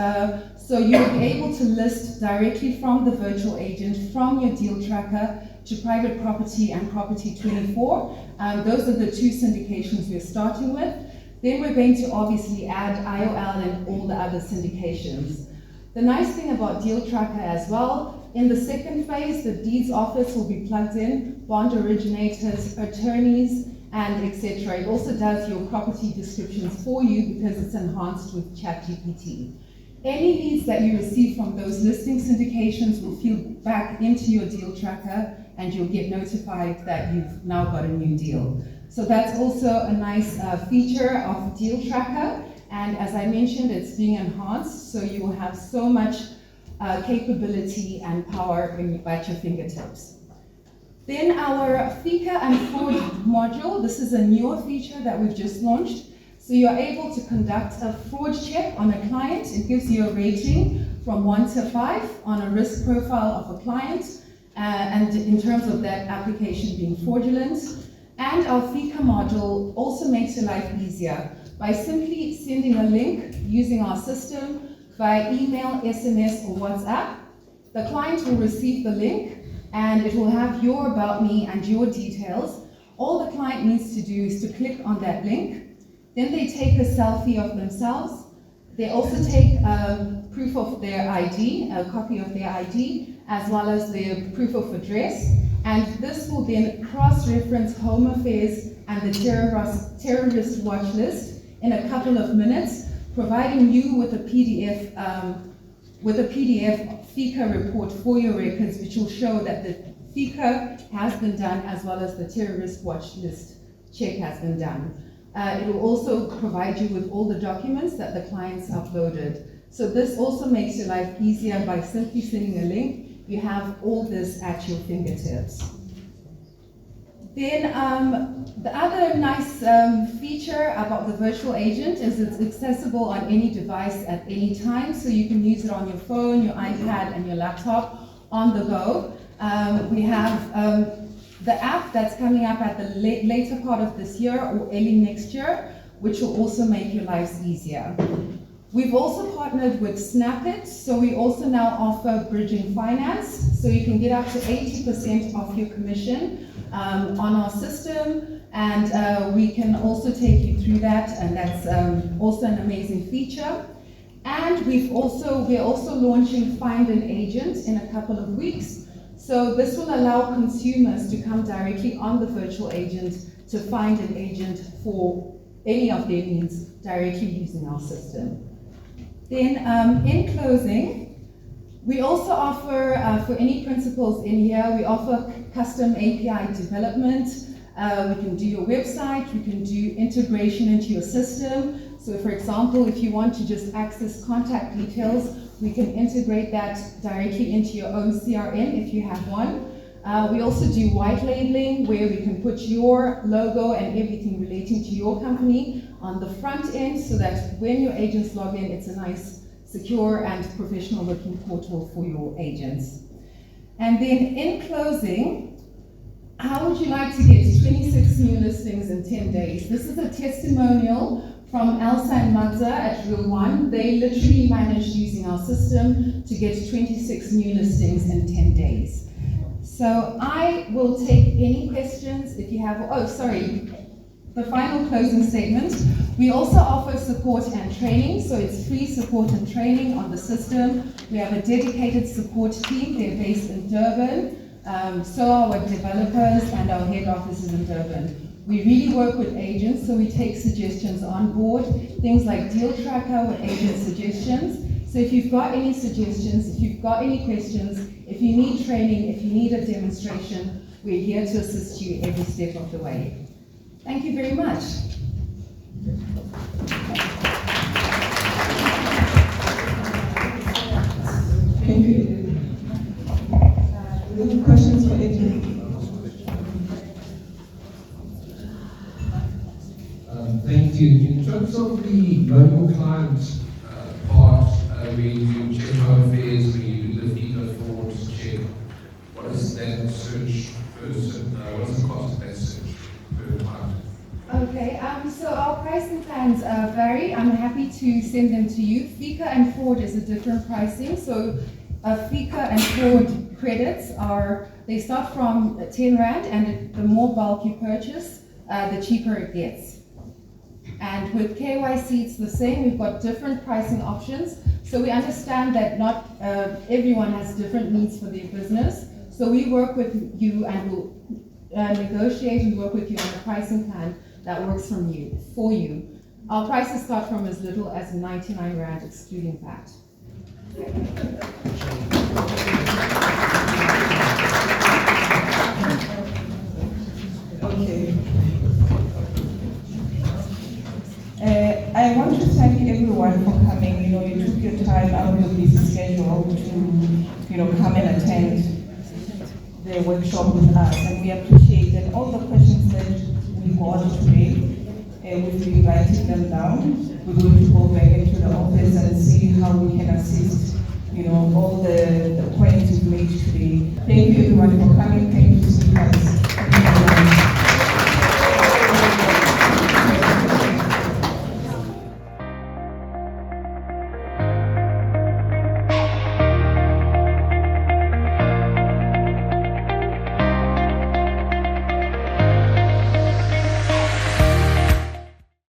So you'll be able to list directly from the virtual agent, from your deal tracker, to private property and property 24. Those are the two syndications we're starting with. Then we're going to obviously add IOL and all the other syndications. The nice thing about deal tracker as well, in the second phase, the deeds office will be plugged in, bond originators, attorneys, and etc. It also does your property descriptions for you because it's enhanced with ChatGPT. Any leads that you receive from those listing syndications will feed back into your deal tracker, and you'll get notified that you've now got a new deal. So that's also a nice feature of deal tracker. And as I mentioned, it's being enhanced, so you will have so much capability and power at your fingertips. Then our FICA and fraud module, this is a newer feature that we've just launched. So you're able to conduct a fraud check on a client. It gives you a rating from 1 to 5 on a risk profile of a client, and in terms of that application being fraudulent. And our FICA module also makes your life easier by simply sending a link using our system via email, SMS, or WhatsApp. The client will receive the link, and it will have your About Me and your details. All the client needs to do is to click on that link. Then they take a selfie of themselves. They also take proof of their ID, a copy of their ID, as well as their proof of address. And this will then cross-reference Home Affairs and the terrorist watch list in a couple of minutes, providing you with a PDF FICA report for your records, which will show that the FICA has been done as well as the terrorist watch list check has been done. It will also provide you with all the documents that the clients uploaded. So this also makes your life easier by simply sending a link. You have all this at your fingertips. Then the other nice feature about the virtual agent is it's accessible on any device at any time. So you can use it on your phone, your iPad, and your laptop on the go. We have the app that's coming up at the later part of this year or early next year, which will also make your lives easier. We've also partnered with Snapit, so we also now offer bridging finance, so you can get up to 80% of your commission on our system, and we can also take you through that, and that's also an amazing feature. And we're also launching Find an Agent in a couple of weeks. So this will allow consumers to come directly on the virtual agent to find an agent for any of their needs directly using our system. Then in closing, we also offer, for any principals in here, we offer custom API development. We can do your website, we can do integration into your system. So for example, if you want to just access contact details, we can integrate that directly into your own CRM if you have one. We also do white labeling, where we can put your logo and everything relating to your company on the front end, so that when your agents log in, it's a nice, secure and professional looking portal for your agents. And then in closing, how would you like to get 26 new listings in 10 days? This is a testimonial from Elsa and Magda at Real One. They literally managed, using our system, to get 26 new listings in 10 days. So I will take any questions if you have. Oh, sorry. The final closing statement. We also offer support and training, so it's free support and training on the system. We have a dedicated support team. They're based in Durban. So are our developers, and our head office is in Durban. We really work with agents, so we take suggestions on board, things like deal tracker with agent suggestions. So if you've got any suggestions, if you've got any questions, if you need training, if you need a demonstration, we're here to assist you every step of the way. Thank you very much. Thank you. Any questions for Adrian? Thank you. In terms of the local clients part, where you check home fares, where you do the FICA forms, check what is that search person, what is the cost of that search per client? Okay, so our pricing plans vary. I'm happy to send them to you. FICA and Ford is a different pricing. So FICA and Ford credits they start from 10 Rand, and the more bulk you purchase, the cheaper it gets. And with KYC, it's the same. We've got different pricing options. So we understand that not everyone has different needs for their business. So we work with you and we'll negotiate and work with you on a pricing plan that works for you. Our prices start from as little as 99 Rand, excluding VAT. Okay. I want to thank everyone for coming. You took your time out of your busy schedule to, come and attend the workshop with us, and we appreciate it. All the questions that we got today, we've been writing them down. We're going to go back into the office and see how we can assist, all the points we've made today. Thank you everyone for coming. Thank you, speakers.